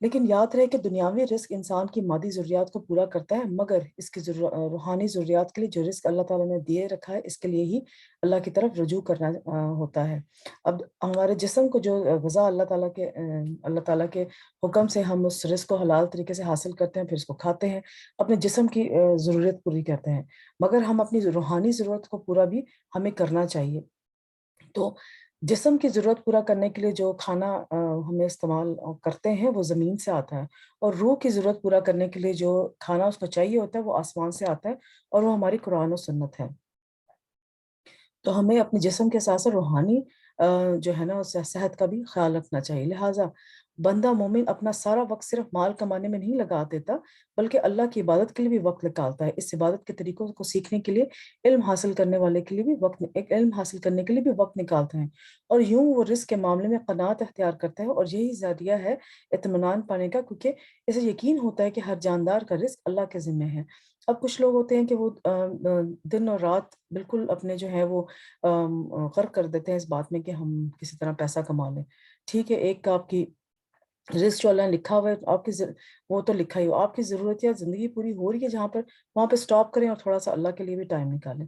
لیکن یاد رہے کہ دنیاوی رزق انسان کی مادی ضروریات کو پورا کرتا ہے، مگر اس کی روحانی ضروریات کے لیے جو رزق اللہ تعالیٰ نے دیے رکھا ہے، اس کے لیے ہی اللہ کی طرف رجوع کرنا ہوتا ہے۔ اب ہمارے جسم کو جو غذا اللہ تعالیٰ کے حکم سے ہم اس رزق کو حلال طریقے سے حاصل کرتے ہیں، پھر اس کو کھاتے ہیں، اپنے جسم کی ضرورت پوری کرتے ہیں، مگر ہم اپنی روحانی ضرورت کو پورا بھی ہمیں کرنا چاہیے۔ تو جسم کی ضرورت پورا کرنے کے لیے جو کھانا ہمیں استعمال کرتے ہیں وہ زمین سے آتا ہے، اور روح کی ضرورت پورا کرنے کے لیے جو کھانا اس کو چاہیے ہوتا ہے وہ آسمان سے آتا ہے، اور وہ ہماری قرآن و سنت ہے۔ تو ہمیں اپنے جسم کے ساتھ ساتھ روحانی جو ہے نا اس صحت کا بھی خیال رکھنا چاہیے۔ لہٰذا بندہ مومن اپنا سارا وقت صرف مال کمانے میں نہیں لگا دیتا، بلکہ اللہ کی عبادت کے لیے بھی وقت نکالتا ہے۔ اس عبادت کے طریقوں کو سیکھنے کے لیے، علم حاصل کرنے والے کے لیے بھی علم حاصل کرنے کے لیے بھی وقت نکالتا ہے، اور یوں وہ رزق کے معاملے میں قناعت اختیار کرتا ہے، اور یہی ذریعہ ہے اطمینان پانے کا، کیونکہ اسے یقین ہوتا ہے کہ ہر جاندار کا رزق اللہ کے ذمہ ہے۔ اب کچھ لوگ ہوتے ہیں کہ وہ دن اور رات بالکل اپنے جو ہے وہ غرق کر دیتے ہیں اس بات میں کہ ہم کسی طرح پیسہ کما لیں۔ ٹھیک ہے، ایک کا آپ کی رزق جو اللہ نے لکھا ہوا ہے، آپ کی وہ تو لکھا ہی ہو، آپ کی ضرورت یا زندگی پوری ہو رہی ہے جہاں پر، وہاں پہ سٹاپ کریں اور تھوڑا سا اللہ کے لیے بھی ٹائم نکالیں۔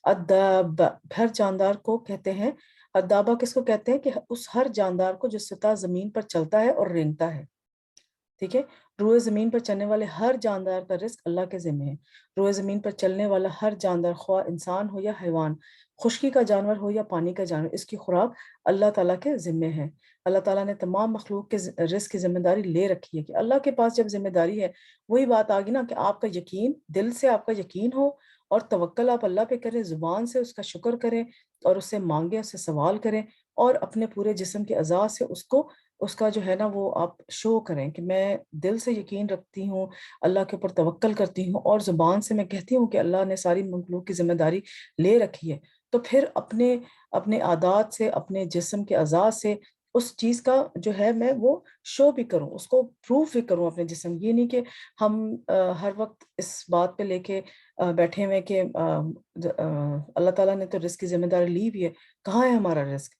ادب ہر جاندار کو کہتے ہیں، ادابہ کس کو کہتے ہیں؟ کہ اس ہر جاندار کو جو سطح زمین پر چلتا ہے اور رینگتا ہے۔ ٹھیک ہے، روئے زمین پر چلنے والے ہر جاندار کا رزق اللہ کے ذمہ ہے۔ روئے زمین پر چلنے والا ہر جاندار، خواہ انسان ہو یا حیوان، خشکی کا جانور ہو یا پانی کا جانور، اس کی خوراک اللہ تعالیٰ کے ذمہ ہے۔ اللہ تعالیٰ نے تمام مخلوق کے رزق کی ذمہ داری لے رکھی ہے، کہ اللہ کے پاس جب ذمہ داری ہے، وہی بات آگی نا کہ آپ کا یقین، دل سے آپ کا یقین ہو، اور توکل آپ اللہ پہ کریں، زبان سے اس کا شکر کریں، اور اس سے مانگیں، اس سے سوال کریں، اور اپنے پورے جسم کے اعضاء سے اس کا جو ہے نا وہ آپ شو کریں کہ میں دل سے یقین رکھتی ہوں، اللہ کے اوپر توکل کرتی ہوں، اور زبان سے میں کہتی ہوں کہ اللہ نے ساری مخلوق کی ذمہ داری لے رکھی ہے۔ تو پھر اپنے عادات سے، اپنے جسم کے اعضاء سے اس چیز کا جو ہے میں وہ شو بھی کروں، اس کو پروف بھی کروں اپنے جسم۔ یہ نہیں کہ ہم ہر وقت اس بات پہ لے کے بیٹھے ہوئے کہ اللہ تعالیٰ نے تو رزق کی ذمہ داری لی بھی ہے، کہاں ہے ہمارا رزق؟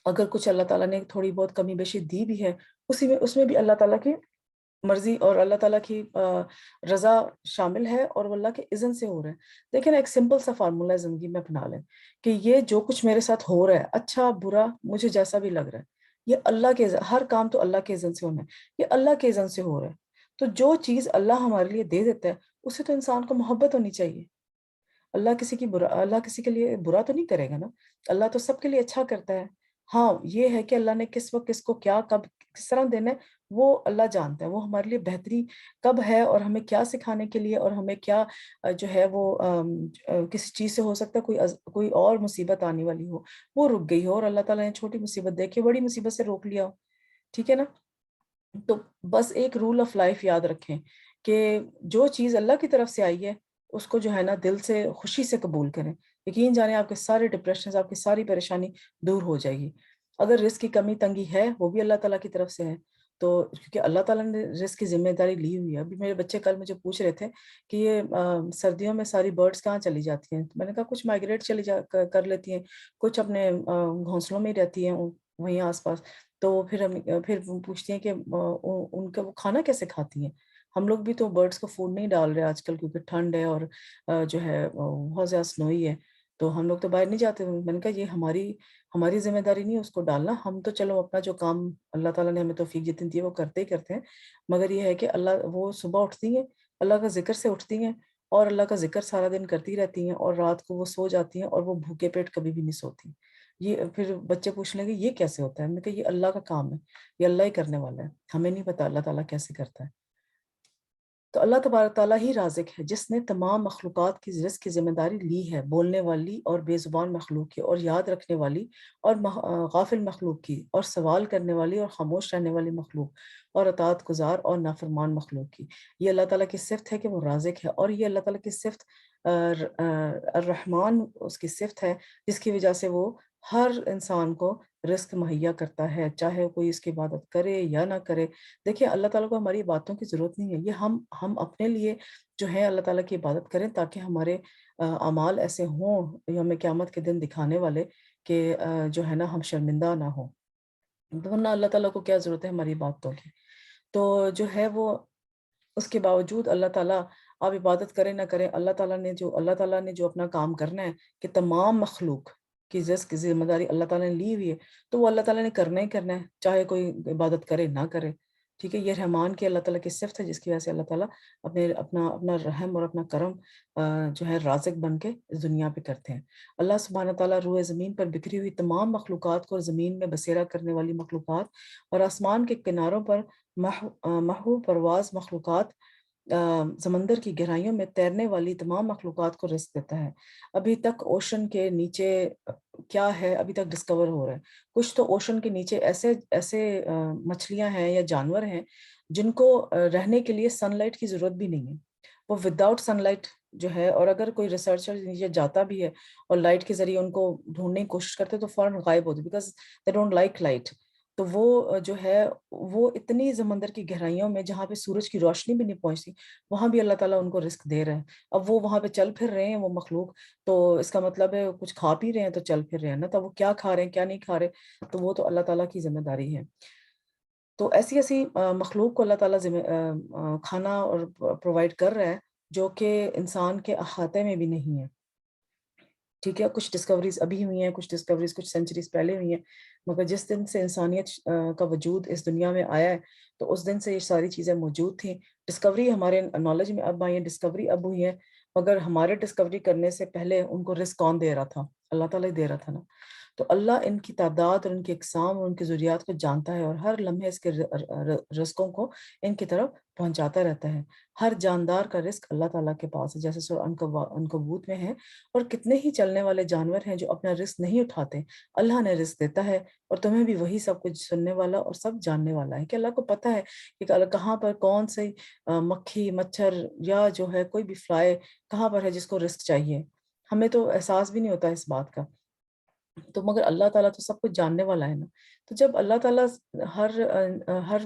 اگر کچھ اللہ تعالیٰ نے تھوڑی بہت کمی بیشی دی بھی ہے، اس میں بھی اللہ تعالیٰ کی مرضی اور اللہ تعالیٰ کی رضا شامل ہے، اور وہ اللہ کے اذن سے ہو رہا ہے۔ دیکھیں نا، ایک سمپل سا فارمولہ ہے زندگی میں اپنا لیں کہ یہ جو کچھ میرے ساتھ ہو رہا ہے، اچھا برا، مجھے جیسا بھی لگ رہا ہے، یہ اللہ کے ہر کام تو اللہ کے اذن سے ہونا ہے، یہ اللہ کے اذن سے ہو رہا ہے۔ تو جو چیز اللہ ہمارے لیے دے دیتا ہے، اسے تو انسان کو محبت ہونی چاہیے۔ اللہ کسی کے لیے برا تو نہیں کرے گا نا، اللہ تو سب کے لیے اچھا کرتا ہے۔ ہاں، یہ ہے کہ اللہ نے کس وقت کس کو کیا کب کس طرح دینا ہے، وہ اللہ جانتا ہے، وہ ہمارے لیے بہتری کب ہے، اور ہمیں کیا سکھانے کے لیے، اور ہمیں کیا جو ہے وہ کسی چیز سے ہو سکتا ہے کوئی اور مصیبت آنے والی ہو، وہ رک گئی ہو، اور اللہ تعالیٰ نے چھوٹی مصیبت دیکھ کے بڑی مصیبت سے روک لیا ہو۔ ٹھیک ہے نا؟ تو بس ایک رول آف لائف یاد رکھیں کہ جو چیز اللہ کی طرف سے آئی ہے، اس کو جو ہے نا دل سے خوشی سے قبول کریں۔ یقین جانیں آپ کے سارے ڈپریشنز، آپ کی ساری پریشانی دور ہو جائے گی۔ اگر رزق کی کمی تنگی ہے، وہ بھی اللہ تعالیٰ کی طرف سے ہے، تو کیونکہ اللہ تعالیٰ نے رزق کی ذمہ داری لی ہوئی ہے۔ ابھی میرے بچے کل مجھے پوچھ رہے تھے کہ یہ سردیوں میں ساری برڈز کہاں چلی جاتی ہیں؟ میں نے کہا کچھ مائگریٹ کر لیتی ہیں، کچھ اپنے گھونسلوں میں ہی رہتی ہیں وہیں آس پاس۔ تو پھر پوچھتی ہیں کہ ان کا وہ کھانا کیسے کھاتی ہیں؟ ہم لوگ بھی تو برڈز کو فوڈ نہیں ڈال رہے آج کل، کیونکہ ٹھنڈ ہے اور جو ہے بہت زیادہ سنوئی ہے، تو ہم لوگ تو باہر نہیں جاتے۔ میں نے کہا یہ ہماری ذمہ داری نہیں ہے اس کو ڈالنا، ہم تو چلو اپنا جو کام اللہ تعالیٰ نے ہمیں توفیق جتنی دی ہے وہ کرتے ہی کرتے ہیں، مگر یہ ہے کہ وہ صبح اٹھتی ہیں، اللہ کا ذکر سے اٹھتی ہیں، اور اللہ کا ذکر سارا دن کرتی رہتی ہیں، اور رات کو وہ سو جاتی ہیں، اور وہ بھوکے پیٹ کبھی بھی نہیں سوتی۔ یہ پھر بچے پوچھ لیں گے یہ کیسے ہوتا ہے؟ میں نے کہا یہ اللہ کا کام ہے، یہ اللہ ہی کرنے والا ہے، ہمیں نہیں پتا اللہ تعالیٰ کیسے کرتا ہے۔ تو اللہ تبارک تعالیٰ ہی رازق ہے، جس نے تمام مخلوقات کی رزق کی ذمہ داری لی ہے، بولنے والی اور بے زبان مخلوق کی، اور یاد رکھنے والی اور غافل مخلوق کی، اور سوال کرنے والی اور خاموش رہنے والی مخلوق، اور اطاعت گزار اور نافرمان مخلوق کی۔ یہ اللہ تعالیٰ کی صفت ہے کہ وہ رازق ہے، اور یہ اللہ تعالیٰ کی صفت الرحمن اس کی صفت ہے، جس کی وجہ سے وہ ہر انسان کو رزق مہیا کرتا ہے، چاہے کوئی اس کی عبادت کرے یا نہ کرے۔ دیکھیں اللہ تعالیٰ کو ہماری باتوں کی ضرورت نہیں ہے، یہ ہم اپنے لیے جو ہے اللہ تعالیٰ کی عبادت کریں، تاکہ ہمارے اعمال ایسے ہوں یوم قیامت کے دن دکھانے والے کہ جو ہے نا ہم شرمندہ نہ ہوں، ورنہ اللہ تعالیٰ کو کیا ضرورت ہے ہماری باتوں کی۔ تو جو ہے وہ اس کے باوجود اللہ تعالیٰ، آپ عبادت کریں نہ کریں، اللہ تعالیٰ نے جو اپنا کام کرنا ہے کہ تمام مخلوق کی رزق کی ذمہ داری اللہ تعالیٰ نے لی ہوئی ہے، تو وہ اللہ تعالیٰ نے کرنا ہی کرنا ہے، چاہے کوئی عبادت کرے نہ کرے، ٹھیک ہے۔ یہ رحمان کی اللہ تعالیٰ کی صفت ہے، جس کی وجہ سے اللہ تعالیٰ اپنا رحم اور اپنا کرم جو ہے رازق بن کے اس دنیا پہ کرتے ہیں۔ اللہ سبحانہ تعالیٰ روئے زمین پر بکھری ہوئی تمام مخلوقات کو، اور زمین میں بسیرا کرنے والی مخلوقات اور آسمان کے کناروں پر محو پرواز مخلوقات، سمندر کی گہرائیوں میں تیرنے والی تمام مخلوقات کو رزق دیتا ہے۔ ابھی تک اوشن کے نیچے کیا ہے، ابھی تک ڈسکور ہو رہا ہے۔ کچھ تو اوشن کے نیچے ایسے ایسے مچھلیاں ہیں یا جانور ہیں جن کو رہنے کے لیے سن لائٹ کی ضرورت بھی نہیں ہے، وہ وداؤٹ سن لائٹ جو ہے، اور اگر کوئی ریسرچر نیچے جاتا بھی ہے اور لائٹ کے ذریعے ان کو ڈھونڈنے کی کوشش کرتے تو فوراً غائب ہوتے، because they don't like light. تو وہ جو ہے وہ اتنی سمندر کی گہرائیوں میں جہاں پہ سورج کی روشنی بھی نہیں پہنچتی، وہاں بھی اللہ تعالیٰ ان کو رزق دے رہا ہے۔ اب وہ وہاں پہ چل پھر رہے ہیں وہ مخلوق، تو اس کا مطلب ہے کچھ کھا پی رہے ہیں تو چل پھر رہے ہیں نا، تو وہ کیا کھا رہے ہیں کیا نہیں کھا رہے، تو وہ تو اللہ تعالیٰ کی ذمہ داری ہے۔ تو ایسی ایسی مخلوق کو اللہ تعالیٰ کھانا اور پرووائڈ کر رہا ہے جو کہ انسان کے احاطے میں بھی نہیں ہے، ٹھیک ہے۔ کچھ ڈسکوریز ابھی ہوئی ہیں، کچھ ڈسکوریز کچھ سینچریز پہلے ہوئی ہیں، مگر جس دن سے انسانیت کا وجود اس دنیا میں آیا ہے تو اس دن سے یہ ساری چیزیں موجود تھیں۔ ڈسکوری ہمارے نالج میں اب آئی ہیں، ڈسکوری اب ہوئی ہے، مگر ہمارے ڈسکوری کرنے سے پہلے ان کو رزق کون دے رہا تھا؟ اللہ تعالیٰ ہی دے رہا تھا نا۔ تو اللہ ان کی تعداد اور ان کی اقسام اور ان کی ضروریات کو جانتا ہے، اور ہر لمحے اس کے رزقوں کو ان کی طرف پہنچاتا رہتا ہے۔ ہر جاندار کا رزق اللہ تعالیٰ کے پاس ہے، جیسے سورہ عنکبوت میں ہے۔ اور کتنے ہی چلنے والے جانور ہیں جو اپنا رزق نہیں اٹھاتے، اللہ نے رزق دیتا ہے، اور تمہیں بھی وہی سب کچھ سننے والا اور سب جاننے والا ہے، کہ اللہ کو پتہ ہے کہ کہاں پر کون سی مکھی مچھر یا جو ہے کوئی بھی فلائی کہاں پر ہے جس کو رزق چاہیے۔ ہمیں تو احساس بھی نہیں ہوتا اس بات کا، تو مگر اللہ تعالیٰ تو سب کچھ جاننے والا ہے نا۔ تو جب اللہ تعالیٰ ہر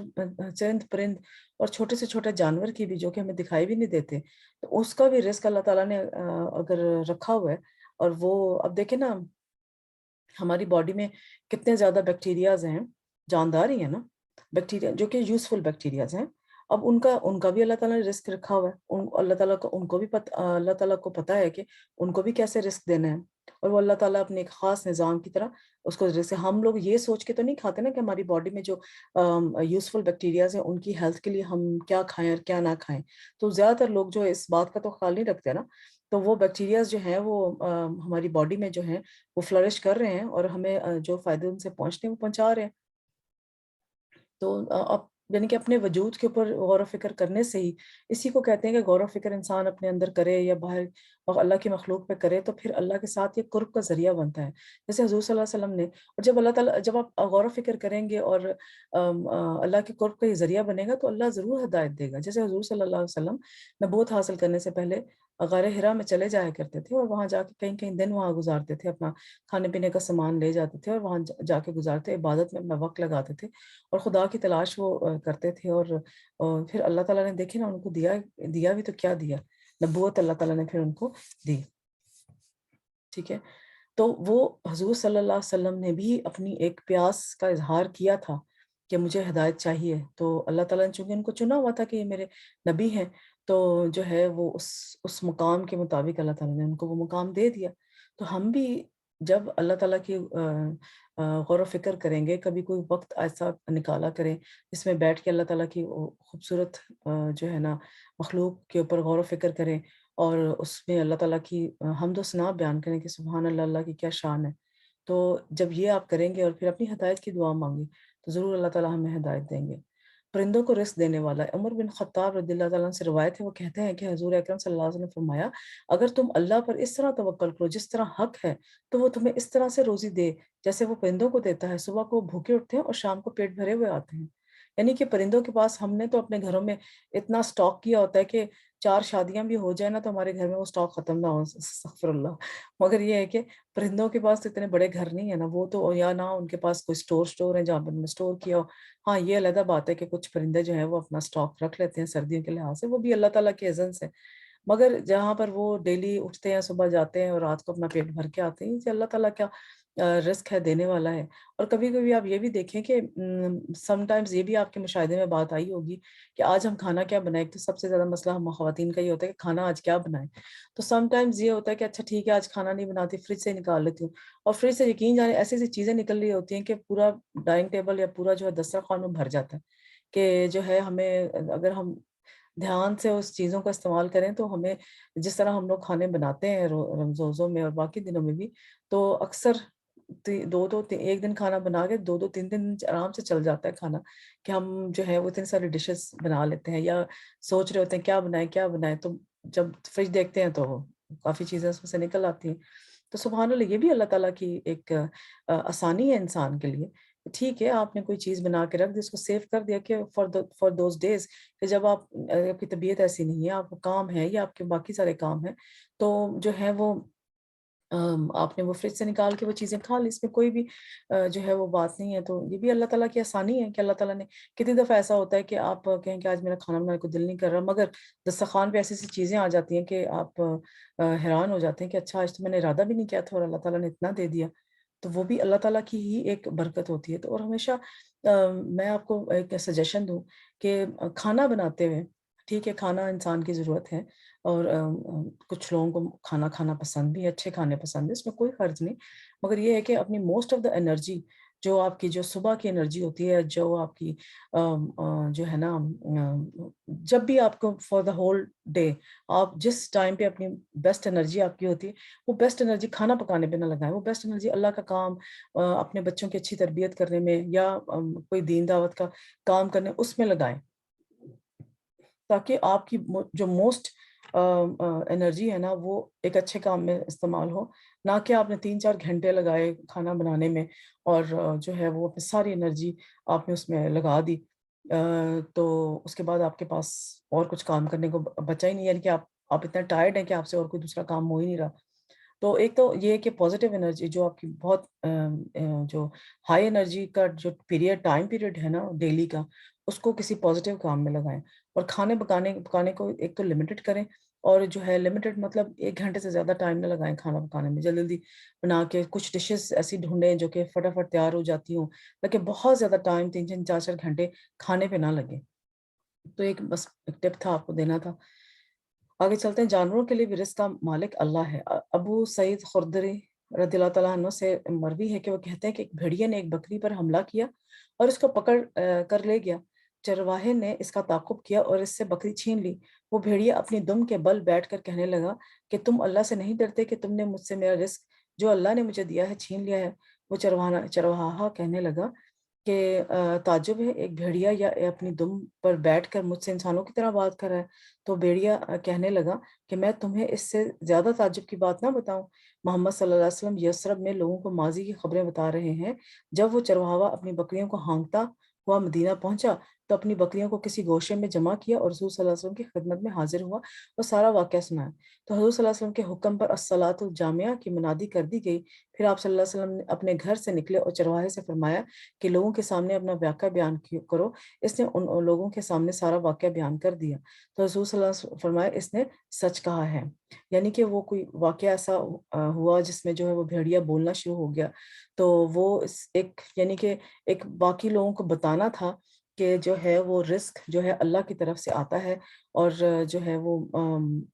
چرند پرند اور چھوٹے سے چھوٹے جانور کی بھی جو کہ ہمیں دکھائی بھی نہیں دیتے، تو اس کا بھی رزق اللہ تعالیٰ نے اگر رکھا ہوا ہے، اور وہ اب دیکھیں نا ہماری باڈی میں کتنے زیادہ بیکٹیریاز ہیں، جاندار ہی ہیں نا بیکٹیریا، جو کہ یوزفل بیکٹیریاز ہیں۔ اب ان کا بھی اللہ تعالیٰ نے رزق رکھا ہوا ہے، اللہ تعالیٰ کو پتہ ہے کہ ان کو بھی کیسے رزق دینا ہے، اور وہ اللہ تعالیٰ اپنے ایک خاص نظام کی طرح اس کو رزق، ہم لوگ یہ سوچ کے تو نہیں کھاتے نا کہ ہماری باڈی میں جو یوزفل بیکٹیریاز ہیں ان کی ہیلتھ کے لیے ہم کیا کھائیں اور کیا نہ کھائیں۔ تو زیادہ تر لوگ جو اس بات کا تو خیال نہیں رکھتے نا، تو وہ بیکٹیریاز جو ہیں وہ ہماری باڈی میں جو ہیں وہ فلرش کر رہے ہیں، اور ہمیں جو فائدے ان سے پہنچنے وہ پہنچا رہے ہیں۔ تو اب یعنی کہ اپنے وجود کے اوپر غور و فکر کرنے سے ہی، اسی کو کہتے ہیں کہ غور و فکر انسان اپنے اندر کرے یا باہر اور اللہ کی مخلوق پہ کرے تو پھر اللہ کے ساتھ یہ قرب کا ذریعہ بنتا ہے۔ جیسے حضور صلی اللہ علیہ وسلم نے، اور جب آپ غور و فکر کریں گے اور اللہ کے قرب کا یہ ذریعہ بنے گا تو اللہ ضرور ہدایت دے گا۔ جیسے حضور صلی اللہ علیہ وسلم نبوت حاصل کرنے سے پہلے غار حرا میں چلے جایا کرتے تھے، اور وہاں جا کے کہیں کہیں دن وہاں گزارتے تھے، اپنا کھانے پینے کا سامان لے جاتے تھے اور وہاں جا کے گزارتے، عبادت میں اپنا وقت لگاتے تھے اور خدا کی تلاش وہ کرتے تھے، اور پھر اللہ تعالیٰ نے دیکھے نا ان کو دیا بھی تو کیا دیا، نبوت اللہ تعالیٰ نے پھر ان کو دی، ٹھیک ہے۔ تو وہ حضور صلی اللہ علیہ وسلم نے بھی اپنی ایک پیاس کا اظہار کیا تھا کہ مجھے ہدایت چاہیے، تو اللہ تعالیٰ نے چونکہ ان کو چنا ہوا تھا کہ یہ میرے نبی ہیں، تو جو ہے وہ اس مقام کے مطابق اللہ تعالیٰ نے ان کو وہ مقام دے دیا۔ تو ہم بھی جب اللہ تعالیٰ کی غور و فکر کریں گے، کبھی کوئی وقت ایسا نکالا کریں جس میں بیٹھ کے اللہ تعالیٰ کی خوبصورت جو ہے نا مخلوق کے اوپر غور و فکر کریں، اور اس میں اللہ تعالیٰ کی حمد و ثنا بیان کریں کہ سبحان اللہ، اللہ کی کیا شان ہے۔ تو جب یہ آپ کریں گے اور پھر اپنی ہدایت کی دعا مانگیں تو ضرور اللہ تعالیٰ ہمیں ہدایت دیں گے۔ پرندوں کو رزق دینے والا ہے، عمر بن خطاب رضی اللہ تعالیٰ عنہ سے روایت ہے، وہ کہتے ہیں کہ حضور اکرم صلی اللہ علیہ وسلم نے فرمایا، اگر تم اللہ پر اس طرح توکل کرو جس طرح حق ہے تو وہ تمہیں اس طرح سے روزی دے جیسے وہ پرندوں کو دیتا ہے، صبح کو بھوکے اٹھتے ہیں اور شام کو پیٹ بھرے ہوئے آتے ہیں۔ یعنی کہ پرندوں کے پاس، ہم نے تو اپنے گھروں میں اتنا سٹاک کیا ہوتا ہے کہ 4 شادیاں بھی ہو جائیں نا تو ہمارے گھر میں وہ سٹاک ختم نہ ہو، استغفر اللہ۔ مگر یہ ہے کہ پرندوں کے پاس تو اتنے بڑے گھر نہیں ہے نا، وہ تو یا نہ ان کے پاس کوئی سٹور ہے جہاں پر انہوں نے سٹور کیا ہو۔ ہاں یہ علیحدہ بات ہے کہ کچھ پرندے جو ہیں وہ اپنا سٹاک رکھ لیتے ہیں سردیوں کے لحاظ سے، وہ بھی اللہ تعالیٰ کے اذن سے، مگر جہاں پر وہ ڈیلی اٹھتے ہیں، صبح جاتے ہیں اور رات کو اپنا پیٹ بھر کے آتے ہیں، یہ اللہ تعالیٰ کیا رزق ہے, دینے والا ہے. اور کبھی کبھی آپ یہ بھی دیکھیں کہ سم ٹائمز یہ بھی آپ کے مشاہدے میں بات آئی ہوگی کہ آج ہم کھانا کیا بنائیں. تو سب سے زیادہ مسئلہ ہم خواتین کا یہ ہوتا ہے کہ کھانا آج کیا بنائیں. تو سم ٹائمز یہ ہوتا ہے کہ اچھا ٹھیک ہے آج کھانا نہیں بناتی, فریج سے نکال لیتی ہوں. اور فریج سے یقین جانے ایسی ایسی چیزیں نکل رہی ہوتی ہیں کہ پورا ڈائننگ ٹیبل یا پورا جو ہے دسترخوان میں بھر جاتا ہے. کہ جو ہے ہمیں اگر ہم دھیان سے اس چیزوں کا استعمال کریں تو ہمیں جس طرح ہم لوگ کھانے بناتے ہیں روزوں میں اور باقی دنوں میں بھی, تو اکثر ایک دن کھانا بنا کے 2 2 3 دن آرام سے چل جاتا ہے کھانا, کہ ہم جو ہے وہ اتنے سارے ڈشز بنا لیتے ہیں یا سوچ رہے ہوتے ہیں کیا بنائیں کیا بنائیں. تو جب فریج دیکھتے ہیں تو کافی چیزیں اس میں سے نکل آتی ہیں. تو سبحان اللہ, یہ بھی اللہ تعالیٰ کی ایک آسانی ہے انسان کے لیے. ٹھیک ہے آپ نے کوئی چیز بنا کے رکھ دی, اس کو سیو کر دیا کہ فار دوز ڈیز, کہ جب آپ کی طبیعت ایسی نہیں ہے, آپ کو کام ہے یا آپ کے باقی سارے کام ہیں, تو جو ہے وہ آپ نے وہ فریج سے نکال کے وہ چیزیں کھا لی. اس میں کوئی بھی جو ہے وہ بات نہیں ہے. تو یہ بھی اللہ تعالیٰ کی آسانی ہے کہ اللہ تعالیٰ نے کتنی دفعہ ایسا ہوتا ہے کہ آپ کہیں کہ آج میرا کھانا بنانے کو دل نہیں کر رہا, مگر دسترخوان پہ ایسی ایسی چیزیں آ جاتی ہیں کہ آپ حیران ہو جاتے ہیں کہ اچھا آج تو میں نے ارادہ بھی نہیں کیا تھا اور اللہ تعالیٰ نے اتنا دے دیا. تو وہ بھی اللہ تعالیٰ کی ہی ایک برکت ہوتی ہے. تو اور ہمیشہ میں آپ کو ایک سجیشن دوں کہ کھانا بناتے ہوئے, ٹھیک ہے کھانا انسان کی ضرورت ہے, اور کچھ لوگوں کو کھانا کھانا پسند بھی ہے, اچھے کھانے پسند ہے, اس میں کوئی حرج نہیں. مگر یہ ہے کہ اپنی موسٹ آف دا انرجی, جو آپ کی جو صبح کی انرجی ہوتی ہے, جو آپ کی جو ہے نا جب بھی آپ کو فار دا ہول ڈے آپ جس ٹائم پہ اپنی بیسٹ انرجی آپ کی ہوتی ہے, وہ بیسٹ انرجی کھانا پکانے پہ نہ لگائیں. وہ بیسٹ انرجی اللہ کا کام, اپنے بچوں کی اچھی تربیت کرنے میں یا کوئی دین دعوت کا کام کرنے, اس میں لگائیں, تاکہ آپ کی جو موسٹ انرجی ہے نا وہ ایک اچھے کام میں استعمال ہو. نہ کہ آپ نے 3 4 گھنٹے لگائے کھانا بنانے میں اور جو ہے وہ اپنی ساری انرجی آپ نے اس میں لگا دی, تو اس کے بعد آپ کے پاس اور کچھ کام کرنے کو بچا ہی نہیں, یعنی کہ آپ اتنا ٹائرڈ ہیں کہ آپ سے اور کوئی دوسرا کام ہو ہی نہیں رہا. تو ایک تو یہ کہ پازیٹیو انرجی جو آپ کی بہت جو ہائی انرجی کا جو ٹائم پیریڈ ہے نا ڈیلی کا, اس کو کسی پازیٹیو کام میں لگائیں. اور کھانے پکانے کو ایک تو لمیٹڈ کریں, اور جو ہے لمیٹڈ مطلب 1 گھنٹے سے زیادہ ٹائم نہ لگائیں کھانا پکانے میں. جلدی جلدی بنا کے کچھ ڈشز ایسی ڈھونڈیں جو کہ فٹافٹ تیار ہو جاتی ہوں, تاکہ بہت زیادہ ٹائم 3 3 4 4 گھنٹے کھانے پہ نہ لگے. تو ایک بس ایک ٹپ تھا آپ کو دینا تھا. آگے چلتے ہیں. جانوروں کے لیے بھی رزق کا مالک اللہ ہے. ابو سعید خردری رضی اللہ تعالیٰ عنہ سے مروی ہے کہ وہ کہتے ہیں کہ ایک بھیڑیا نے ایک بکری پر حملہ کیا اور اس کو پکڑ کر لے گیا. چرواہے نے اس کا تعاقب کیا اور اس سے بکری چھین لی. وہ بھیڑیا اپنی دم کے بل بیٹھ کر کہنے لگا کہ تم اللہ سے نہیں ڈرتے کہ تم نے مجھ سے میرا رزق جو اللہ نے مجھے دیا ہے چھین لیا ہے. وہ چرواہا کہنے لگا کہ تعجب ہے, ایک بھیڑیا یا اپنی دم پر بیٹھ کر مجھ سے انسانوں کی طرح بات کر رہا ہے. تو بھیڑیا کہنے لگا کہ میں تمہیں اس سے زیادہ تعجب کی بات نہ بتاؤں. محمد صلی اللہ علیہ وسلم یثرب میں لوگوں کو ماضی کی خبریں بتا رہے ہیں. جب وہ چرواہا اپنی بکریوں کو ہانکتا ہوا مدینہ پہنچا تو اپنی بکریوں کو کسی گوشے میں جمع کیا اور حضور صلی اللہ علیہ وسلم کی خدمت میں حاضر ہوا اور سارا واقعہ سنایا. تو حضور صلی اللہ علیہ وسلم کے حکم پر الصلاۃ الجامعہ کی منادی کر دی گئی. پھر آپ صلی اللہ علیہ وسلم نے اپنے گھر سے نکلے اور چرواہے سے فرمایا کہ لوگوں کے سامنے اپنا واقعہ بیان کرو. اس نے ان لوگوں کے سامنے سارا واقعہ بیان کر دیا. تو حضور صلی اللہ علیہ وسلم فرمایا اس نے سچ کہا ہے. یعنی کہ وہ کوئی واقعہ ایسا ہوا جس میں جو ہے وہ بھیڑیا بولنا شروع ہو گیا. تو وہ ایک یعنی کہ ایک باقی لوگوں کو بتانا تھا کہ جو ہے وہ رزق جو ہے اللہ کی طرف سے آتا ہے, اور جو ہے وہ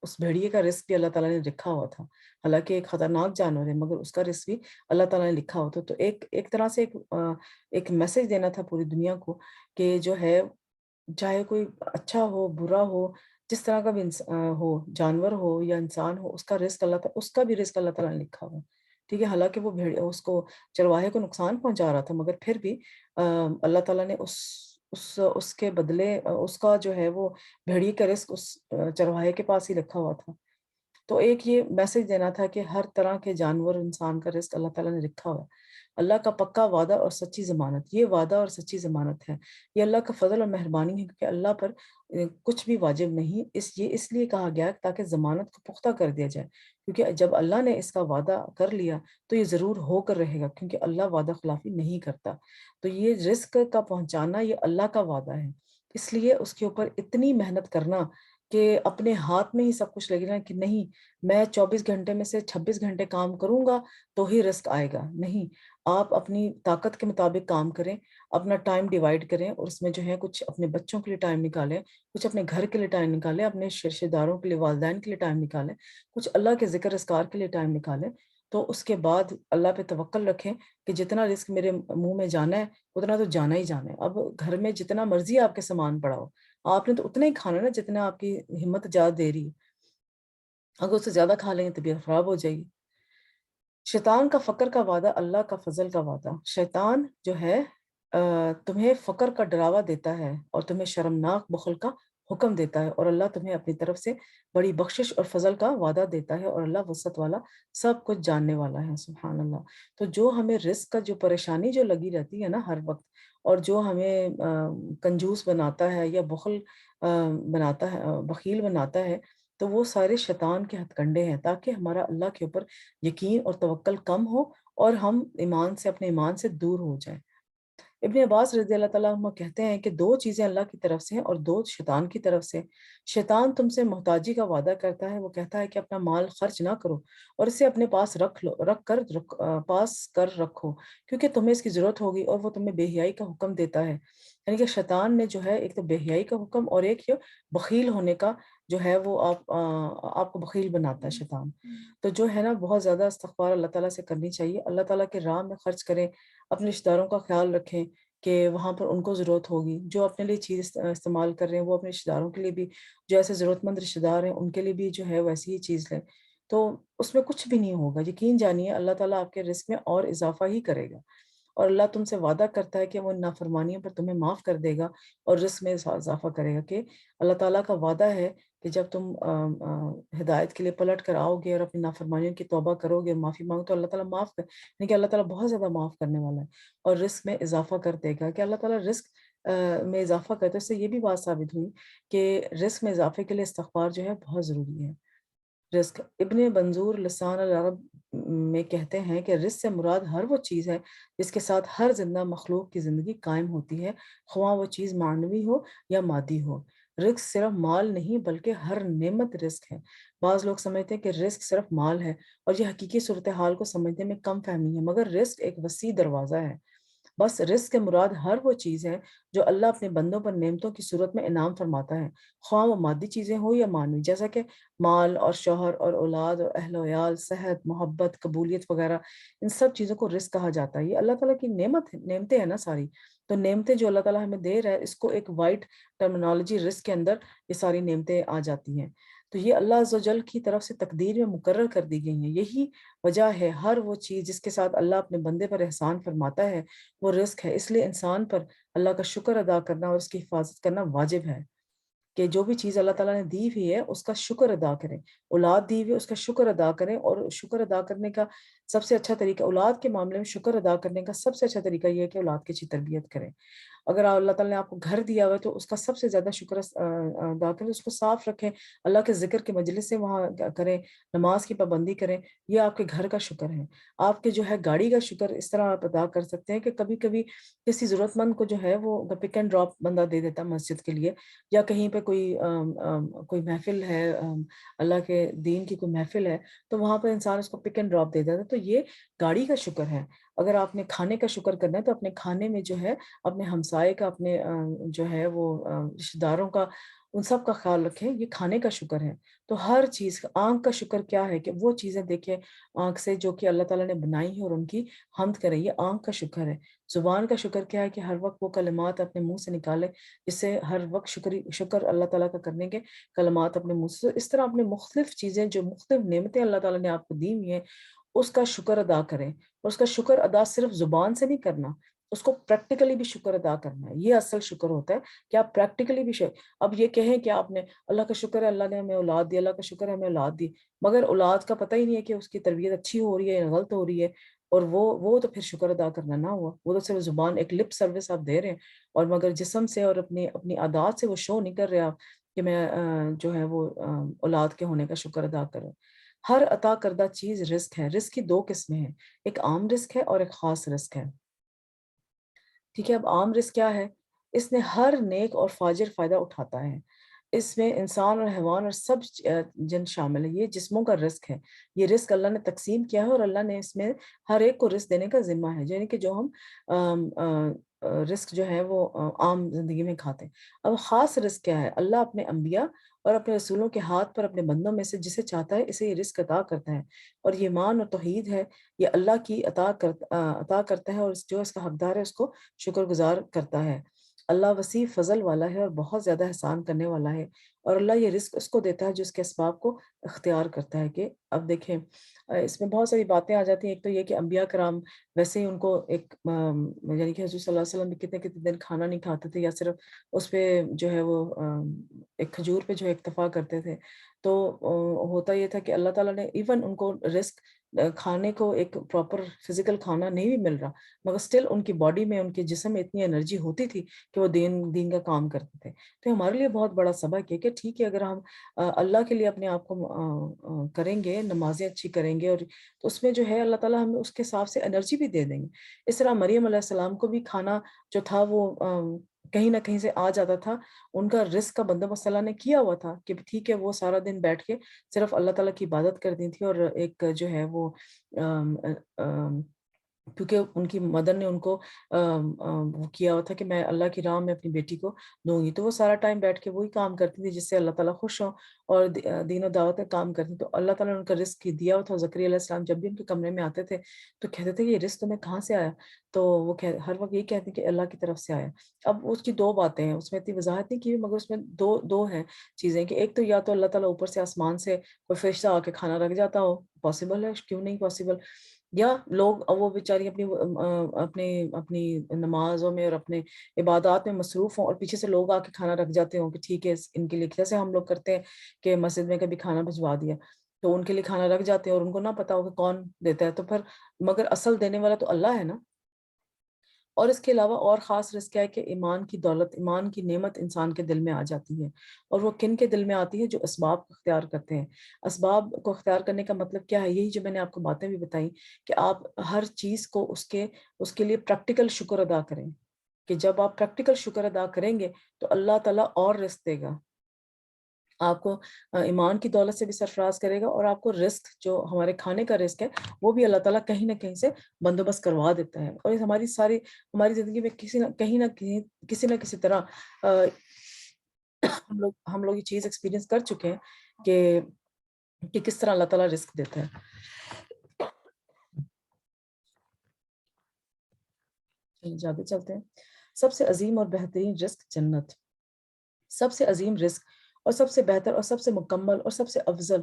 اس بھیڑیے کا رزق بھی اللہ تعالیٰ نے لکھا ہوا تھا. حالانکہ ایک خطرناک جانور ہے مگر اس کا رزق بھی اللہ تعالیٰ نے لکھا ہوا تھا. تو ایک طرح سے ایک میسج دینا تھا پوری دنیا کو کہ جو ہے چاہے کوئی اچھا ہو برا ہو, جس طرح کا بھی ہو, جانور ہو یا انسان ہو, اس کا رزق اس کا بھی رزق اللہ تعالیٰ نے لکھا ہوا. ٹھیک ہے, حالانکہ وہ اس کو چرواہے کو نقصان پہنچا رہا تھا, مگر پھر بھی اللہ تعالیٰ نے اس کے بدلے اس کا جو ہے وہ بھیڑیے کا رزق اس چرواہے کے پاس ہی رکھا ہوا تھا. تو ایک یہ میسج دینا تھا کہ ہر طرح کے جانور انسان کا رزق اللہ تعالیٰ نے رکھا ہوا. اللہ کا پکا وعدہ اور سچی ضمانت, یہ وعدہ اور سچی ضمانت ہے. یہ اللہ کا فضل اور مہربانی ہے کیونکہ اللہ پر کچھ بھی واجب نہیں. اس لیے کہا گیا تاکہ ضمانت کو پختہ کر دیا جائے, کیونکہ جب اللہ نے اس کا وعدہ کر لیا تو یہ ضرور ہو کر رہے گا, کیونکہ اللہ وعدہ خلافی نہیں کرتا. تو یہ رزق کا پہنچانا یہ اللہ کا وعدہ ہے, اس لیے اس کے اوپر اتنی محنت کرنا کہ اپنے ہاتھ میں ہی سب کچھ لگے نا کہ نہیں میں 24 گھنٹے میں سے 26 گھنٹے کام کروں گا تو ہی رزق آئے گا. نہیں، آپ اپنی طاقت کے مطابق کام کریں، اپنا ٹائم ڈیوائڈ کریں، اور اس میں جو ہے کچھ اپنے بچوں کے لیے ٹائم نکالیں، کچھ اپنے گھر کے لیے ٹائم نکالیں، اپنے رشتہ داروں کے لیے، والدین کے لیے ٹائم نکالیں، کچھ اللہ کے ذکر اذکار کے لیے ٹائم نکالیں. تو اس کے بعد اللہ پہ توکل رکھیں کہ جتنا رزق میرے منہ میں جانا ہے اتنا تو جانا ہی جانا ہے. اب گھر میں جتنا مرضی آپ کے سامان پڑا ہو، آپ نے تو اتنا ہی کھانا نا جتنا آپ کی ہمت اجازت دے رہی ہے. اگر اس سے زیادہ کھا لیں گے طبیعت خراب ہو جائے گی. شیطان کا فقر کا وعدہ، اللہ کا فضل کا وعدہ. شیطان جو ہے تمہیں فقر کا ڈراوا دیتا ہے اور تمہیں شرمناک بخل کا حکم دیتا ہے، اور اللہ تمہیں اپنی طرف سے بڑی بخشش اور فضل کا وعدہ دیتا ہے، اور اللہ وسعت والا سب کچھ جاننے والا ہے. سبحان اللہ. تو جو ہمیں رزق کا جو پریشانی جو لگی رہتی ہے نا ہر وقت، اور جو ہمیں کنجوس بناتا ہے یا بخل بناتا ہے، بخیل بناتا ہے، تو وہ سارے شیطان کے ہتھ کنڈے ہیں، تاکہ ہمارا اللہ کے اوپر یقین اور توکل کم ہو اور ہم اپنے ایمان سے دور ہو جائیں. ابن عباس رضی اللہ تعالیٰ عنہ کہتے ہیں کہ 2 چیزیں اللہ کی طرف سے ہیں اور 2 شیطان کی طرف سے. شیطان تم سے محتاجی کا وعدہ کرتا ہے، وہ کہتا ہے کہ اپنا مال خرچ نہ کرو اور اسے اپنے پاس پاس کر رکھو، کیونکہ تمہیں اس کی ضرورت ہوگی، اور وہ تمہیں بے حیائی کا حکم دیتا ہے. یعنی کہ شیطان نے جو ہے ایک تو بے حیائی کا حکم اور ایک یہ بخیل ہونے کا جو ہے وہ آپ کو بخیل بناتا ہے شیطان. تو جو ہے نا بہت زیادہ استغفار اللہ تعالیٰ سے کرنی چاہیے. اللہ تعالیٰ کے راہ میں خرچ کریں، اپنے رشتہ داروں کا خیال رکھیں کہ وہاں پر ان کو ضرورت ہوگی. جو اپنے لیے چیز استعمال کر رہے ہیں وہ اپنے رشتہ داروں کے لیے بھی، جو ایسے ضرورت مند رشتہ دار ہیں ان کے لیے بھی جو ہے ویسی ہی چیز لیں. تو اس میں کچھ بھی نہیں ہوگا. یقین جانیے اللہ تعالیٰ آپ کے رزق میں اور اضافہ ہی کرے گا، اور اللہ تم سے وعدہ کرتا ہے کہ وہ نافرمانیوں پر تمہیں معاف کر دے گا اور رزق میں اضافہ کرے گا. کہ اللہ تعالیٰ کا وعدہ ہے کہ جب تم ہدایت کے لیے پلٹ کر آؤ گے اور اپنی نافرمانیوں کی توبہ کرو گے، معافی مانگو، تو اللہ تعالیٰ معاف یعنی کہ اللہ تعالیٰ بہت زیادہ معاف کرنے والا ہے اور رزق میں اضافہ کر دے گا. کہ اللہ تعالیٰ رزق میں اضافہ کرتے، اس سے یہ بھی بات ثابت ہوئی کہ رزق میں اضافے کے لیے استغفار جو ہے بہت ضروری ہے. رزق، ابن منظور لسان العرب میں کہتے ہیں کہ رزق سے مراد ہر وہ چیز ہے جس کے ساتھ ہر زندہ مخلوق کی زندگی قائم ہوتی ہے، خواہ وہ چیز معنوی ہو یا مادی ہو. رزق صرف مال نہیں بلکہ ہر نعمت رزق ہے. بعض لوگ سمجھتے ہیں کہ رزق صرف مال ہے، اور یہ حقیقی صورتحال کو سمجھنے میں کم فہمی ہے، مگر رزق ایک وسیع دروازہ ہے. بس رزق کے مراد ہر وہ چیز ہے جو اللہ اپنے بندوں پر نعمتوں کی صورت میں انعام فرماتا ہے، خواہ وہ مادی چیزیں ہوں یا معنوی. جیسا کہ مال اور شوہر اور اولاد اور اہل و عیال، صحت، محبت، قبولیت وغیرہ، ان سب چیزوں کو رزق کہا جاتا ہے. یہ اللہ تعالیٰ کی نعمتیں ہیں نا ساری. تو نعمتیں جو اللہ تعالیٰ ہمیں دے رہا ہے، اس کو ایک وائڈ ٹرمینالوجی رزق کے اندر یہ ساری نعمتیں آ جاتی ہیں. تو یہ اللہ عز و جل کی طرف سے تقدیر میں مقرر کر دی گئی ہیں. یہی وجہ ہے ہر وہ چیز جس کے ساتھ اللہ اپنے بندے پر احسان فرماتا ہے وہ رزق ہے. اس لیے انسان پر اللہ کا شکر ادا کرنا اور اس کی حفاظت کرنا واجب ہے. کہ جو بھی چیز اللہ تعالیٰ نے دی ہوئی ہے اس کا شکر ادا کریں. اولاد دی ہوئی ہے اس کا شکر ادا کریں، اور شکر ادا کرنے کا سب سے اچھا طریقہ، اولاد کے معاملے میں شکر ادا کرنے کا سب سے اچھا طریقہ یہ ہے کہ اولاد کی اچھی تربیت کریں. اگر اللہ تعالیٰ نے آپ کو گھر دیا ہوا ہے تو اس کا سب سے زیادہ شکر ادا کریں، اس کو صاف رکھیں، اللہ کے ذکر کے مجلس سے وہاں کریں، نماز کی پابندی کریں. یہ آپ کے گھر کا شکر ہے. آپ کے جو ہے گاڑی کا شکر اس طرح آپ ادا کر سکتے ہیں کہ کبھی کبھی کسی ضرورت مند کو جو ہے وہ پک اینڈ ڈراپ بندہ دے دیتا مسجد کے لیے، یا کہیں پہ کوئی محفل ہے، اللہ کے دین کی کوئی محفل ہے، تو وہاں پہ انسان اس کو پک اینڈ ڈراپ دے دیتا ہے. تو یہ گاڑی کا شکر ہے. اگر آپ نے کھانے کا شکر کرنا ہے تو اپنے کھانے میں جو ہے اپنے ہمسائے کا، اپنے جو ہے وہ رشتہ داروں کا، ان سب کا خیال رکھیں. یہ کھانے کا شکر ہے. تو ہر چیز کا، آنکھ کا شکر کیا ہے کہ وہ چیزیں دیکھیں آنکھ سے جو کہ اللہ تعالیٰ نے بنائی ہیں اور ان کی حمد کریں. یہ آنکھ کا شکر ہے. زبان کا شکر کیا ہے کہ ہر وقت وہ کلمات اپنے منہ سے نکالے جس سے ہر وقت شکر اللہ تعالیٰ کا کرنے کے کلمات اپنے منہ سے. اس طرح اپنے مختلف چیزیں، جو مختلف نعمتیں اللہ تعالیٰ نے آپ کو دی ہوئی ہیں، اس کا شکر ادا کریں. اور اس کا شکر ادا صرف زبان سے نہیں کرنا، اس کو پریکٹیکلی بھی شکر ادا کرنا ہے. یہ اصل شکر ہوتا ہے کہ آپ پریکٹیکلی بھی اب یہ کہیں کہ آپ نے اللہ کا شکر ہے اللہ نے ہمیں اولاد دی، اللہ کا شکر ہے ہمیں اولاد دی، مگر اولاد کا پتہ ہی نہیں ہے کہ اس کی تربیت اچھی ہو رہی ہے یا غلط ہو رہی ہے، اور وہ تو پھر شکر ادا کرنا نہ ہوا. وہ تو صرف زبان، ایک لپ سروس آپ دے رہے ہیں، اور مگر جسم سے اور اپنی عادات سے وہ شو نہیں کر رہے آپ کہ میں جو ہے وہ اولاد کے ہونے کا شکر ادا کروں. ہر عطا کردہ چیز رزق ہے. رزق کی 2 قسمیں ہیں، ایک عام رزق ہے اور ایک خاص رزق ہے. ٹھیک ہے. اب عام رزق کیا ہے؟ اس نے ہر نیک اور فاجر فائدہ اٹھاتا ہے. اس میں انسان اور حیوان اور سب جن شامل ہے. یہ جسموں کا رزق ہے. یہ رزق اللہ نے تقسیم کیا ہے اور اللہ نے اس میں ہر ایک کو رزق دینے کا ذمہ ہے. یعنی کہ جو ہم رزق جو ہے وہ عام زندگی میں کھاتے ہیں. اب خاص رزق کیا ہے؟ اللہ اپنے انبیاء اور اپنے رسولوں کے ہاتھ پر اپنے بندوں میں سے جسے چاہتا ہے اسے یہ رزق عطا کرتا ہے. اور یہ ایمان اور توحید ہے. یہ اللہ کی عطا کرتا ہے اور جو اس کا حقدار ہے اس کو شکر گزار کرتا ہے. اللہ وسیع فضل والا ہے اور بہت زیادہ احسان کرنے والا ہے. اور اللہ یہ رزق اس کو دیتا ہے جو اس کے اسباب کو اختیار کرتا ہے. کہ اب دیکھیں اس میں بہت ساری باتیں آ جاتی ہیں. ایک تو یہ کہ انبیاء کرام ویسے ہی ان کو ایک یعنی کہ حضور صلی اللہ علیہ وسلم بھی کتنے کتنے دن کھانا نہیں کھاتے تھے، یا صرف اس پہ جو ہے وہ ایک کھجور پہ جو ہے اکتفا کرتے تھے. تو ہوتا یہ تھا کہ اللہ تعالیٰ نے ایون ان کو رزق کھانے کو ایک پراپر فزیکل کھانا نہیں بھی مل رہا، مگر سٹل ان کی باڈی میں ان کے جسم میں اتنی انرجی ہوتی تھی کہ وہ دین کا کام کرتے تھے. تو ہمارے لیے بہت بڑا سبق ہے کہ ٹھیک ہے اگر ہم اللہ کے لیے اپنے آپ کو کریں گے، نمازیں اچھی کریں گے، اور تو اس میں جو ہے اللہ تعالیٰ ہمیں اس کے حساب سے انرجی بھی دے دیں گے. اس طرح مریم علیہ السلام کو بھی کھانا جو تھا وہ کہیں نہ کہیں سے آ جاتا تھا. ان کا رزق کا بندوبست اللہ نے کیا ہوا تھا کہ ٹھیک ہے وہ سارا دن بیٹھ کے صرف اللہ تعالیٰ کی عبادت کرتی تھی. اور ایک جو ہے وہ کیونکہ ان کی مدر نے ان کو وہ کیا ہوا تھا کہ میں اللہ کی راہ میں اپنی بیٹی کو دوں گی، تو وہ سارا ٹائم بیٹھ کے وہی کام کرتی تھی جس سے اللہ تعالیٰ خوش ہوں اور دین و دعوت میں کام کرتی. تو اللہ تعالیٰ نے ان کا رزق دیا ہوا تھا. زکریا علیہ السلام جب بھی ان کے کمرے میں آتے تھے تو کہتے تھے کہ یہ رزق تمہیں کہاں سے آیا؟ تو وہ ہر وقت یہی کہتے ہیں کہ اللہ کی طرف سے آیا. اب اس کی دو باتیں ہیں، اس میں اتنی وضاحت نہیں کی مگر اس میں دو ہیں چیزیں کہ ایک تو یا تو اللہ تعالیٰ اوپر سے آسمان سے کوئی فرشتہ آ کے کھانا رکھ جاتا ہو، پاسبل ہے، کیوں نہیں پاسبل، یا لوگ وہ بیچاری اپنی نمازوں میں اور اپنے عبادات میں مصروف ہوں اور پیچھے سے لوگ آ کے کھانا رکھ جاتے ہوں کہ ٹھیک ہے ان کے لیے، جیسے ہم لوگ کرتے ہیں کہ مسجد میں کبھی کھانا بھجوا دیا تو ان کے لیے کھانا رکھ جاتے ہیں اور ان کو نہ پتا ہو کہ کون دیتا ہے. تو پھر مگر اصل دینے والا تو اللہ ہے نا. اور اس کے علاوہ اور خاص رزق کیا ہے کہ ایمان کی دولت، ایمان کی نعمت انسان کے دل میں آ جاتی ہے. اور وہ کن کے دل میں آتی ہے؟ جو اسباب کو اختیار کرتے ہیں. اسباب کو اختیار کرنے کا مطلب کیا ہے؟ یہی جو میں نے آپ کو باتیں بھی بتائیں کہ آپ ہر چیز کو اس کے لیے پریکٹیکل شکر ادا کریں. کہ جب آپ پریکٹیکل شکر ادا کریں گے تو اللہ تعالیٰ اور رزق دے گا آپ کو. ایمان کی دولت سے بھی سرفراز کرے گا، اور آپ کو رزق جو ہمارے کھانے کا رزق ہے وہ بھی اللہ تعالیٰ کہیں نہ کہیں سے بندوبست کروا دیتا ہے. اور ہماری زندگی میں کسی نہ کسی طرح ہم لوگ یہ چیز ایکسپیرینس کر چکے ہیں کہ کس طرح اللہ تعالیٰ رزق دیتا ہے. زیادہ چلتے ہیں. سب سے عظیم اور بہترین رزق جنت. سب سے عظیم رزق اور سب سے بہتر اور سب سے مکمل اور سب سے افضل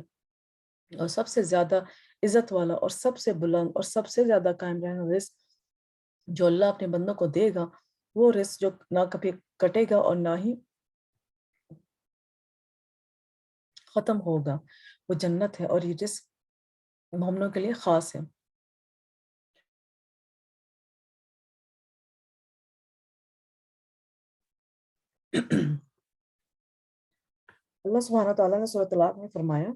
اور سب سے زیادہ عزت والا اور سب سے بلند اور سب سے زیادہ قائم رہنا رزق جو اللہ اپنے بندوں کو دے گا، وہ رزق جو نہ کبھی کٹے گا اور نہ ہی ختم ہوگا، وہ جنت ہے. اور یہ رزق مومنوں کے لیے خاص ہے. اللہ سبحانہ تعالیٰ نے سورۃ طلاق میں فرمایا،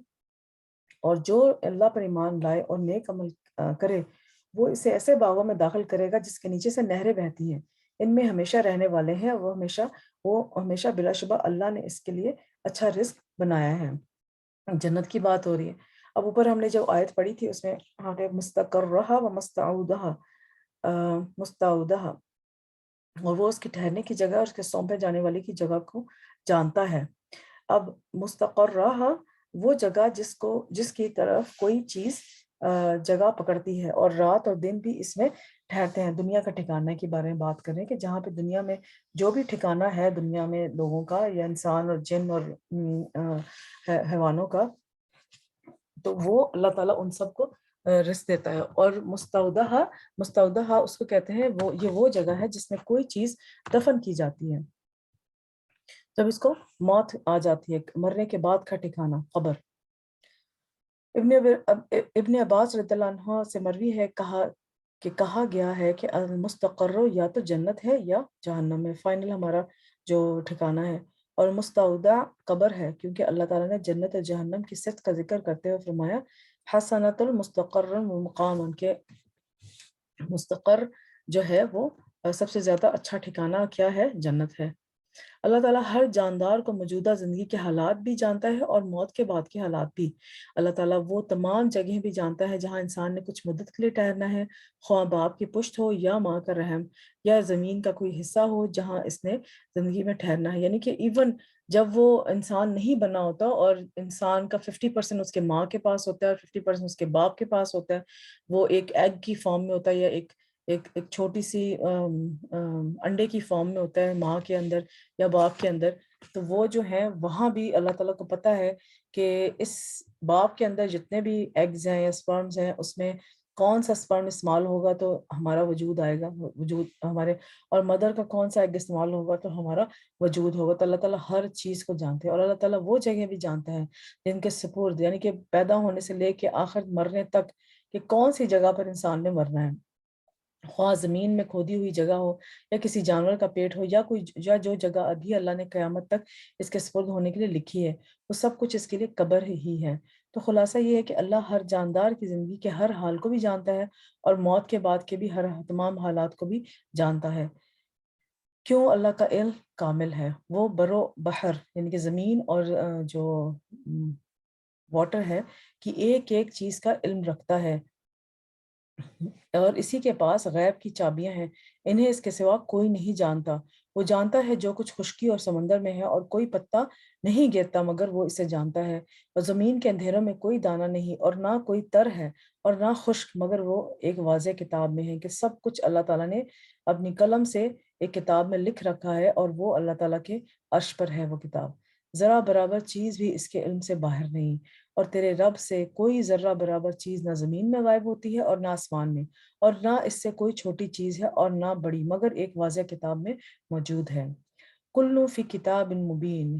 اور جو اللہ پر ایمان لائے اور نیک عمل کرے وہ اسے ایسے باغوں میں داخل کرے گا جس کے نیچے سے نہریں بہتی ہیں، ان میں ہمیشہ رہنے والے ہیں، وہ ہمیشہ بلا شبہ اللہ نے اس کے لیے اچھا رزق بنایا ہے. جنت کی بات ہو رہی ہے. اب اوپر ہم نے جو آیت پڑھی تھی اس میں مستقرہا و مستعودہا، اور وہ اس کی ٹھہرنے کی جگہ اور اس کے سونپے جانے والے کی جگہ کو جانتا ہے. اب مستقرہ وہ جگہ جس کی طرف کوئی چیز جگہ پکڑتی ہے، اور رات اور دن بھی اس میں ٹھہرتے ہیں. دنیا کا ٹھکانہ کے بارے میں بات کریں کہ جہاں پہ دنیا میں جو بھی ٹھکانہ ہے دنیا میں لوگوں کا یا انسان اور جن اور حیوانوں کا، تو وہ اللہ تعالیٰ ان سب کو رزق دیتا ہے. اور مستودہ اس کو کہتے ہیں یہ وہ جگہ ہے جس میں کوئی چیز دفن کی جاتی ہے جب اس کو موت آ جاتی ہے، مرنے کے بعد کا ٹھکانہ قبر. ابن عباس رضی اللہ عنہ سے مروی ہے کہا گیا ہے کہ المستقر یا تو جنت ہے یا جہنم میں، فائنل ہمارا جو ٹھکانہ ہے. اور مستودع قبر ہے کیونکہ اللہ تعالیٰ نے جنت اور جہنم کی صفت کا ذکر کرتے ہوئے فرمایا حسنۃ المستقر مقام، کے مستقر جو ہے وہ سب سے زیادہ اچھا ٹھکانہ کیا ہے؟ جنت ہے. اللہ تعالیٰ ہر جاندار کو موجودہ زندگی کے حالات بھی جانتا ہے اور موت کے بعد کے حالات بھی۔ اللہ تعالیٰ وہ تمام جگہیں بھی جانتا ہے جہاں انسان نے کچھ مدت کے لیے ٹھہرنا ہے، خواہ باپ کی پشت ہو یا ماں کا رحم یا زمین کا کوئی حصہ ہو جہاں اس نے زندگی میں ٹھہرنا ہے۔ یعنی کہ ایون جب وہ انسان نہیں بنا ہوتا اور انسان کا 50% اس کے ماں کے پاس ہوتا ہے اور 50% اس کے باپ کے پاس ہوتا ہے، وہ ایک ایگ کی فارم میں ہوتا ہے یا ایک چھوٹی سی انڈے کی فارم میں ہوتا ہے ماں کے اندر یا باپ کے اندر، تو وہ جو ہے وہاں بھی اللہ تعالیٰ کو پتہ ہے کہ اس باپ کے اندر جتنے بھی ایگز ہیں یا سپرمز ہیں اس میں کون سا سپرم استعمال ہوگا تو ہمارا وجود آئے گا، وجود ہمارے، اور مدر کا کون سا ایگ استعمال ہوگا تو ہمارا وجود ہوگا۔ تو اللہ تعالیٰ ہر چیز کو جانتے ہیں، اور اللہ تعالیٰ وہ جگہ بھی جانتا ہے جن کے سپرد، یعنی کہ پیدا ہونے سے لے کے آخر مرنے تک کہ کون سی جگہ پر انسان نے مرنا ہے، خواہ زمین میں کھودی ہوئی جگہ ہو یا کسی جانور کا پیٹ ہو یا کوئی یا جو جگہ ابھی اللہ نے قیامت تک اس کے سپرد ہونے کے لیے لکھی ہے، وہ سب کچھ اس کے لیے قبر ہی ہے۔ تو خلاصہ یہ ہے کہ اللہ ہر جاندار کی زندگی کے ہر حال کو بھی جانتا ہے اور موت کے بعد کے بھی ہر تمام حالات کو بھی جانتا ہے۔ کیوں اللہ کا علم کامل ہے، وہ برو بحر یعنی کہ زمین اور جو واٹر ہے کہ ایک ایک چیز کا علم رکھتا ہے، اور اسی کے پاس غیب کی چابیاں ہیں، انہیں اس کے سوا کوئی نہیں جانتا۔ وہ جانتا ہے جو کچھ خشکی اور سمندر میں ہے، اور کوئی پتا نہیں گرتا مگر وہ اسے جانتا ہے، اور زمین کے اندھیروں میں کوئی دانہ نہیں اور نہ کوئی تر ہے اور نہ خشک مگر وہ ایک واضح کتاب میں ہے، کہ سب کچھ اللہ تعالیٰ نے اپنی قلم سے ایک کتاب میں لکھ رکھا ہے، اور وہ اللہ تعالیٰ کے عرش پر ہے وہ کتاب۔ ذرا برابر چیز بھی اس کے علم سے باہر نہیں، اور تیرے رب سے کوئی ذرہ برابر چیز نہ زمین میں غائب ہوتی ہے اور نہ آسمان میں، اور نہ اس سے کوئی چھوٹی چیز ہے اور نہ بڑی مگر ایک واضح کتاب میں موجود ہے۔ کلو فی کتاب مبین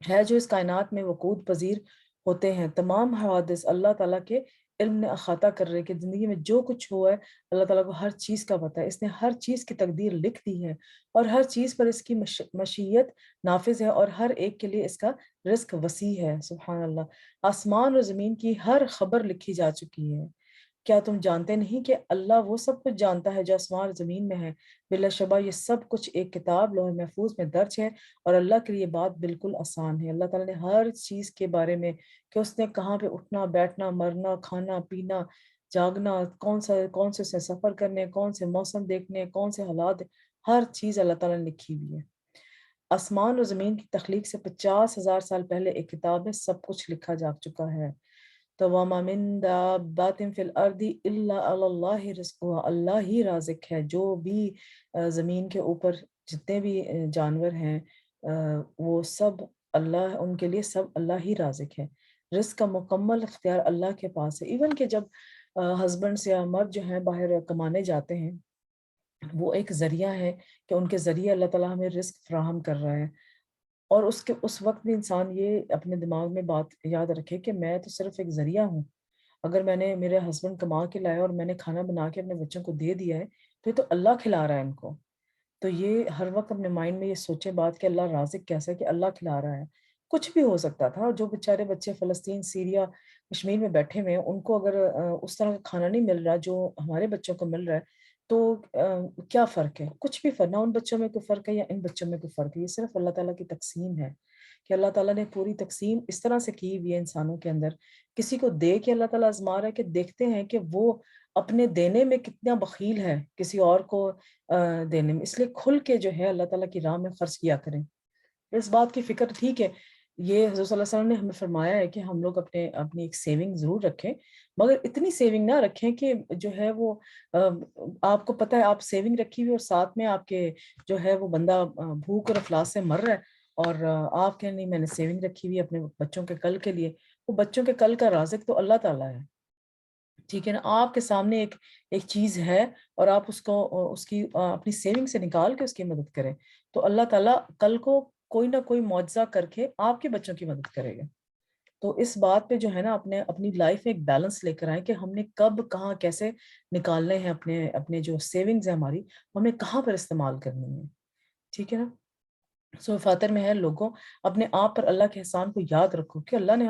ہے جو اس کائنات میں وقود پذیر ہوتے ہیں، تمام حوادث اللہ تعالیٰ کے علم نے احاطہ کر رہے کہ زندگی میں جو کچھ ہوا ہے اللہ تعالیٰ کو ہر چیز کا پتہ ہے، اس نے ہر چیز کی تقدیر لکھ دی ہے اور ہر چیز پر اس کی مشیت نافذ ہے، اور ہر ایک کے لیے اس کا رزق وسیع ہے۔ سبحان اللہ، آسمان اور زمین کی ہر خبر لکھی جا چکی ہے۔ کیا تم جانتے نہیں کہ اللہ وہ سب کچھ جانتا ہے جو آسمان اور زمین میں ہے؟ بلا شبہ یہ سب کچھ ایک کتاب لوح محفوظ میں درج ہے، اور اللہ کے لیے یہ بات بالکل آسان ہے۔ اللہ تعالیٰ نے ہر چیز کے بارے میں کہ اس نے کہاں پہ اٹھنا بیٹھنا مرنا کھانا پینا جاگنا، کون سے سفر کرنے، کون سے موسم دیکھنے، کون سے حالات، ہر چیز اللہ تعالیٰ نے لکھی ہوئی ہے۔ آسمان اور زمین کی تخلیق سے 50,000 سال پہلے ایک کتاب میں سب کچھ لکھا جا چکا ہے۔ تو وَمَا مِن دَابَّةٍ فِي الْأَرْضِ إِلَّا عَلَى اللَّهِ رِزْقُهَا، اللہ ہی رازق ہے، جو بھی زمین کے اوپر جتنے بھی جانور ہیں وہ سب اللہ، ان کے لیے سب اللہ ہی رازق ہے۔ رزق کا مکمل اختیار اللہ کے پاس ہے۔ ایون کہ جب ہسبینڈس یا مرد جو ہیں باہر کمانے جاتے ہیں، وہ ایک ذریعہ ہے کہ ان کے ذریعے اللہ تعالیٰ ہمیں رزق فراہم کر رہا ہے، اور اس وقت بھی انسان یہ اپنے دماغ میں بات یاد رکھے کہ میں تو صرف ایک ذریعہ ہوں۔ اگر میں نے میرے ہسبینڈ کما کے لایا اور میں نے کھانا بنا کے اپنے بچوں کو دے دیا ہے تو یہ تو اللہ کھلا رہا ہے ان کو۔ تو یہ ہر وقت اپنے مائنڈ میں یہ سوچے بات کہ اللہ رازق کیسا ہے، کہ اللہ کھلا رہا ہے۔ کچھ بھی ہو سکتا تھا، اور جو بیچارے بچے فلسطین سیریا کشمیر میں بیٹھے ہوئے ہیں ان کو اگر اس طرح کا کھانا نہیں مل رہا جو ہمارے بچوں کو مل رہا ہے تو کیا فرق ہے؟ کچھ بھی فرق نہ، ان بچوں میں کوئی فرق ہے یا ان بچوں میں کوئی فرق ہے، یہ صرف اللہ تعالیٰ کی تقسیم ہے کہ اللہ تعالیٰ نے پوری تقسیم اس طرح سے کی ہوئی ہے انسانوں کے اندر۔ کسی کو دے کے اللہ تعالیٰ آزما رہا ہے کہ دیکھتے ہیں کہ وہ اپنے دینے میں کتنا بخیل ہے کسی اور کو دینے میں، اس لیے کھل کے جو ہے اللہ تعالیٰ کی راہ میں خرچ کیا کریں۔ اس بات کی فکر ٹھیک ہے، یہ حضرت صلی اللہ علیہ وسلم نے ہمیں فرمایا ہے کہ ہم لوگ اپنی ایک سیونگ ضرور رکھیں، مگر اتنی سیونگ نہ رکھیں کہ جو ہے وہ آپ کو پتہ ہے آپ سیونگ رکھی ہوئی اور ساتھ میں آپ کے جو ہے وہ بندہ بھوک اور افلاس سے مر رہا ہے، اور آپ کہ نہیں میں نے سیونگ رکھی ہوئی اپنے بچوں کے کل کے لیے۔ وہ بچوں کے کل کا رازق تو اللہ تعالیٰ ہے، ٹھیک ہے نا؟ آپ کے سامنے ایک چیز ہے اور آپ اس کی اپنی سیونگ سے نکال کے اس کی مدد کریں، تو اللہ تعالیٰ کل کو کوئی نہ کوئی معجزہ کر کے آپ کے بچوں کی مدد کرے گا۔ تو اس بات پہ جو ہے نا اپنی لائف میں ایک بیلنس لے کر آئیں کہ ہم نے کب کہاں کیسے نکالنے ہیں اپنے جو سیونگز ہیں ہماری، ہمیں کہاں پر استعمال کرنی ہے، ٹھیک ہے نا؟ سورہ فاتر میں ہے لوگوں اپنے آپ پر اللہ کے احسان کو یاد رکھو کہ اللہ نے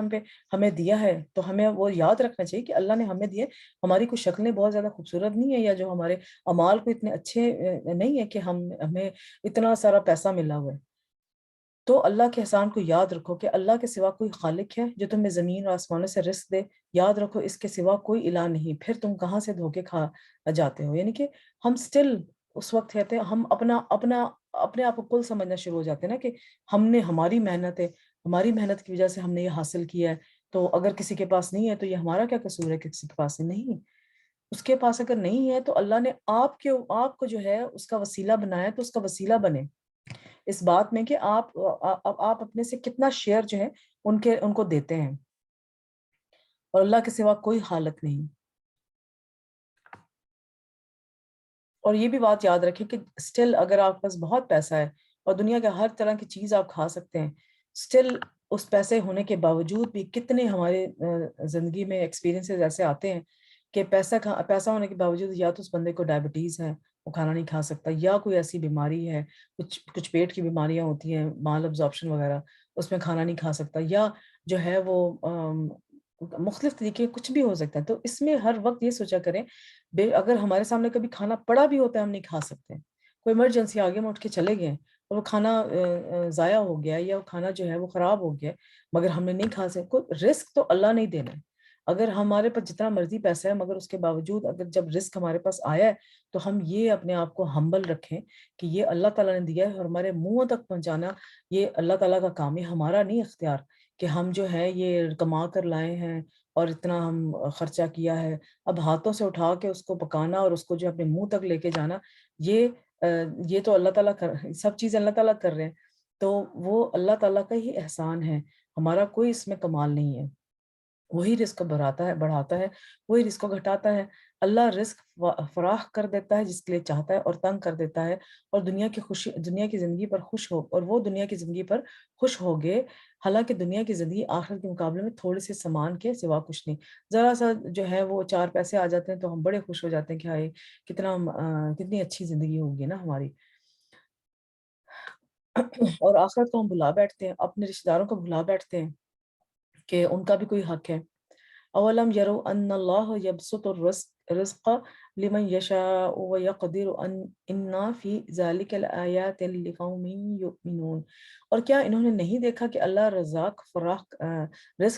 ہمیں دیا ہے، تو ہمیں وہ یاد رکھنا چاہیے کہ اللہ نے ہمیں دیے. ہماری کوئی شکلیں بہت زیادہ خوبصورت نہیں ہے، یا جو ہمارے اعمال کو اتنے اچھے نہیں ہے کہ ہمیں اتنا سارا پیسہ ملا ہوا ہے. تو اللہ کے احسان کو یاد رکھو کہ اللہ کے سوا کوئی خالق ہے جو تمہیں زمین اور آسمانوں سے رزق دے. یاد رکھو اس کے سوا کوئی الہ نہیں، پھر تم کہاں سے دھوکے کھا جاتے ہو. یعنی کہ ہم سٹل اس وقت کہتے ہیں، ہم اپنے آپ کو کل سمجھنا شروع ہو جاتے ہیں نا، کہ ہماری محنت ہے، ہماری محنت کی وجہ سے ہم نے یہ حاصل کیا ہے. تو اگر کسی کے پاس نہیں ہے تو یہ ہمارا کیا قصور ہے کہ کسی کے پاس نہیں. اس کے پاس اگر نہیں ہے تو اللہ نے آپ کو جو ہے اس کا وسیلہ بنایا، تو اس کا وسیلہ بنے اس بات میں کہ آپ اپنے سے کتنا شیئر جو ہے ان کو دیتے ہیں، اور اللہ کے سوا کوئی خالق نہیں. اور یہ بھی بات یاد رکھیں کہ سٹل اگر آپ کے پاس بہت پیسہ ہے اور دنیا کے ہر طرح کی چیز آپ کھا سکتے ہیں، سٹل اس پیسے ہونے کے باوجود بھی کتنے ہمارے زندگی میں ایکسپیرینسز ایسے آتے ہیں کہ پیسہ ہونے کے باوجود یا تو اس بندے کو ڈائبٹیز ہے، وہ کھانا نہیں کھا سکتا، یا کوئی ایسی بیماری ہے، کچھ پیٹ کی بیماریاں ہوتی ہیں، مال ابزارپشن وغیرہ، اس میں کھانا نہیں کھا سکتا، یا جو ہے وہ مختلف طریقے کچھ بھی ہو سکتا ہے. تو اس میں ہر وقت یہ سوچا کریں، اگر ہمارے سامنے کبھی کھانا پڑا بھی ہوتا ہے ہم نہیں کھا سکتے، کوئی ایمرجنسی آگے ہم اٹھ کے چلے گئے اور وہ کھانا ضائع ہو گیا، یا وہ کھانا جو ہے وہ خراب ہو گیا، مگر ہم نے نہیں کھا سکے. کوئی رسک تو اللہ نہیں دینا ہے. اگر ہمارے پاس جتنا مرضی پیسہ ہے، مگر اس کے باوجود اگر جب رزق ہمارے پاس آیا ہے تو ہم یہ اپنے آپ کو ہمبل رکھیں کہ یہ اللہ تعالیٰ نے دیا ہے، اور ہمارے منہ تک پہنچانا یہ اللہ تعالیٰ کا کام ہے، ہمارا نہیں اختیار کہ ہم جو ہے یہ کما کر لائے ہیں اور اتنا ہم خرچہ کیا ہے. اب ہاتھوں سے اٹھا کے اس کو پکانا اور اس کو جو اپنے منہ تک لے کے جانا، یہ تو اللہ تعالیٰ سب چیز اللہ تعالیٰ کر رہے ہیں. تو وہ اللہ تعالیٰ کا ہی احسان ہے، ہمارا کوئی اس میں کمال نہیں ہے. وہی رزق بڑھاتا ہے، وہی رزق کو گھٹاتا ہے. اللہ رزق فراخ کر دیتا ہے جس کے لیے چاہتا ہے، اور تنگ کر دیتا ہے. اور دنیا کی زندگی پر خوش ہو، اور وہ دنیا کی زندگی پر خوش ہو گئے، حالانکہ دنیا کی زندگی آخرت کے مقابلے میں تھوڑے سے سامان کے سوا کچھ نہیں. ذرا سا جو ہے وہ 4 پیسے آ جاتے ہیں تو ہم بڑے خوش ہو جاتے ہیں کہ ہائے کتنی اچھی زندگی ہوگی نا ہماری. اور آخرت کو ہم بھلا بیٹھتے ہیں، اپنے رشتہ داروں کو بھلا بیٹھتے ہیں کہ ان کا بھی کوئی حق ہے. اولم یرو ان اللہ یبسط الرزق لمن یشاء ویقدر ان فی ذلک الآیات لقوم یؤمنون. اور کیا انہوں نے نہیں دیکھا کہ اللہ رزق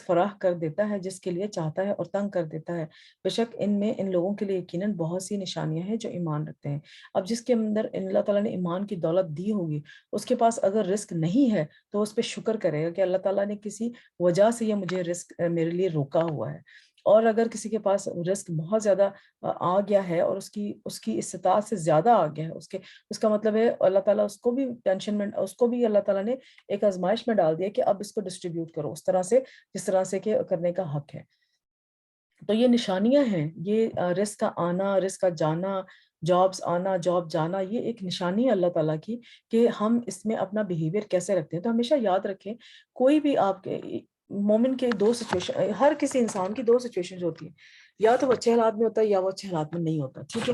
فراخ کر دیتا ہے جس کے لیے چاہتا ہے اور تنگ کر دیتا ہے. بے شک ان میں ان لوگوں کے لیے یقیناً بہت سی نشانیاں ہیں جو ایمان رکھتے ہیں. اب جس کے اندر اللہ تعالیٰ نے ایمان کی دولت دی ہوگی، اس کے پاس اگر رزق نہیں ہے تو اس پہ شکر کرے گا کہ اللہ تعالیٰ نے کسی وجہ سے یہ مجھے رزق میرے لیے روکا ہوا ہے. اور اگر کسی کے پاس رزق بہت زیادہ آ گیا ہے اور اس کی استطاعت سے زیادہ آ گیا ہے، اس کا مطلب ہے اللہ تعالیٰ اس کو بھی ٹینشن میں، اس کو بھی اللہ تعالیٰ نے ایک آزمائش میں ڈال دیا کہ اب اس کو ڈسٹریبیوٹ کرو اس طرح سے جس طرح سے کہ کرنے کا حق ہے. تو یہ نشانیاں ہیں، یہ رزق کا آنا، رزق کا جانا، جابز آنا، جاب جانا، یہ ایک نشانی ہے اللہ تعالیٰ کی کہ ہم اس میں اپنا بیہیویئر کیسے رکھتے ہیں. تو ہمیشہ یاد رکھیں، کوئی بھی آپ کے مومن کے 2 سچویشن، ہر کسی انسان کی 2 سچویشن ہوتی ہیں، یا تو وہ اچھے حالات میں ہوتا ہے یا وہ اچھے حالات میں نہیں ہوتا، ٹھیک ہے،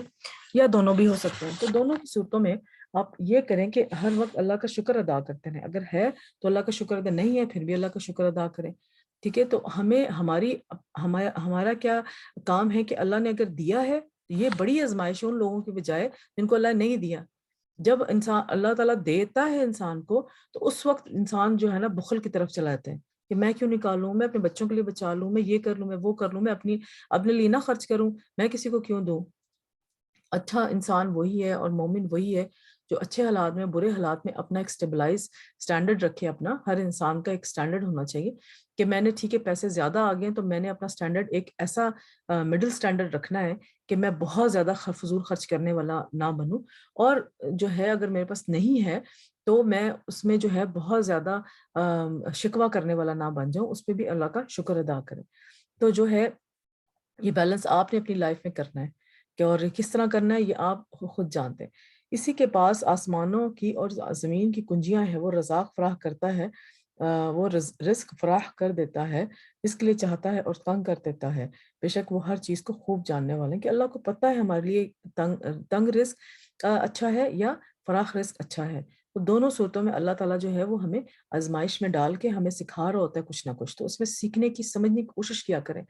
یا دونوں بھی ہو سکتے ہیں. تو دونوں کی صورتوں میں آپ یہ کریں کہ ہر وقت اللہ کا شکر ادا کرتے رہیں. اگر ہے تو اللہ کا شکر ادا، نہیں ہے پھر بھی اللہ کا شکر ادا کریں، ٹھیک ہے. تو ہمارا کیا کام ہے کہ اللہ نے اگر دیا ہے، یہ بڑی آزمائش ہے ان لوگوں کے بجائے جن کو اللہ نے نہیں دیا. جب اللہ تعالیٰ دیتا ہے انسان کو، تو اس وقت انسان جو ہے نا بخل کی طرف چلا جاتا ہے کہ میں کیوں نکالوں، میں اپنے بچوں کے لیے بچا لوں، میں یہ کر لوں، میں وہ کر لوں، میں اپنے لیے نہ خرچ کروں، میں کسی کو کیوں دوں. اچھا انسان وہی ہے اور مومن وہی ہے جو اچھے حالات میں، برے حالات میں اپنا ایک سٹیبلائز سٹینڈرڈ رکھے. اپنا ہر انسان کا ایک سٹینڈرڈ ہونا چاہیے کہ میں نے ٹھیک ہے پیسے زیادہ آ گئے ہیں تو میں نے اپنا سٹینڈرڈ ایک ایسا مڈل سٹینڈرڈ رکھنا ہے کہ میں بہت زیادہ فضول خرچ کرنے والا نہ بنوں، اور جو ہے اگر میرے پاس نہیں ہے تو میں اس میں جو ہے بہت زیادہ شکوہ کرنے والا نہ بن جاؤں، اس پہ بھی اللہ کا شکر ادا کریں. تو جو ہے یہ بیلنس آپ نے اپنی لائف میں کرنا ہے کہ اور کس طرح کرنا ہے یہ آپ خود جانتے ہیں. اسی کے پاس آسمانوں کی اور زمین کی کنجیاں ہیں، وہ رزاق فراہ کرتا ہے، وہ رزق فراہ کر دیتا ہے جس کے لیے چاہتا ہے اور تنگ کر دیتا ہے. بے شک وہ ہر چیز کو خوب جاننے والے ہیں کہ اللہ کو پتہ ہے ہمارے لیے تنگ رزق اچھا ہے یا فراخ رزق اچھا ہے. تو دونوں صورتوں میں اللہ تعالیٰ جو ہے وہ ہمیں آزمائش میں ڈال کے ہمیں سکھا رہا ہوتا ہے کچھ نہ کچھ. تو اس میں سیکھنے کی سمجھنے کی کوشش کیا کریں.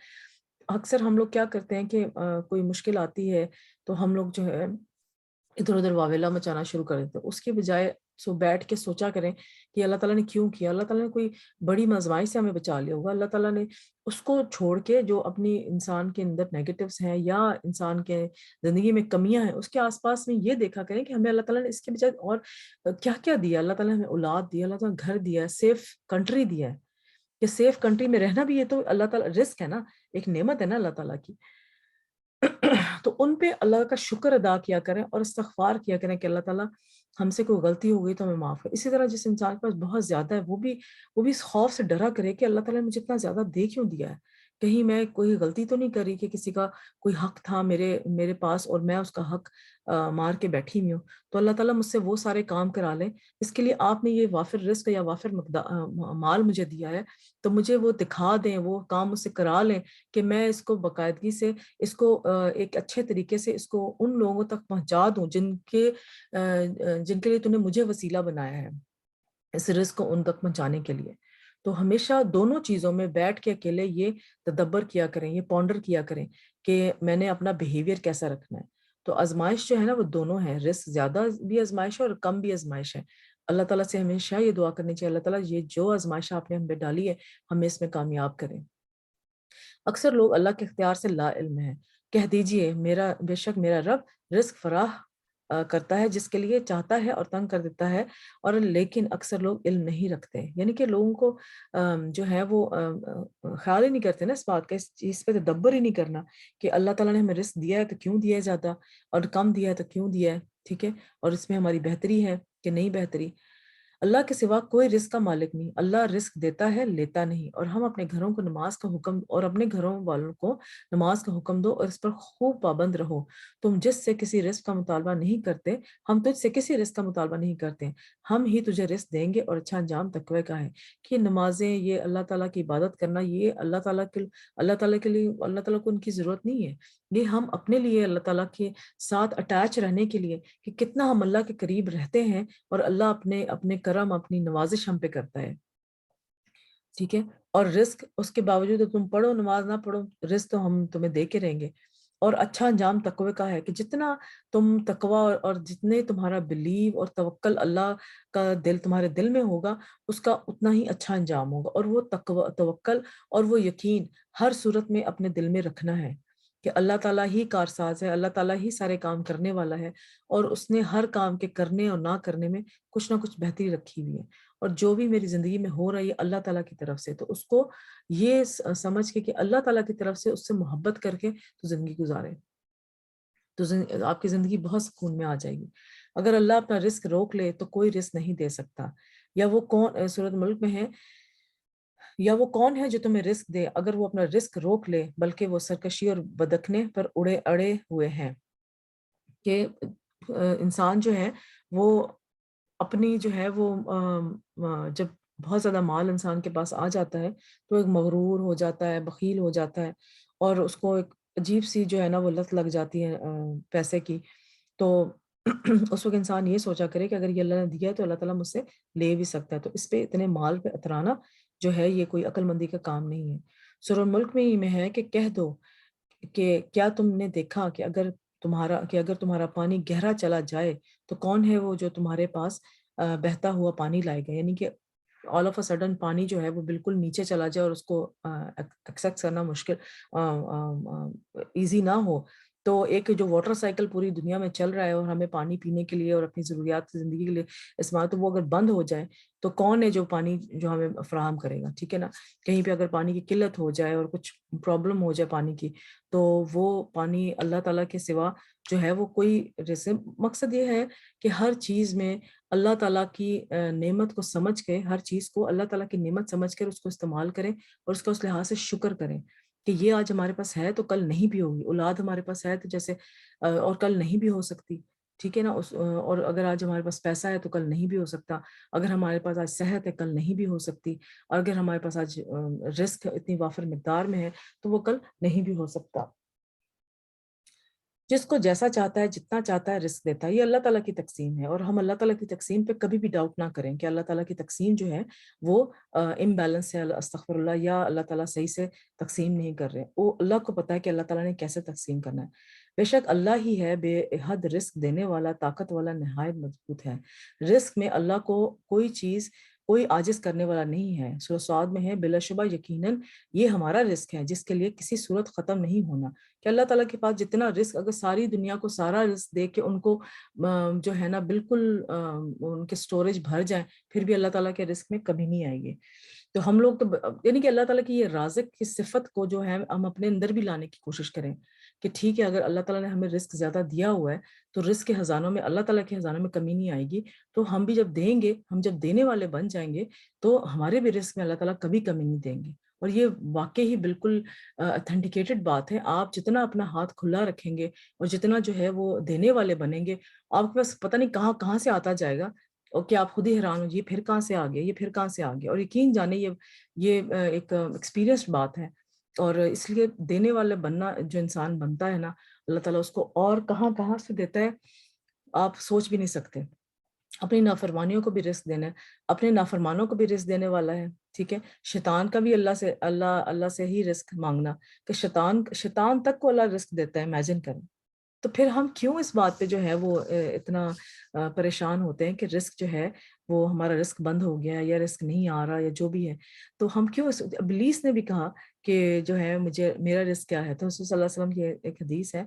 اکثر ہم لوگ کیا کرتے ہیں کہ کوئی مشکل آتی ہے تو ہم لوگ جو ہے ادھر ادھر واویلا مچانا شروع کر دیتے ہیں. اس کے بجائے بیٹھ کے سوچا کریں کہ اللہ تعالیٰ نے کیوں کیا. اللہ تعالیٰ نے کوئی بڑی آزمائش سے ہمیں بچا لیا ہوگا. اللہ تعالیٰ نے اس کو چھوڑ کے جو اپنی انسان کے اندر نیگیٹوز ہیں یا انسان کے زندگی میں کمیاں ہیں اس کے آس پاس میں یہ دیکھا کریں کہ ہمیں اللہ تعالیٰ نے اس کے بجائے اور کیا کیا دیا. اللہ تعالیٰ نے ہمیں اولاد دیا, اللہ تعالیٰ نے گھر دیا, سیف کنٹری دیا ہے. کہ سیف کنٹری میں رہنا بھی یہ تو اللہ تعالیٰ رزق ہے نا, ایک نعمت ہے نا اللہ تعالیٰ کی. تو ان پہ اللہ کا شکر ادا کیا کریں اور استغفار کیا کریں کہ اللہ تعالیٰ ہم سے کوئی غلطی ہو گئی تو ہمیں معاف کرے. اسی طرح جس انسان کے پاس بہت زیادہ ہے وہ بھی اس خوف سے ڈرا کرے کہ اللہ تعالیٰ نے مجھے اتنا زیادہ دے کیوں دیا ہے, کہیں میں کوئی غلطی تو نہیں کر رہی کہ کسی کا کوئی حق تھا میرے پاس اور میں اس کا حق مار کے بیٹھی ہوئی ہوں. تو اللہ تعالیٰ مجھ سے وہ سارے کام کرا لیں اس کے لیے آپ نے یہ وافر رزق یا وافر مال مجھے دیا ہے, تو مجھے وہ دکھا دیں, وہ کام مجھ سے کرا لیں کہ میں اس کو باقاعدگی سے اس کو ایک اچھے طریقے سے اس کو ان لوگوں تک پہنچا دوں جن کے لیے تو نے مجھے وسیلہ بنایا ہے اس رزق کو ان تک پہنچانے کے لیے. تو ہمیشہ دونوں چیزوں میں بیٹھ کے اکیلے یہ تدبر کیا کریں, یہ پونڈر کیا کریں کہ میں نے اپنا بیہیویئر کیسا رکھنا ہے. تو آزمائش جو ہے نا وہ دونوں ہے, رزق زیادہ بھی آزمائش ہے اور کم بھی آزمائش ہے. اللہ تعالیٰ سے ہمیشہ یہ دعا کرنی چاہیے, اللہ تعالیٰ یہ جو آزمائش آپ نے ہم پہ ڈالی ہے ہمیں اس میں کامیاب کریں. اکثر لوگ اللہ کے اختیار سے لا علم ہیں. کہہ دیجئے بے شک میرا رب رزق فراہ کرتا ہے جس کے لیے چاہتا ہے اور تنگ کر دیتا ہے, اور لیکن اکثر لوگ علم نہیں رکھتے. یعنی کہ لوگوں کو جو ہے وہ خیال ہی نہیں کرتے نا اس بات کا, اس چیز پہ تدبر ہی نہیں کرنا کہ اللہ تعالیٰ نے ہمیں رزق دیا ہے تو کیوں دیا ہے زیادہ, اور کم دیا ہے تو کیوں دیا ہے, ٹھیک ہے, اور اس میں ہماری بہتری ہے کہ نہیں بہتری. اللہ کے سوا کوئی رزق کا مالک نہیں, اللہ رزق دیتا ہے لیتا نہیں. اور ہم اپنے گھروں کو نماز کا حکم اور اپنے گھروں والوں کو نماز کا حکم دو اور اس پر خوب پابند رہو. تم جس سے کسی رزق کا مطالبہ نہیں کرتے, ہم تجھ سے کسی رزق کا مطالبہ نہیں کرتے, ہم ہی تجھے رزق دیں گے اور اچھا انجام تقوی کا ہے. کہ نمازیں, یہ اللہ تعالیٰ کی عبادت کرنا, یہ اللہ تعالیٰ کے لیے اللہ تعالیٰ کو ان کی ضرورت نہیں ہے. یہ ہم اپنے لیے اللہ تعالیٰ کے ساتھ اٹیچ رہنے کے لیے کہ کتنا ہم اللہ کے قریب رہتے ہیں اور اللہ اپنے کرم اپنی نوازش ہم پہ کرتا ہے, ٹھیک ہے. اور رزق اس کے باوجود تم پڑھو نماز نہ پڑھو, رزق تو ہم تمہیں دے کے رہیں گے. اور اچھا انجام تقوی کا ہے کہ جتنا تم تقوی اور جتنے تمہارا بلیو اور توکل اللہ کا تمہارے دل میں ہوگا اس کا اتنا ہی اچھا انجام ہوگا. اور وہ توکل اور وہ یقین ہر صورت میں اپنے دل میں رکھنا ہے کہ اللہ تعالیٰ ہی کارساز ہے, اللہ تعالیٰ ہی سارے کام کرنے والا ہے, اور اس نے ہر کام کے کرنے اور نہ کرنے میں کچھ نہ کچھ بہتری رکھی ہوئی ہے. اور جو بھی میری زندگی میں ہو رہا ہے یہ اللہ تعالیٰ کی طرف سے, تو اس کو یہ سمجھ کے کہ اللہ تعالیٰ کی طرف سے اس سے محبت کر کے تو زندگی گزارے, تو آپ کی زندگی بہت سکون میں آ جائے گی. اگر اللہ اپنا رزق روک لے تو کوئی رزق نہیں دے سکتا. یا وہ کون, سورۃ ملک میں ہے, یا وہ کون ہے جو تمہیں رزق دے اگر وہ اپنا رزق روک لے, بلکہ وہ سرکشی اور بدکنے پر اڑے ہوئے ہیں. کہ انسان جو ہے وہ اپنی جو ہے وہ جب بہت زیادہ مال انسان کے پاس آ جاتا ہے تو ایک مغرور ہو جاتا ہے, بخیل ہو جاتا ہے, اور اس کو ایک عجیب سی جو ہے نا وہ لت لگ جاتی ہے پیسے کی. تو اس وقت انسان یہ سوچا کرے کہ اگر یہ اللہ نے دیا ہے تو اللہ تعالیٰ مجھ سے لے بھی سکتا ہے. تو اس پہ اتنے مال پہ اترانا جو ہے یہ کوئی عقل مندی کا کام نہیں ہے. سورۃ ملک میں ہی میں ہے کہ کہہ دو کہ کیا تم نے دیکھا کہ اگر تمہارا پانی گہرا چلا جائے تو کون ہے وہ جو تمہارے پاس بہتا ہوا پانی لائے گا. یعنی کہ آل آف اے سڈن پانی جو ہے وہ بالکل نیچے چلا جائے اور اس کو ایکسیس کرنا مشکل ایزی نہ ہو. تو ایک جو واٹر سائیکل پوری دنیا میں چل رہا ہے اور ہمیں پانی پینے کے لیے اور اپنی ضروریات کی زندگی کے لیے استعمال, تو وہ اگر بند ہو جائے تو کون ہے جو پانی جو ہمیں فراہم کرے گا, ٹھیک ہے نا. کہیں پہ اگر پانی کی قلت ہو جائے اور کچھ پرابلم ہو جائے پانی کی, تو وہ پانی اللہ تعالیٰ کے سوا جو ہے وہ کوئی مقصد یہ ہے کہ ہر چیز میں اللہ تعالیٰ کی نعمت کو سمجھ کے, ہر چیز کو اللہ تعالیٰ کی نعمت سمجھ کر اس کو استعمال کریں اور اس کا اس لحاظ سے شکر کریں کہ یہ آج ہمارے پاس ہے تو کل نہیں بھی ہوگی. اولاد ہمارے پاس ہے تو جیسے اور کل نہیں بھی ہو سکتی, ٹھیک ہے نا. اور اگر آج ہمارے پاس پیسہ ہے تو کل نہیں بھی ہو سکتا. اگر ہمارے پاس آج صحت ہے کل نہیں بھی ہو سکتی. اور اگر ہمارے پاس آج رزق اتنی وافر مقدار میں ہے تو وہ کل نہیں بھی ہو سکتا. جس کو جیسا چاہتا ہے جتنا چاہتا ہے رزق دیتا ہے. یہ اللہ تعالیٰ کی تقسیم ہے, اور ہم اللہ تعالیٰ کی تقسیم پہ کبھی بھی ڈاؤٹ نہ کریں کہ اللہ تعالیٰ کی تقسیم جو ہے وہ امبیلنس ہے, استغفر اللہ, یا اللہ تعالیٰ صحیح سے تقسیم نہیں کر رہے. وہ اللہ کو پتا ہے کہ اللہ تعالیٰ نے کیسے تقسیم کرنا ہے. بے شک اللہ ہی ہے بے حد رزق دینے والا, طاقت والا, نہایت مضبوط ہے. رزق میں اللہ کو کوئی چیز, کوئی عاجز کرنے والا نہیں ہے. سورہ صاد میں ہے بلا شبہ یقیناً یہ ہمارا رزق ہے جس کے لیے کسی صورت ختم نہیں ہونا. کہ اللہ تعالیٰ کے پاس جتنا رزق, اگر ساری دنیا کو سارا رزق دے کے ان کو جو ہے نا بالکل ان کے سٹوریج بھر جائیں, پھر بھی اللہ تعالیٰ کے رزق میں کمی نہیں آئے گی. تو ہم لوگ تو یعنی کہ اللہ تعالیٰ کی یہ رازق کی صفت کو جو ہے ہم اپنے اندر بھی لانے کی کوشش کریں کہ ٹھیک ہے, اگر اللہ تعالیٰ نے ہمیں رزق زیادہ دیا ہوا ہے تو رزق کے خزانوں میں, اللہ تعالیٰ کے خزانوں میں کمی نہیں آئے گی. تو ہم بھی جب دیں گے, ہم جب دینے والے بن جائیں گے تو ہمارے بھی رزق میں اللہ تعالیٰ کبھی کمی نہیں دیں گے. اور یہ واقعی ہی بالکل اتھینٹیکیٹڈ بات ہے. آپ جتنا اپنا ہاتھ کھلا رکھیں گے اور جتنا جو ہے وہ دینے والے بنیں گے, آپ کے پاس پتہ نہیں کہاں کہاں سے آتا جائے گا, اور کہ آپ خود ہی حیران ہو یہ پھر کہاں سے آ گیا, یہ پھر کہاں سے آ گیا. اور یقین جانے یہ ایک ایکسپیرینسڈ بات ہے. اور اس لیے دینے والے بننا, جو انسان بنتا ہے نا, اللہ تعالیٰ اس کو اور کہاں کہاں سے دیتا ہے آپ سوچ بھی نہیں سکتے. اپنی نافرمانیوں کو بھی رزق دینا ہے, اپنے نافرمانوں کو بھی رزق دینے والا ہے. ٹھیک ہے, شیطان کا بھی اللہ سے ہی رزق مانگنا, کہ شیطان تک کو اللہ رزق دیتا ہے, امیجن کریں. تو پھر ہم کیوں اس بات پہ جو ہے وہ اتنا پریشان ہوتے ہیں کہ رزق جو ہے وہ ہمارا رزق بند ہو گیا یا رزق نہیں آ رہا یا جو بھی ہے. تو ہم کیوں, ابلیس نے بھی کہا کہ جو ہے میرا رزق کیا ہے. تو رسول صلی اللہ علیہ وسلم کی ایک حدیث ہے,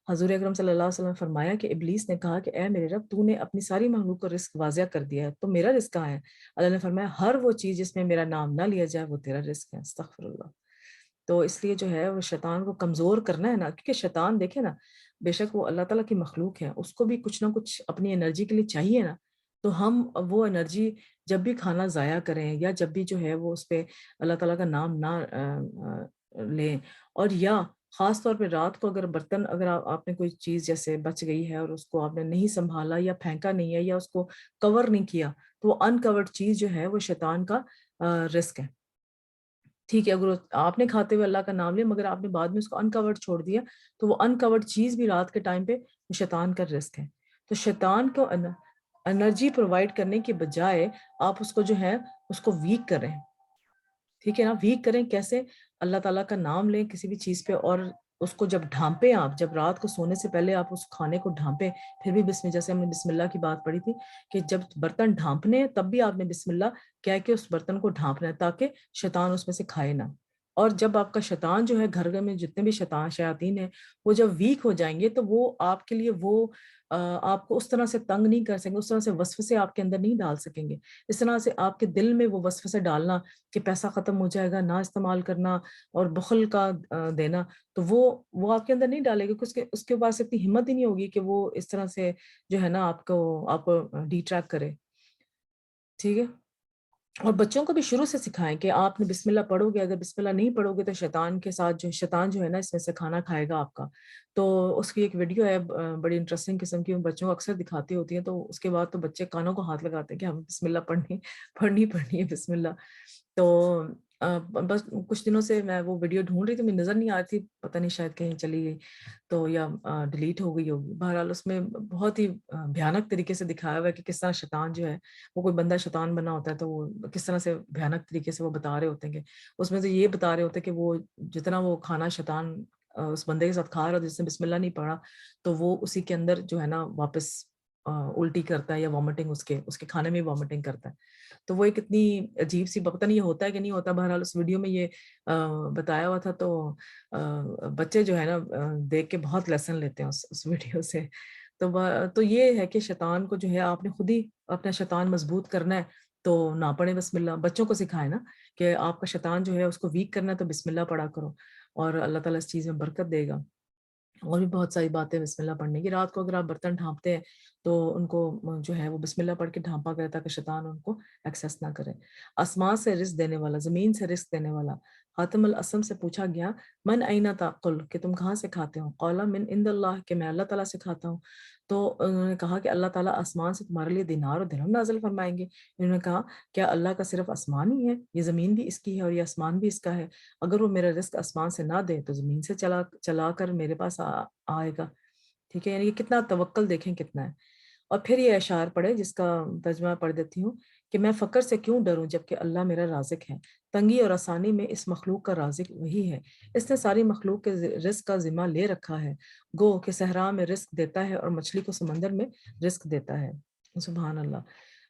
حضور اکرم صلی اللہ علیہ وسلم نے فرمایا کہ ابلیس نے کہا کہ اے میرے رب, تو نے اپنی ساری مخلوق کو رزق واضح کر دیا ہے, تو میرا رزق کہاں ہے؟ اللہ نے فرمایا ہر وہ چیز جس میں میرا نام نہ لیا جائے وہ تیرا رزق ہے. استغفر اللہ. تو اس لیے جو ہے وہ شیطان کو کمزور کرنا ہے نا, کیونکہ شیطان دیکھے نا, بے شک وہ اللہ تعالیٰ کی مخلوق ہے, اس کو بھی کچھ نہ کچھ اپنی انرجی کے لیے چاہیے نا. تو ہم وہ انرجی جب بھی کھانا ضائع کریں, یا جب بھی جو ہے وہ اس پہ اللہ تعالیٰ کا نام نہ لیں, اور یا خاص طور پہ رات کو اگر برتن, اگر آپ نے کوئی چیز جیسے بچ گئی ہے اور اس کو آپ نے نہیں سنبھالا یا پھینکا نہیں ہے یا اس کو کور نہیں کیا, تو وہ انکورڈ چیز جو ہے وہ شیطان کا رزق ہے. ٹھیک ہے, اگر آپ نے کھاتے ہوئے اللہ کا نام لیا مگر آپ نے بعد میں اس کو انکورڈ چھوڑ دیا, تو وہ انکورڈ چیز بھی رات کے ٹائم پہ شیطان کا رزق ہے. تو شیطان کو انرجی پرووائڈ کرنے کے بجائے آپ اس کو جو ہے اس کو ویک کریں. ٹھیک ہے نا, ویک کریں کیسے؟ اللہ تعالیٰ کا نام لیں کسی بھی چیز پہ, اور اس کو جب ڈھانپیں, آپ جب رات کو سونے سے پہلے آپ اس کھانے کو ڈھانپیں, پھر بھی جیسے ہم نے بسم اللہ کی بات پڑھی تھی کہ جب برتن ڈھانپنے ہیں تب بھی آپ نے بسم اللہ کہہ کے اس برتن کو ڈھانپنا ہے تاکہ شیطان اس میں سے کھائے نہ. اور جب آپ کا شیطان جو ہے گھر میں جتنے بھی شیاطین ہیں وہ جب ویک ہو جائیں گے تو وہ آپ کے لیے وہ آپ کو اس طرح سے تنگ نہیں کر سکیں گے, اس طرح سے وسوسے آپ کے اندر نہیں ڈال سکیں گے. اس طرح سے آپ کے دل میں وہ وسوسے ڈالنا کہ پیسہ ختم ہو جائے گا, نہ استعمال کرنا, اور بخل کا دینا, تو وہ آپ کے اندر نہیں ڈالے گا, کیونکہ اس کے پاس اتنی ہمت ہی نہیں ہوگی کہ وہ اس طرح سے جو ہے نا آپ ڈی ٹریک کرے. ٹھیک ہے, اور بچوں کو بھی شروع سے سکھائیں کہ آپ نے بسم اللہ پڑھو گے, اگر بسم اللہ نہیں پڑھو گے تو شیطان کے ساتھ شیطان جو ہے نا اس میں سے کھانا کھائے گا آپ کا. تو اس کی ایک ویڈیو ہے بڑی انٹرسٹنگ قسم کی, بچوں کو اکثر دکھاتی ہوتی ہیں, تو اس کے بعد تو بچے کانوں کو ہاتھ لگاتے ہیں کہ ہم بسم اللہ پڑھنی ہے بسم اللہ. تو بس کچھ دنوں سے میں وہ ویڈیو ڈھونڈ رہی تھی, مجھے نظر نہیں آ رہی تھی, پتہ نہیں شاید کہیں چلی گئی تو یا ڈیلیٹ ہو گئی ہوگی. بہرحال اس میں بہت ہی بھیانک طریقے سے دکھایا ہوا ہے کہ کس طرح شیطان جو ہے, وہ کوئی بندہ شیطان بنا ہوتا ہے تو وہ کس طرح سے بھیانک طریقے سے وہ بتا رہے ہوتے ہیں. کہ اس میں سے یہ بتا رہے ہوتے ہیں کہ وہ جتنا وہ کھانا شیطان اس بندے کے ساتھ کھا رہا, جس نے بسم اللہ نہیں پڑھا, تو وہ اسی کے اندر جو ہے نا واپس الٹی کرتا ہے یا وامٹنگ, اس کے کھانے میں وامٹنگ کرتا ہے. تو وہ ایک اتنی عجیب سی, پتہ نہیں یہ ہوتا ہے کہ نہیں ہوتا, بہرحال اس ویڈیو میں یہ بتایا ہوا تھا. تو بچے جو ہے نا دیکھ کے بہت لیسن لیتے ہیں اس ویڈیو سے. تو یہ ہے کہ شیطان کو جو ہے آپ نے خود ہی اپنا شیطان مضبوط کرنا ہے تو نہ پڑھیں بسم اللہ. بچوں کو سکھائیں نا کہ آپ کا شیطان جو ہے اس کو ویک کرنا ہے تو بسم اللہ پڑھا کرو, اور اللہ تعالیٰ اس چیز میں برکت دے گا. اور بھی بہت ساری باتیں بسم اللہ پڑھنے کی. رات کو اگر آپ برتن ڈھانپتے ہیں تو ان کو جو ہے وہ بسم اللہ پڑھ کے ڈھانپا کرے تاکہ شیطان ان کو ایکسیس نہ کرے. آسمان سے رزق دینے والا, زمین سے رزق دینے والا. حاتم الاسم سے پوچھا گیا من اینا تاکل, کہ تم کہاں سے کھاتے ہو؟ قولا من عند اللہ, کہ میں اللہ تعالیٰ سے کھاتا ہوں. تو انہوں نے کہا کہ اللہ تعالیٰ آسمان سے تمہارے لیے دینار اور درہم نازل فرمائیں گے. انہوں نے کہا کیا اللہ کا صرف آسمان ہی ہے؟ یہ زمین بھی اس کی ہے اور یہ آسمان بھی اس کا ہے. اگر وہ میرا رزق آسمان سے نہ دے تو زمین سے چلا کر میرے پاس آئے گا. ٹھیک ہے، یعنی کہ کتنا توکل دیکھیں کتنا ہے. اور پھر یہ اشعار پڑھے جس کا ترجمہ پڑھ دیتی ہوں کہ میں فقر سے کیوں ڈروں جبکہ اللہ میرا رازق ہے. تنگی اور آسانی میں اس مخلوق کا رازق وہی ہے. اس نے ساری مخلوق کے رزق کا ذمہ لے رکھا ہے. گو کہ صحرا میں رزق دیتا ہے اور مچھلی کو سمندر میں رزق دیتا ہے. سبحان اللہ.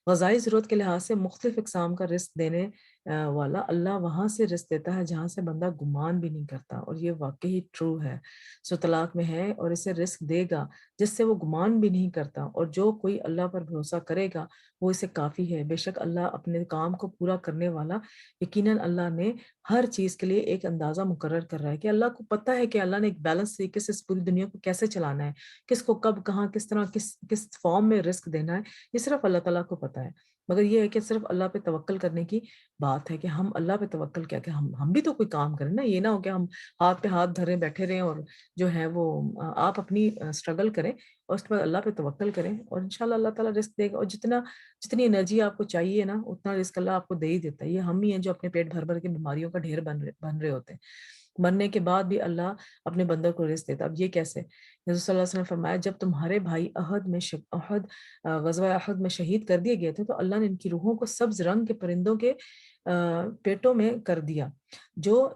غذائی ضرورت کے لحاظ سے مختلف اقسام کا رزق دینے والا اللہ وہاں سے رزق دیتا ہے جہاں سے بندہ گمان بھی نہیں کرتا، اور یہ واقعی ٹرو ہے. سو طلاق میں ہے اور اسے رزق دے گا جس سے وہ گمان بھی نہیں کرتا، اور جو کوئی اللہ پر بھروسہ کرے گا وہ اسے کافی ہے. بے شک اللہ اپنے کام کو پورا کرنے والا. یقیناً اللہ نے ہر چیز کے لیے ایک اندازہ مقرر کر رہا ہے کہ اللہ کو پتہ ہے کہ اللہ نے ایک بیلنس طریقے سے اس پوری دنیا کو کیسے چلانا ہے، کس کو کب کہاں کس طرح کس فارم میں رزق دینا ہے. یہ صرف اللہ تعالیٰ کو پتہ ہے. مگر یہ ہے کہ صرف اللہ پہ توکل کرنے کی بات ہے کہ ہم اللہ پہ توکل کیا کہ ہم بھی تو کوئی کام کریں نا. یہ نہ ہو کہ ہم ہاتھ پہ ہاتھ دھرے بیٹھے رہیں اور جو ہے وہ آپ اپنی اسٹرگل کریں اور اس کے بعد اللہ پہ توکل کریں اور انشاءاللہ اللہ تعالیٰ رزق دے گا. اور جتنی انرجی آپ کو چاہیے نا اتنا رزق اللہ آپ کو دے ہی دیتا ہے. یہ ہم ہی ہیں جو اپنے پیٹ بھر بھر کے بیماریوں کا ڈھیر بن رہے ہوتے ہیں. مرنے کے بعد بھی اللہ اپنے بندوں کو رزق دیتا. اب یہ کیسے؟ حضرت صلی اللہ علیہ وسلم نے فرمایا جب تمہارے بھائی غزوہ احد میں شہید کر دیے گئے تھے تو اللہ نے ان کی روحوں کو سبز رنگ کے پرندوں کے پیٹوں میں کر دیا جو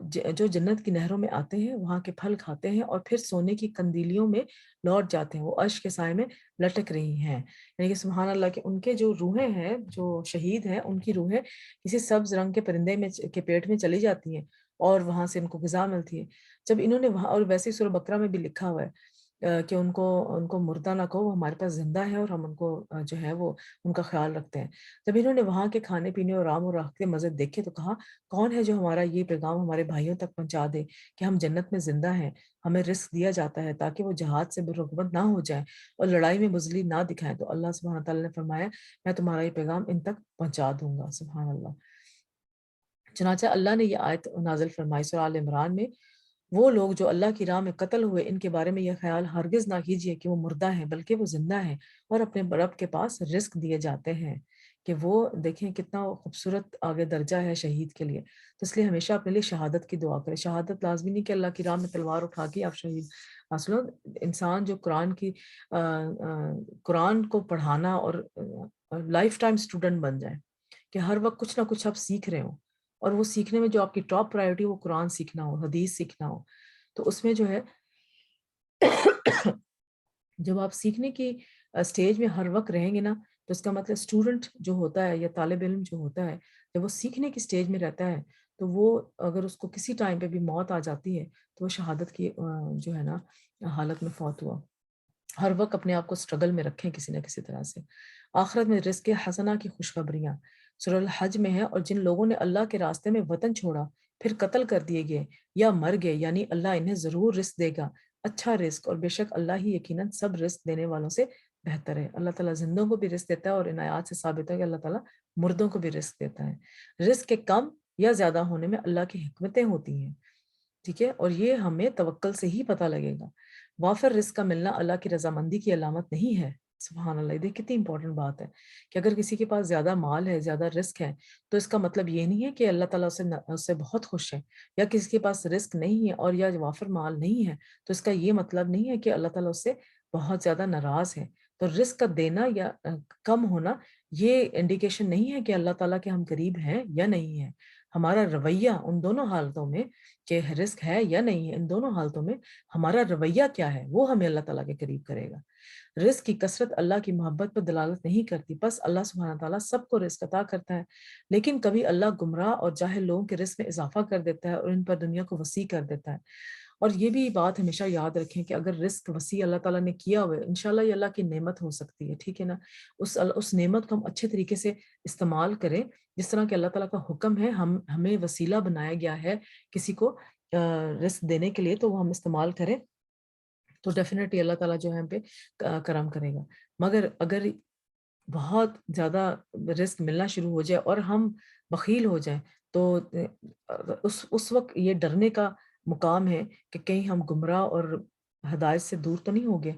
جنت کی نہروں میں آتے ہیں، وہاں کے پھل کھاتے ہیں اور پھر سونے کی کندیلیوں میں لوٹ جاتے ہیں. وہ عرش کے سائے میں لٹک رہی ہیں. یعنی کہ سبحان اللہ کہ ان کے جو روحیں ہیں جو شہید ہیں ان کی روحیں کسی سبز رنگ کے پرندے کے پیٹ میں چلی جاتی ہیں اور وہاں سے ان کو غذا ملتی ہے. جب انہوں نے وہاں، اور ویسے سورہ بقرہ میں بھی لکھا ہوا ہے کہ ان کو مردہ نہ کہو، وہ ہمارے پاس زندہ ہے اور ہم ان کو جو ہے وہ ان کا خیال رکھتے ہیں. جب انہوں نے وہاں کے کھانے پینے اور رام و راہ کے مزے دیکھے تو کہا کون ہے جو ہمارا یہ پیغام ہمارے بھائیوں تک پہنچا دے کہ ہم جنت میں زندہ ہیں، ہمیں رزق دیا جاتا ہے تاکہ وہ جہاد سے بے رغبت نہ ہو جائیں اور لڑائی میں بزدلی نہ دکھائیں. تو اللہ سبحانہ تعالیٰ نے فرمایا میں تمہارا یہ پیغام ان تک پہنچا دوں گا. سبحان اللہ. چنانچہ اللہ نے یہ آیت نازل فرمائی سورہ آل عمران میں، وہ لوگ جو اللہ کی راہ میں قتل ہوئے ان کے بارے میں یہ خیال ہرگز نہ کیجیے کہ وہ مردہ ہیں، بلکہ وہ زندہ ہیں اور اپنے رب کے پاس رزق دیے جاتے ہیں. کہ وہ دیکھیں کتنا خوبصورت آگے درجہ ہے شہید کے لیے. تو اس لیے ہمیشہ اپنے لیے شہادت کی دعا کریں. شہادت لازمی نہیں کہ اللہ کی راہ میں تلوار اٹھا کے آپ شہید حاصل ہو. انسان جو قرآن کو پڑھانا اور لائف ٹائم اسٹوڈنٹ بن جائے کہ ہر وقت کچھ نہ کچھ آپ سیکھ رہے ہوں، اور وہ سیکھنے میں جو آپ کی ٹاپ پرائیورٹی وہ قرآن سیکھنا ہو، حدیث سیکھنا ہو. تو اس میں جو ہے جب آپ سیکھنے کی سٹیج میں ہر وقت رہیں گے نا تو اس کا مطلب اسٹوڈنٹ جو ہوتا ہے یا طالب علم جو ہوتا ہے جب وہ سیکھنے کی سٹیج میں رہتا ہے تو وہ اگر اس کو کسی ٹائم پہ بھی موت آ جاتی ہے تو وہ شہادت کی جو ہے نا حالت میں فوت ہوا. ہر وقت اپنے آپ کو سٹرگل میں رکھیں کسی نہ کسی طرح سے. آخرت میں رزق حسنہ کی خوشخبریاں سورہ الحج میں ہے، اور جن لوگوں نے اللہ کے راستے میں وطن چھوڑا پھر قتل کر دیے گئے یا مر گئے یعنی اللہ انہیں ضرور رزق دے گا اچھا رزق، اور بے شک اللہ ہی یقیناً سب رزق دینے والوں سے بہتر ہے. اللہ تعالیٰ زندوں کو بھی رزق دیتا ہے اور ان آیات سے ثابت ہے کہ اللہ تعالیٰ مردوں کو بھی رزق دیتا ہے. رزق کے کم یا زیادہ ہونے میں اللہ کی حکمتیں ہوتی ہیں. ٹھیک ہے، اور یہ ہمیں توکل سے ہی پتہ لگے گا. وافر رزق کا ملنا اللہ کی رضامندی کی علامت نہیں ہے. سبحان اللہ. یہ کتنی امپورٹنٹ بات ہے کہ اگر کسی کے پاس زیادہ مال ہے، زیادہ رزق ہے، تو اس کا مطلب یہ نہیں ہے کہ اللہ تعالیٰ اس سے بہت خوش ہے. یا کسی کے پاس رزق نہیں ہے اور یا وافر مال نہیں ہے تو اس کا یہ مطلب نہیں ہے کہ اللہ تعالیٰ اس سے بہت زیادہ ناراض ہے. تو رزق کا دینا یا کم ہونا یہ انڈیکیشن نہیں ہے کہ اللہ تعالیٰ کے ہم قریب ہیں یا نہیں ہیں. ہمارا رویہ ان دونوں حالتوں میں کہ رزق ہے یا نہیں ہے، ان دونوں حالتوں میں ہمارا رویہ کیا ہے وہ ہمیں اللہ تعالیٰ کے قریب کرے گا. رزق کی کثرت اللہ کی محبت پر دلالت نہیں کرتی. بس اللہ سبحانہ تعالیٰ سب کو رزق عطا کرتا ہے، لیکن کبھی اللہ گمراہ اور جاہل لوگوں کے رزق میں اضافہ کر دیتا ہے اور ان پر دنیا کو وسیع کر دیتا ہے. اور یہ بھی بات ہمیشہ یاد رکھیں کہ اگر رزق وسیع اللہ تعالیٰ نے کیا ہوا ہے انشاءاللہ یہ اللہ کی نعمت ہو سکتی ہے. ٹھیک ہے نا، اس نعمت کو ہم اچھے طریقے سے استعمال کریں جس طرح کہ اللہ تعالیٰ کا حکم ہے. ہمیں وسیلہ بنایا گیا ہے کسی کو رزق دینے کے لیے، تو وہ ہم استعمال کریں تو ڈیفینیٹلی اللہ تعالیٰ جو ہے ہم پہ کرم کرے گا. مگر اگر بہت زیادہ رزق ملنا شروع ہو جائے اور ہم بخیل ہو جائیں تو اس وقت یہ ڈرنے کا مقام ہے کہ کہیں ہم گمراہ اور ہدایت سے دور تو نہیں ہو گئے.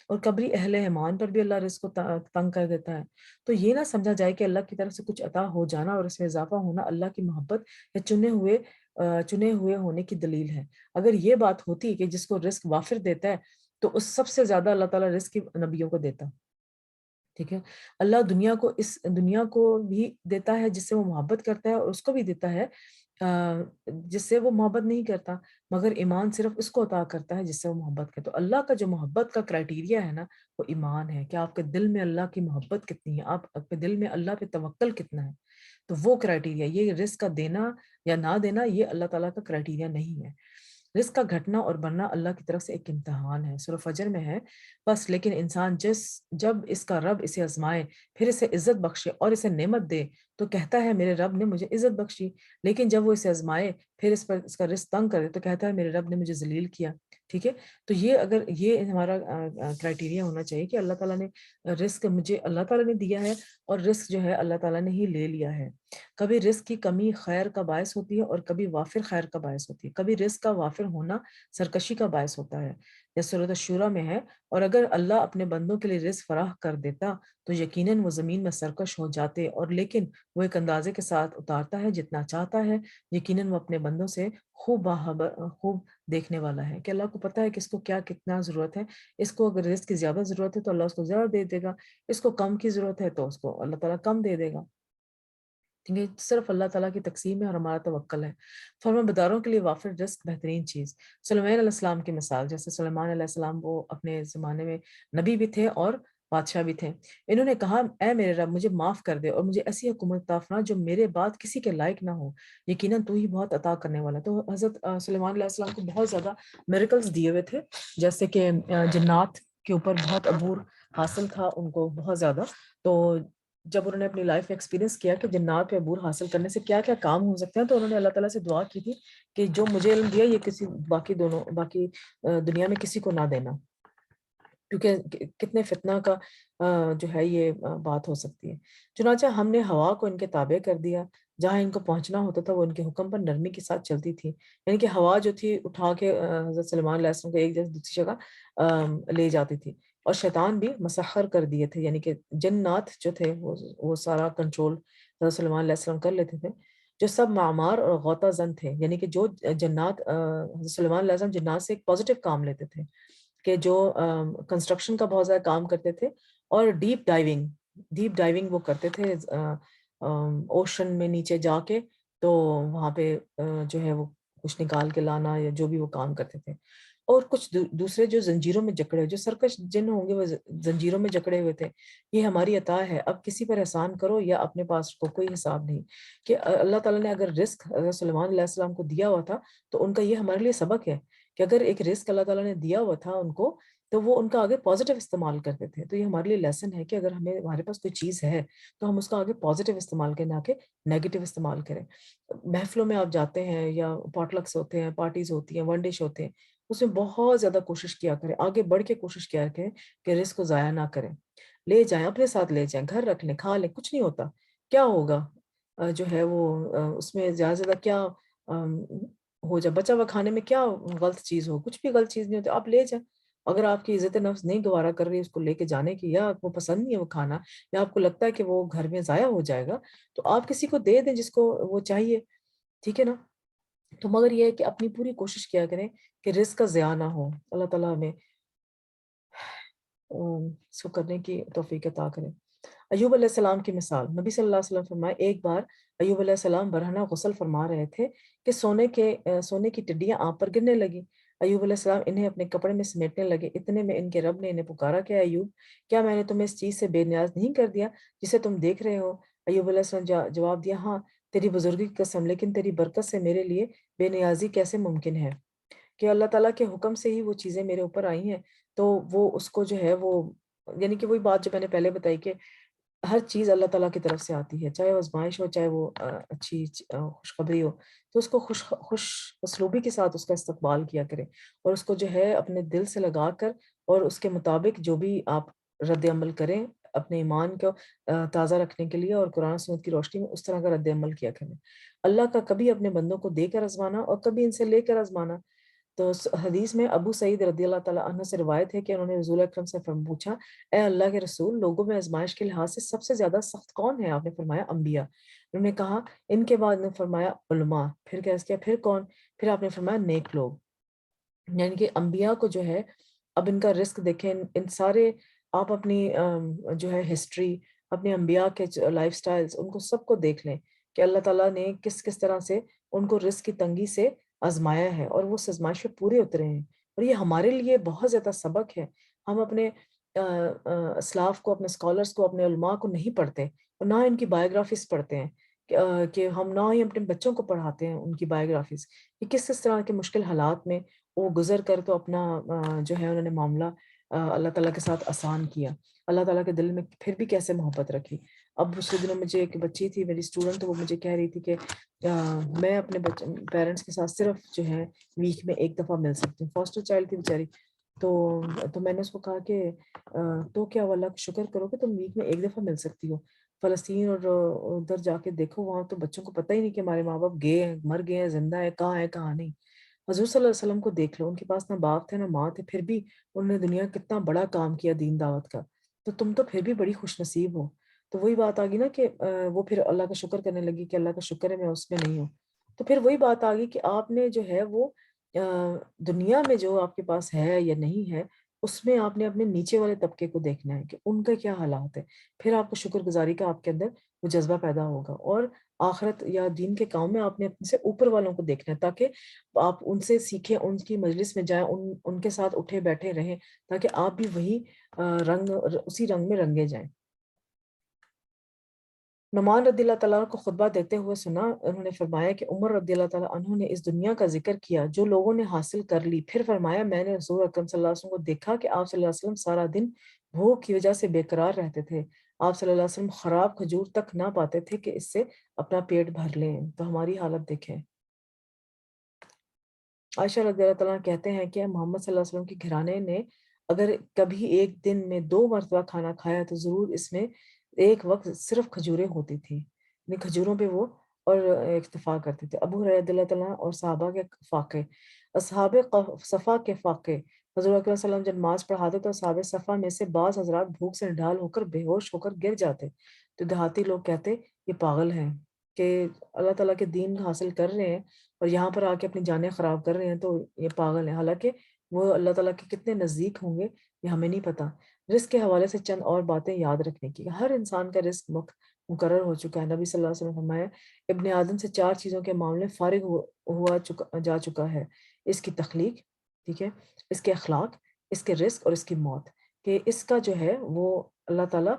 اور قبری اہل ایمان پر بھی اللہ رزق کو تنگ کر دیتا ہے. تو یہ نہ سمجھا جائے کہ اللہ کی طرف سے کچھ عطا ہو جانا اور اس میں اضافہ ہونا اللہ کی محبت یا چنے ہوئے ہونے کی دلیل ہے. اگر یہ بات ہوتی کہ جس کو رزق وافر دیتا ہے تو اس سب سے زیادہ اللہ تعالیٰ رزق نبیوں کو دیتا، ٹھیک ہے۔ اللہ دنیا کو، اس دنیا کو بھی دیتا ہے جس سے وہ محبت کرتا ہے، اور اس کو بھی دیتا ہے جس سے وہ محبت نہیں کرتا، مگر ایمان صرف اس کو عطا کرتا ہے جس سے وہ محبت کرتا ہے۔ تو اللہ کا جو محبت کا کرائٹیریا ہے نا، وہ ایمان ہے کہ آپ کے دل میں اللہ کی محبت کتنی ہے، آپ کے دل میں اللہ پہ توکل کتنا ہے۔ تو وہ کرائٹیریا، یہ رزق کا دینا یا نہ دینا، یہ اللہ تعالیٰ کا کرائٹیریا نہیں ہے۔ رزق کا گھٹنا اور بڑھنا اللہ کی طرف سے ایک امتحان ہے، سورہ فجر میں ہے بس۔ لیکن انسان جب اس کا رب اسے آزمائے، پھر اسے عزت بخشے اور اسے نعمت دے، تو کہتا ہے میرے رب نے مجھے عزت بخشی۔ لیکن جب وہ اسے آزمائے، پھر اس کا رزق تنگ کرے، تو کہتا ہے میرے رب نے مجھے ذلیل کیا، ٹھیک ہے۔ تو یہ ہمارا کرائٹیریا ہونا چاہیے کہ اللہ تعالیٰ نے رزق مجھے اللہ تعالیٰ نے دیا ہے، اور رزق جو ہے اللہ تعالیٰ نے ہی لے لیا ہے۔ کبھی رزق کی کمی خیر کا باعث ہوتی ہے، اور کبھی وافر خیر کا باعث ہوتی ہے۔ کبھی رزق کا وافر ہونا سرکشی کا باعث ہوتا ہے، جیسے سورۃ الشورى میں ہے، اور اگر اللہ اپنے بندوں کے لیے رزق فراہ کر دیتا تو یقیناً وہ زمین میں سرکش ہو جاتے، اور لیکن وہ ایک اندازے کے ساتھ اتارتا ہے جتنا چاہتا ہے، یقیناً وہ اپنے بندوں سے خوب دیکھنے والا ہے، کہ اللہ کو پتہ ہے کہ اس کو کیا کتنا ضرورت ہے۔ اس کو اگر رزق کی زیادہ ضرورت ہے تو اللہ اس کو زیادہ دے دے گا، اس کو کم کی ضرورت ہے تو اس کو اللہ تعالیٰ کم دے دے گا۔ یہ صرف اللہ تعالیٰ کی تقسیم ہے اور ہمارا توکل ہے۔ فرما بداروں کے لیے وافر رزق بہترین چیز۔ سلیمان علیہ السلام کی مثال، جیسے سلیمان علیہ السلام وہ اپنے زمانے میں نبی بھی تھے اور بادشاہ بھی تھے۔ انہوں نے کہا اے میرے رب مجھے معاف کر دے اور مجھے ایسی حکومت عطا فرما جو میرے بعد کسی کے لائق نہ ہو، یقیناً تو ہی بہت عطا کرنے والا ہے۔ تو حضرت سلیمان علیہ السلام کو بہت زیادہ میریکلز دیے ہوئے تھے، جیسے کہ جنات کے اوپر بہت عبور حاصل تھا ان کو بہت زیادہ۔ تو جب انہوں نے اپنی لائف میں ایکسپیرینس کیا کہ جنات پہ عبور حاصل کرنے سے کیا کیا کام ہو سکتے ہیں، تو انہوں نے اللہ تعالیٰ سے دعا کی تھی کہ جو مجھے علم دیا یہ کسی باقی دنیا میں کسی کو نہ دینا، کیونکہ کتنے فتنہ کا جو ہے یہ بات ہو سکتی ہے۔ چنانچہ ہم نے ہوا کو ان کے تابع کر دیا، جہاں ان کو پہنچنا ہوتا تھا وہ ان کے حکم پر نرمی کے ساتھ چلتی تھی۔ یعنی کہ ہوا جو تھی اٹھا کے حضرت سلیمان علیہ السلام کو ایک جگہ دوسری جگہ لے جاتی تھی، اور شیطان بھی مسخر کر دیے تھے، یعنی کہ جنات جو تھے وہ سارا کنٹرول حضرت سلیمان علیہ السلام کر لیتے تھے، جو سب معمار اور غوطہ زن تھے۔ یعنی کہ جو جنات حضرت سلیمان علیہ السلام جنات سے ایک پازیٹیو کام لیتے تھے، کہ جو کنسٹرکشن کا بہت زیادہ کام کرتے تھے، اور ڈیپ ڈائیونگ وہ کرتے تھے اوشن میں نیچے جا کے، تو وہاں پہ جو ہے وہ کچھ نکال کے لانا یا جو بھی وہ کام کرتے تھے۔ اور کچھ دوسرے جو زنجیروں میں جکڑے، جو سرکش جن ہوں گے وہ زنجیروں میں جکڑے ہوئے تھے۔ یہ ہماری عطا ہے، اب کسی پر احسان کرو یا اپنے پاس کو کوئی حساب نہیں۔ کہ اللہ تعالیٰ نے اگر رزق حضرت سلیمان علیہ السلام کو دیا ہوا تھا تو ان کا یہ ہمارے لیے سبق ہے کہ اگر ایک رزق اللہ تعالیٰ نے دیا ہوا تھا ان کو، تو وہ ان کا آگے پازیٹیو استعمال کرتے تھے۔ تو یہ ہمارے لیے لیسن ہے کہ اگر ہمارے پاس کوئی چیز ہے تو ہم اس کا آگے پازیٹیو استعمال کریں، نہ کہ نیگیٹو استعمال کریں۔ محفلوں میں آپ جاتے ہیں یا پاٹ لکس ہوتے ہیں، پارٹیز ہوتی ہیں، ون ڈش ہوتے ہیں، اس میں بہت زیادہ کوشش کیا کریں، آگے بڑھ کے کوشش کیا کریں کہ رزق کو ضائع نہ کریں، لے جائیں اپنے ساتھ، لے جائیں گھر رکھ لیں، کھا لیں، کچھ نہیں ہوتا، کیا ہوگا جو ہے وہ اس میں زیادہ سے زیادہ کیا ہو جائے، بچا ہوا کھانے میں کیا غلط چیز ہو، کچھ بھی غلط چیز نہیں ہوتی، آپ لے جائیں۔ اگر آپ کی عزت نفس نہیں گوارا کر رہی اس کو لے کے جانے کی، یا آپ کو پسند نہیں ہے وہ کھانا، یا آپ کو لگتا ہے کہ وہ گھر میں ضائع ہو جائے گا، تو آپ کسی کو دے دیں جس کو وہ چاہیے، ٹھیک ہے نا۔ تو مگر یہ ہے کہ اپنی پوری کوشش کیا کریں کہ رزق کا ضیاع نہ ہو۔ اللہ تعالیٰ ہمیں اس کو کرنے کی توفیق عطا کرے۔ ایوب علیہ السلام کی مثال، نبی صلی اللہ علیہ وسلم فرمائے ایک بار ایوب علیہ السلام برہنہ غسل فرما رہے تھے کہ سونے کی ٹڈیاں آپ پر گرنے لگی۔ ایوب علیہ السلام انہیں اپنے کپڑے میں سمیٹنے لگے، اتنے میں ان کے رب نے انہیں پکارا کہ ایوب کیا میں نے تمہیں اس چیز سے بے نیاز نہیں کر دیا جسے تم دیکھ رہے ہو؟ ایوب علیہ السلام جواب دیا ہاں تیری بزرگی کی قسم، لیکن تیری برکت سے میرے لیے بے نیازی کیسے ممکن ہے؟ کہ اللہ تعالیٰ کے حکم سے ہی وہ چیزیں میرے اوپر آئی ہیں، تو وہ اس کو جو ہے وہ، یعنی کہ وہی بات جو میں نے پہلے بتائی کہ ہر چیز اللہ تعالیٰ کی طرف سے آتی ہے، چاہے وہ آزمائش ہو، چاہے وہ اچھی خوشخبری ہو، تو اس کو خوش اسلوبی کے ساتھ اس کا استقبال کیا کرے، اور اس کو جو ہے اپنے دل سے لگا کر، اور اس کے مطابق جو بھی آپ رد عمل کریں اپنے ایمان کو تازہ رکھنے کے لیے اور قرآن سنت کی روشنی میں اس طرح کا رد عمل کیا کریں۔ اللہ کا کبھی اپنے بندوں کو دے کر آزمانا اور کبھی ان سے لے کر آزمانا۔ تو حدیث میں ابو سعید رضی اللہ تعالیٰ عنہ سے روایت ہے کہ انہوں نے رسول اکرم سے پوچھا اے اللہ کے رسول، لوگوں میں آزمائش کے لحاظ سے سب سے زیادہ سخت کون ہے؟ آپ نے فرمایا انبیاء۔ انہوں نے کہا ان کے بعد نے فرمایا علماء، پھر کیا پھر کون؟ پھر آپ نے فرمایا نیک لوگ۔ یعنی کہ انبیاء کو جو ہے اب ان کا رزق دیکھیں، ان سارے آپ اپنی جو ہے ہسٹری، اپنے انبیاء کے لائف سٹائلز، ان کو سب کو دیکھ لیں کہ اللہ تعالیٰ نے کس کس طرح سے ان کو رزق کی تنگی سے آزمایا ہے، اور وہ اس آزمائش پہ پورے اترے ہیں، اور یہ ہمارے لیے بہت زیادہ سبق ہے۔ ہم اپنے اسلاف کو، اپنے اسکالرس کو، اپنے علماء کو نہیں پڑھتے، اور نہ ان کی بایوگرافیز پڑھتے ہیں، کہ ہم نہ ہی اپنے بچوں کو پڑھاتے ہیں ان کی بایوگرافیز، کہ کس کس طرح کے مشکل حالات میں وہ گزر کر تو اپنا جو ہے انہوں نے معاملہ اللہ تعالیٰ کے ساتھ آسان کیا، اللہ تعالیٰ کے دل میں پھر بھی کیسے محبت رکھی۔ اب پچھلے دنوں مجھے ایک بچی تھی میری اسٹوڈنٹ، وہ مجھے کہہ رہی تھی کہ میں اپنے پیرنٹس کے ساتھ صرف جو ہے ویک میں ایک دفعہ مل سکتی ہوں، فاسٹر چائلڈ تھی بیچاری۔ تو میں نے اس کو کہا کہ تو کیا اللہ کا شکر کرو کہ تم ویک میں ایک دفعہ مل سکتی ہو، فلسطین اور ادھر جا کے دیکھو، وہاں تو بچوں کو پتہ ہی نہیں کہ ہمارے ماں باپ گئے ہیں، مر گئے ہیں، زندہ ہے کہاں نہیں۔ حضور صلی اللہ علیہ وسلم کو دیکھ لو، ان کے پاس نہ باپ تھے نہ ماں تھے، پھر بھی انہوں نے دنیا کا کتنا بڑا کام کیا دین دعوت کا، تو تم تو پھر بھی بڑی خوش نصیب ہو۔ تو وہی بات آ گئی نا کہ وہ پھر اللہ کا شکر کرنے لگی کہ اللہ کا شکر ہے میں اس میں نہیں ہوں۔ تو پھر وہی بات آ گئی کہ آپ نے جو ہے وہ دنیا میں جو آپ کے پاس ہے یا نہیں ہے، اس میں آپ نے اپنے نیچے والے طبقے کو دیکھنا ہے کہ ان کا کیا حالات ہے، پھر آپ کو شکر گزاری کا آپ کے اندر وہ جذبہ پیدا ہوگا، اور آخرت یا دین کے کام میں آپ نے اپنے سے اوپر والوں کو دیکھنا ہے، تاکہ آپ ان سے سیکھیں، ان کی مجلس میں جائیں، ان کے ساتھ اٹھے بیٹھے رہیں، تاکہ آپ بھی وہی اسی رنگ میں رنگے جائیں۔ نعمان رضی اللہ تعالیٰ کو خطبہ دیتے ہوئے سنا، انہوں نے فرمایا کہ عمر رضی اللہ تعالیٰ عنہ نے اس دنیا کا ذکر کیا جو لوگوں نے حاصل کر لی، پھر فرمایا میں نے رسول اکرم صلی اللہ علیہ وسلم کو دیکھا کہ آپ صلی اللہ علیہ وسلم سارا دن بھوک کی وجہ سے بے قرار رہتے تھے، آپ صلی اللہ علیہ وسلم خراب کھجور تک نہ پاتے تھے کہ اس سے اپنا پیٹ بھر لیں۔ تو ہماری حالت دیکھیں۔ عائشہ رضی اللہ تعالیٰ کہتے ہیں کہ محمد صلی اللہ علیہ وسلم کے گھرانے نے اگر کبھی ایک دن میں 2 مرتبہ کھانا کھایا تو ضرور اس میں ایک وقت صرف کھجوریں ہوتی تھیں، یعنی کھجوروں پہ وہ اور اکتفا کرتے تھے۔ ابو ہریرہ رضی اللہ تعالیٰ اور صحابہ کے فاقے، اصحاب صفا کے فاقے، حضور اکرم صلی اللہ علیہ وسلم جب نماز پڑھاتے تو اصحاب صفا میں سے بعض حضرات بھوک سے نڈھال ہو کر بے ہوش ہو کر گر جاتے، تو دیہاتی لوگ کہتے یہ پاگل ہیں کہ اللہ تعالیٰ کے دین حاصل کر رہے ہیں اور یہاں پر آ کے اپنی جانیں خراب کر رہے ہیں، تو یہ پاگل ہیں، حالانکہ وہ اللہ تعالیٰ کے کتنے نزدیک ہوں گے یہ ہمیں نہیں پتہ۔ رزق کے حوالے سے چند اور باتیں یاد رکھنے کی، ہر انسان کا رزق مقرر ہو چکا ہے۔ نبی صلی اللہ علیہ وسلم نے فرمایا ابن آدم سے 4 چیزوں کے معاملے فارغ جا چکا ہے، اس کی تخلیق، ٹھیک ہے، اس کے اخلاق، اس کے رزق اور اس کی موت، کہ اس کا جو ہے وہ اللہ تعالیٰ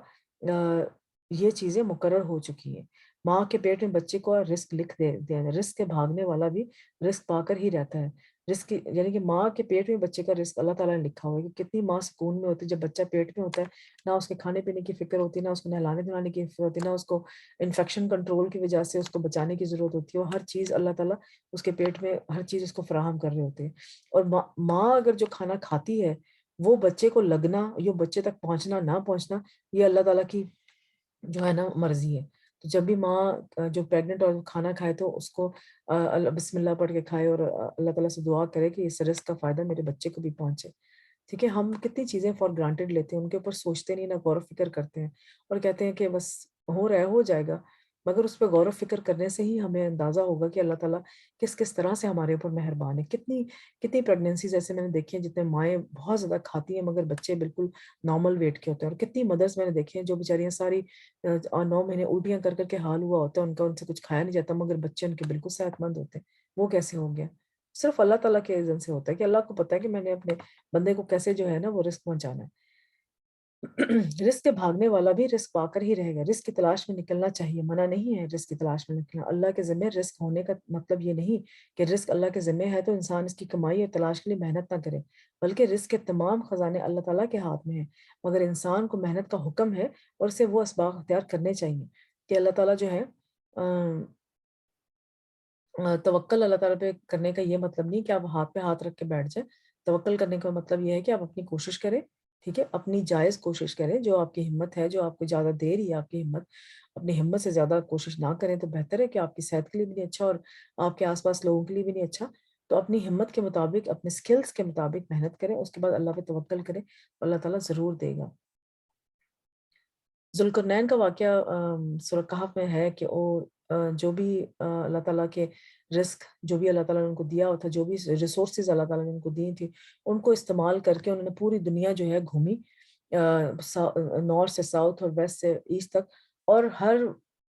یہ چیزیں مقرر ہو چکی ہیں۔ ماں کے پیٹ میں بچے کو رزق لکھ دے، رزق کے بھاگنے والا بھی رزق پا کر ہی رہتا ہے۔ رزق یعنی کہ ماں کے پیٹ میں بچے کا رزق اللہ تعالیٰ نے لکھا ہوا ہے، کہ کتنی ماں سکون میں ہوتی ہے جب بچہ پیٹ میں ہوتا ہے، نہ اس کے کھانے پینے کی فکر ہوتی، نہ اس کو نہلانے دھلانے کی فکر ہوتی، نہ اس کو انفیکشن کنٹرول کی وجہ سے اس کو بچانے کی ضرورت ہوتی ہے، اور ہر چیز اللہ تعالیٰ اس کے پیٹ میں ہر چیز اس کو فراہم کر رہے ہوتے ہیں۔ اور ماں اگر جو کھانا کھاتی ہے وہ بچے کو لگنا یا بچے تک پہنچنا نہ پہنچنا یہ اللہ تعالیٰ کی جو ہے نا مرضی ہے۔ تو جب بھی ماں جو پریگننٹ اور کھانا کھائے تو اس کو بسم اللہ پڑھ کے کھائے، اور اللہ تعالیٰ سے دعا کرے کہ اس رزق کا فائدہ میرے بچے کو بھی پہنچے، ٹھیک ہے۔ ہم کتنی چیزیں فار گرانٹیڈ لیتے ہیں، ان کے اوپر سوچتے نہیں، نہ غور و فکر کرتے ہیں، اور کہتے ہیں کہ بس ہو رہا ہے ہو جائے گا، مگر اس پہ غور و فکر کرنے سے ہی ہمیں اندازہ ہوگا کہ اللہ تعالیٰ کس کس طرح سے ہمارے اوپر مہربان ہے۔ کتنی کتنی پریگننسیز ایسے میں نے دیکھی ہیں جتنے مائیں بہت زیادہ کھاتی ہیں مگر بچے بالکل نارمل ویٹ کے ہوتے ہیں، اور کتنی مدرس میں نے دیکھی ہیں جو بیچاریاں ساری 9 مہینے الٹیاں کر کر کے حال ہوا ہوتا ہے ان کا، ان سے کچھ کھایا نہیں جاتا، مگر بچے ان کے بالکل صحت مند ہوتے ہیں۔ وہ کیسے ہو گیا؟ صرف اللہ تعالیٰ کے اذن سے ہوتا ہے، کہ اللہ کو پتہ ہے کہ میں نے اپنے بندے کو کیسے جو ہے نا وہ رزق پہنچانا ہے۔ رزق کے بھاگنے والا بھی رزق پا کر ہی رہے گا، رزق کی تلاش میں نکلنا چاہیے، منع نہیں ہے رزق کی تلاش میں نکلنا۔ اللہ کے ذمہ رزق ہونے کا مطلب یہ نہیں کہ رزق اللہ کے ذمہ ہے تو انسان اس کی کمائی اور تلاش کے لیے محنت نہ کرے، بلکہ رزق کے تمام خزانے اللہ تعالیٰ کے ہاتھ میں ہیں، مگر انسان کو محنت کا حکم ہے اور اسے وہ اسباق اختیار کرنے چاہیے کہ اللہ تعالیٰ جو ہے توکل اللہ تعالیٰ پہ کرنے کا یہ مطلب نہیں کہ آپ ہاتھ پہ ہاتھ رکھ کے بیٹھ جائیں۔ توکل کرنے کا مطلب یہ ہے کہ آپ اپنی کوشش کریں، ٹھیک ہے، اپنی جائز کوشش کریں، جو آپ کی ہمت ہے، جو آپ کو زیادہ دے رہی ہے آپ کی ہمت، اپنی ہمت سے زیادہ کوشش نہ کریں تو بہتر ہے، کہ آپ کی صحت کے لیے بھی نہیں اچھا اور آپ کے آس پاس لوگوں کے لیے بھی نہیں اچھا۔ تو اپنی ہمت کے مطابق، اپنے سکلز کے مطابق محنت کریں، اس کے بعد اللہ پہ توکل کریں، اللہ تعالیٰ ضرور دے گا۔ ذوالقرنین کا واقعہ سورہ کہف میں ہے کہ وہ جو بھی اللہ تعالیٰ کے رزق جو بھی اللہ تعالیٰ نے ان کو دیا ہوا تھا، جو بھی ریسورسز اللہ تعالیٰ نے ان کو دی تھی، ان کو استعمال کر کے انہوں نے پوری دنیا جو ہے گھومی، نارتھ سے ساؤتھ اور ویسٹ سے ایسٹ تک، اور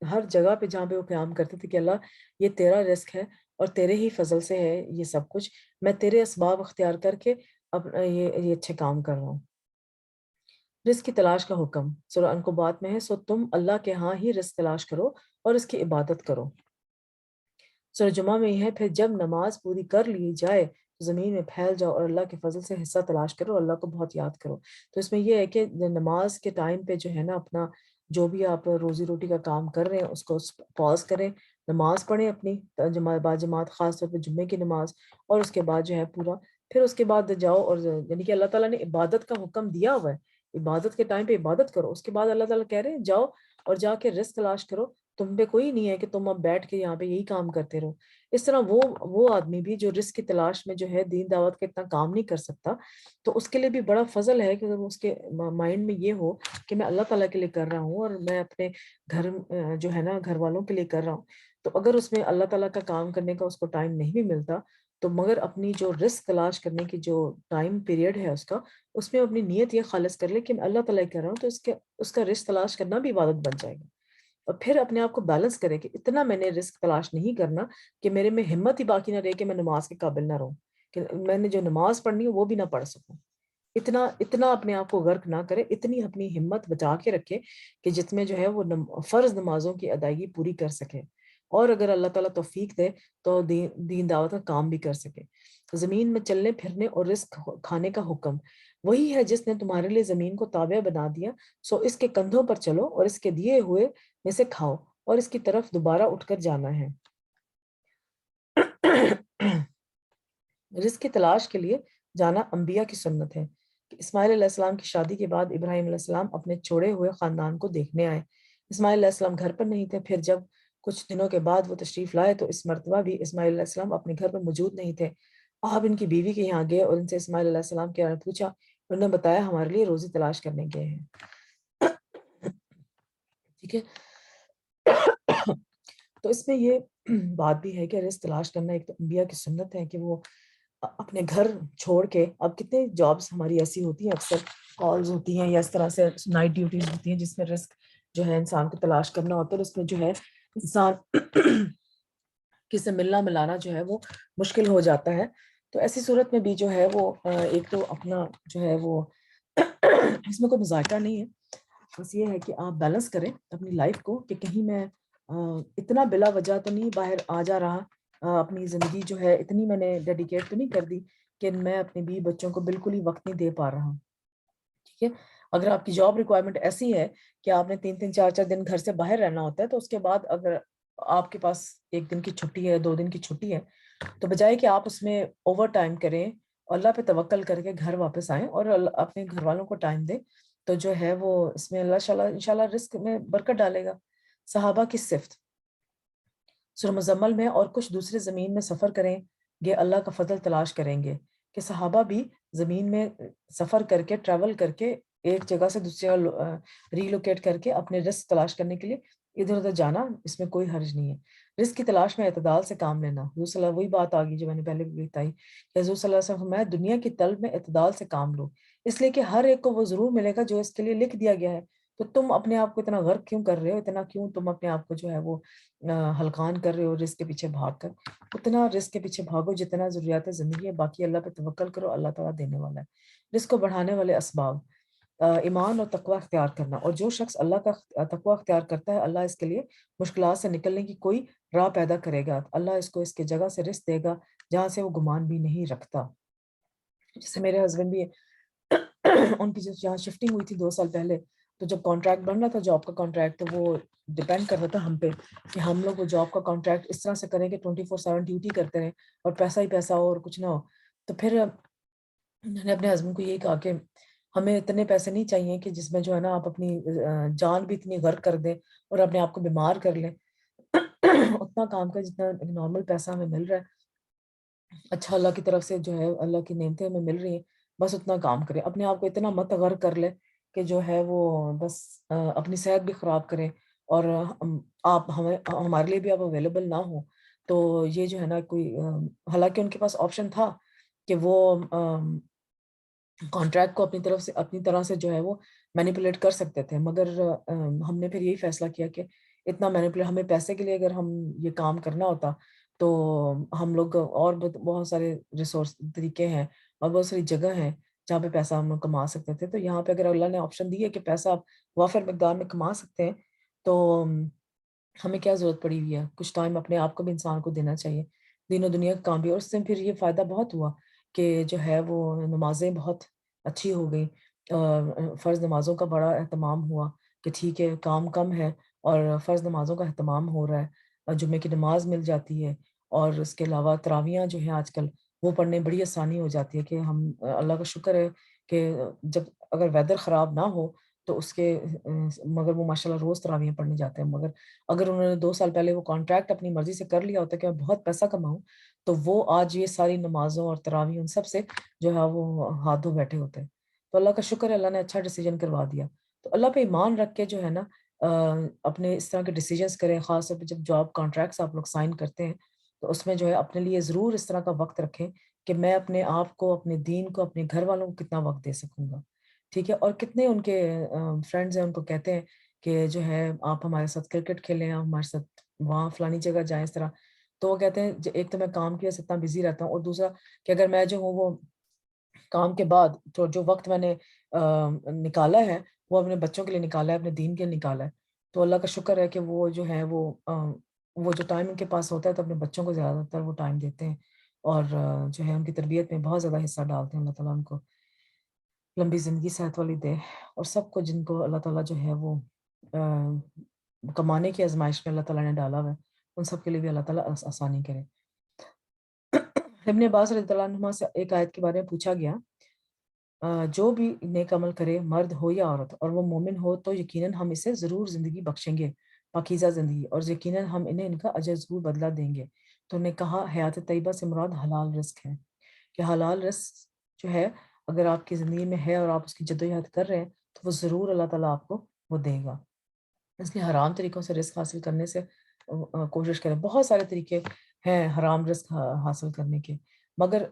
ہر جگہ پہ جہاں پہ وہ قیام کرتے تھے کہ اللہ یہ تیرا رزق ہے اور تیرے ہی فضل سے ہے یہ سب کچھ، میں تیرے اسباب اختیار کر کے اب یہ اچھے کام کر رہا ہوں۔ رزق کی تلاش کا حکم سورہ عنکبوت میں ہے، سو تم اللہ کے ہاں ہی رزق تلاش کرو اور اس کی عبادت کرو۔ سورہ جمعہ میں یہ ہے، پھر جب نماز پوری کر لی جائے تو زمین میں پھیل جاؤ اور اللہ کے فضل سے حصہ تلاش کرو، اللہ کو بہت یاد کرو۔ تو اس میں یہ ہے کہ نماز کے ٹائم پہ جو ہے نا اپنا جو بھی آپ روزی روٹی کا کام کر رہے ہیں اس کو پاز کریں، نماز پڑھیں اپنی باجماعت، خاص طور پہ جمعے کی نماز، اور اس کے بعد جو ہے پورا پھر اس کے بعد جاؤ اور یعنی کہ اللہ تعالیٰ نے عبادت کا حکم دیا ہوا ہے، عبادت کے ٹائم پہ عبادت کرو، اس کے بعد اللہ تعالیٰ کہہ رہے ہیں جاؤ اور جا کے رزق تلاش کرو، تم پہ کوئی نہیں ہے کہ تم اب بیٹھ کے یہاں پہ یہی کام کرتے رہو۔ اس طرح وہ آدمی بھی جو رزق کی تلاش میں جو ہے دین دعوت کا اتنا کام نہیں کر سکتا، تو اس کے لیے بھی بڑا فضل ہے کہ اگر اس کے مائنڈ میں یہ ہو کہ میں اللہ تعالیٰ کے لیے کر رہا ہوں اور میں اپنے گھر جو ہے نا گھر والوں کے لیے کر رہا ہوں، تو اگر اس میں اللہ تعالیٰ کا کام کرنے کا اس کو ٹائم نہیں بھی ملتا، تو مگر اپنی جو رزق تلاش کرنے کی جو ٹائم پیریڈ ہے اس میں اپنی نیت یہ خالص کر لے کہ میں اللہ تعالیٰ کر رہا ہوں، تو اس کا رزق تلاش کرنا بھی عبادت بن جائے گا۔ اور پھر اپنے آپ کو بیلنس کرے کہ اتنا میں نے رزق تلاش نہیں کرنا کہ میرے میں ہمت ہی باقی نہ رہے کہ میں نماز کے قابل نہ رہوں، کہ میں نے جو نماز پڑھنی ہے وہ بھی نہ پڑھ سکوں۔ اتنا اپنے آپ کو غرق نہ کرے، اتنی اپنی ہمت بچا کے رکھے کہ جس میں جو ہے وہ فرض نمازوں کی ادائیگی پوری کر سکے، اور اگر اللہ تعالیٰ توفیق دے تو دین دعوت کا کام بھی کر سکے۔ زمین میں چلنے پھرنے اور رزق کھانے کا حکم وہی ہے جس نے تمہارے لیے زمین کو تابع بنا دیا، سو اس کے کندھوں پر چلو اور اس کے دیے ہوئے میں سے کھاؤ اور اس کی طرف دوبارہ اٹھ کر جانا ہے۔ رزق کی تلاش کے لیے جانا انبیاء کی سنت ہے کہ اسماعیل علیہ السلام کی شادی کے بعد ابراہیم علیہ السلام اپنے چھوڑے ہوئے خاندان کو دیکھنے آئے۔ اسماعیل علیہ السلام گھر پر نہیں تھے، پھر جب کچھ دنوں کے بعد وہ تشریف لائے تو اس مرتبہ بھی اسماعیل علیہ السلام اپنے گھر پر موجود نہیں تھے۔ آپ ان کی بیوی کے یہاں گئے اور ان سے اسماعیل علیہ السلام کے بارے میں پوچھا، انہوں نے بتایا ہمارے لیے روزی تلاش کرنے گئے ہیں۔ ٹھیک ہے، تو اس میں یہ بات بھی ہے کہ رزق تلاش کرنا ایک تو انبیاء کی سنت ہے کہ وہ اپنے گھر چھوڑ کے، اب کتنے جابس ہماری ایسی ہوتی ہیں، اکثر کالز ہوتی ہیں یا اس طرح سے نائٹ ڈیوٹیز ہوتی ہیں جس میں رزق جو ہے انسان کو تلاش کرنا ہوتا ہے، اس میں جو ہے انسان کسی ملنا ملانا جو ہے وہ مشکل ہو جاتا ہے۔ تو ایسی صورت میں بھی جو ہے وہ ایک تو اپنا جو ہے وہ اس میں کوئی مذاکرہ نہیں ہے، بس یہ ہے کہ آپ بیلنس کریں اپنی لائف کو کہ کہیں میں اتنا بلا وجہ تو نہیں باہر آ جا رہا، اپنی زندگی جو ہے اتنی میں نے ڈیڈیکیٹ تو نہیں کر دی کہ میں اپنے بیوی بچوں کو بالکل ہی وقت نہیں دے پا رہا ہوں۔ ٹھیک ہے، اگر آپ کی جاب ریکوائرمنٹ ایسی ہے کہ آپ نے 3 4 دن گھر سے باہر رہنا ہوتا ہے، تو اس کے بعد اگر آپ کے پاس 1 دن کی چھٹی ہے، 2 دن کی چھٹی ہے، تو بجائے کہ آپ اس میں اوور ٹائم کریں، اللہ پہ توکل کر کے گھر واپس آئیں اور اپنے گھر والوں کو ٹائم دیں، تو جو ہے وہ اس میں اللہ انشاءاللہ رزق میں برکت ڈالے گا۔ صحابہ کی صفت سورہ مزمل میں، اور کچھ دوسرے زمین میں سفر کریں گے اللہ کا فضل تلاش کریں گے، کہ صحابہ بھی زمین میں سفر کر کے ٹریول کر کے ایک جگہ سے دوسری جگہ ریلوکیٹ کر کے اپنے رزق تلاش کرنے کے لیے ادھر ادھر جانا، اس میں کوئی حرج نہیں ہے۔ رزق کی تلاش میں اعتدال سے کام لینا، حضور صلی اللہ وہی بات آ گئی جو میں نے پہلے بھی بتائی کہ حضور صلی اللہ علیہ وسلم فرمایا دنیا کی طلب میں اعتدال سے کام لو، اس لیے کہ ہر ایک کو وہ ضرور ملے گا جو اس کے لیے لکھ دیا گیا ہے، تو تم اپنے آپ کو اتنا غرق کیوں کر رہے ہو، اتنا کیوں تم اپنے آپ کو جو ہے وہ ہلکان کر رہے ہو رزق کے پیچھے بھاگ کر، اتنا رزق کے پیچھے بھاگو جتنا ضروریات زندگی ہے، باقی اللہ پہ توکل کرو، اللہ تعالیٰ دینے والا ہے۔ رزق کو بڑھانے والے اسباب ایمان اور تقوی اختیار کرنا، اور جو شخص اللہ کا تقوی اختیار کرتا ہے اللہ اس کے لیے مشکلات سے نکلنے کی کوئی راہ پیدا کرے گا، اللہ اس کو اس کے جگہ سے رزق دے گا جہاں سے وہ گمان بھی نہیں رکھتا۔ جیسے میرے ہسبینڈ بھی ان کی جہاں شفٹنگ ہوئی تھی 2 سال پہلے، تو جب کانٹریکٹ بن رہا تھا جاب کا کانٹریکٹ، تو وہ ڈپینڈ کر رہا تھا ہم پہ کہ ہم لوگ وہ جاب کا کانٹریکٹ اس طرح سے کریں کہ 24/7 ڈیوٹی کرتے رہیں اور پیسہ ہی پیسہ ہو اور کچھ نہ ہو۔ تو پھر میں نے اپنے ہسبینڈ کو یہی کہا کہ ہمیں اتنے پیسے نہیں چاہیے کہ جس میں جو ہے نا آپ اپنی جان بھی اتنی غرق کر دیں اور اپنے آپ کو بیمار کر لیں۔ اتنا کام کا جتنا نارمل پیسہ ہمیں مل رہا ہے، اچھا اللہ کی طرف سے جو ہے اللہ کی نعمتیں ہمیں مل رہی ہیں، بس اتنا کام کریں، اپنے آپ کو اتنا مت غرق کر لے کہ جو ہے وہ بس اپنی صحت بھی خراب کریں اور آپ ہمارے لیے بھی آپ اویلیبل نہ ہو تو یہ جو ہے نا کوئی حالانکہ ان کے پاس آپشن تھا کہ وہ کانٹریکٹ کو اپنی طرح سے جو ہے وہ مینیپولیٹ کر سکتے تھے، مگر ہم نے پھر یہی فیصلہ کیا کہ اتنا مینیپولیٹ ہمیں پیسے کے لیے اگر ہم یہ کام کرنا ہوتا تو ہم لوگ اور بہت سارے ریسورس طریقے ہیں اور بہت ساری جگہ ہیں جہاں پہ پیسہ ہم لوگ کما سکتے تھے، تو یہاں پہ اگر اللہ نے آپشن دی ہے کہ پیسہ آپ وافر مقدار میں کما سکتے ہیں تو ہمیں کیا ضرورت پڑی ہوئی ہے، کچھ ٹائم اپنے آپ کو بھی انسان کو دینا چاہیے، دین و دنیا کا کام بھی۔ اور اس سے پھر یہ فائدہ بہت ہوا کہ جو ہے وہ نمازیں بہت اچھی ہو گئی، فرض نمازوں کا بڑا اہتمام ہوا کہ ٹھیک ہے کام کم ہے اور فرض نمازوں کا اہتمام ہو رہا ہے، اور جمعے کی نماز مل جاتی ہے، اور اس کے علاوہ تراویحاں جو ہیں آج کل وہ پڑھنے بڑی آسانی ہو جاتی ہے کہ ہم اللہ کا شکر ہے کہ جب اگر ویدر خراب نہ ہو تو اس کے مگر وہ ماشاءاللہ روز تراویحیں پڑھنے جاتے ہیں، مگر اگر انہوں نے 2 سال پہلے وہ کانٹریکٹ اپنی مرضی سے کر لیا ہوتا کہ میں بہت پیسہ کماؤں تو وہ آج یہ ساری نمازوں اور تراویح ان سب سے جو ہے وہ ہاتھ دھو بیٹھے ہوتے ہیں۔ تو اللہ کا شکر ہے اللہ نے اچھا ڈیسیجن کروا دیا۔ تو اللہ پہ ایمان رکھ کے جو ہے نا اپنے اس طرح کے ڈیسیجنز کریں، خاص طور پہ جب جاب کانٹریکٹس آپ لوگ سائن کرتے ہیں تو اس میں جو ہے اپنے لیے ضرور اس طرح کا وقت رکھیں کہ میں اپنے آپ کو، اپنے دین کو، اپنے گھر والوں کو کتنا وقت دے سکوں گا، ٹھیک ہے؟ اور کتنے ان کے فرینڈز ہیں ان کو کہتے ہیں کہ جو ہے آپ ہمارے ساتھ کرکٹ کھیلیں، آپ ہمارے ساتھ وہاں فلانی جگہ جائیں اس طرح، تو وہ کہتے ہیں ایک تو میں کام کی وجہ سے اتنا بزی رہتا ہوں، اور دوسرا کہ اگر میں جو ہوں وہ کام کے بعد جو وقت میں نے نکالا ہے وہ اپنے بچوں کے لیے نکالا ہے، اپنے دین کے لیے نکالا ہے، تو اللہ کا شکر ہے کہ وہ جو ہے وہ جو ٹائم ان کے پاس ہوتا ہے تو اپنے بچوں کو زیادہ تر وہ ٹائم دیتے ہیں، اور جو ہے ان کی تربیت میں بہت زیادہ حصہ ڈالتے ہیں۔ اللہ تعالیٰ ان کو لمبی زندگی صحت والی دے، اور سب کو جن کو اللہ تعالیٰ جو ہے وہ کمانے کی آزمائش میں اللہ تعالیٰ نے ڈالا ہوا ہے ان سب کے لیے بھی اللہ تعالیٰ آسانی کرے۔ ابن عباس رضی اللہ عنہما سے ایک آیت کے بارے میں پوچھا گیا، جو بھی نیک عمل کرے مرد ہو یا عورت اور وہ مومن ہو تو یقیناً ہم اسے ضرور زندگی بخشیں گے، پاکیزہ زندگی، اور یقیناً ہم انہیں ان کا اجر ضرور بدلہ دیں گے۔ تو انہوں نے کہا حیات طیبہ سے مراد حلال رزق ہے، کہ حلال رزق جو ہے اگر آپ کی زندگی میں ہے اور آپ اس کی جدوجہد کر رہے ہیں تو وہ ضرور اللہ تعالیٰ آپ کو وہ دے گا۔ اس لیے حرام طریقوں سے رزق حاصل کرنے سے کوشش کریں۔ بہت سارے طریقے ہیں حرام رزق حاصل کرنے کے، مگر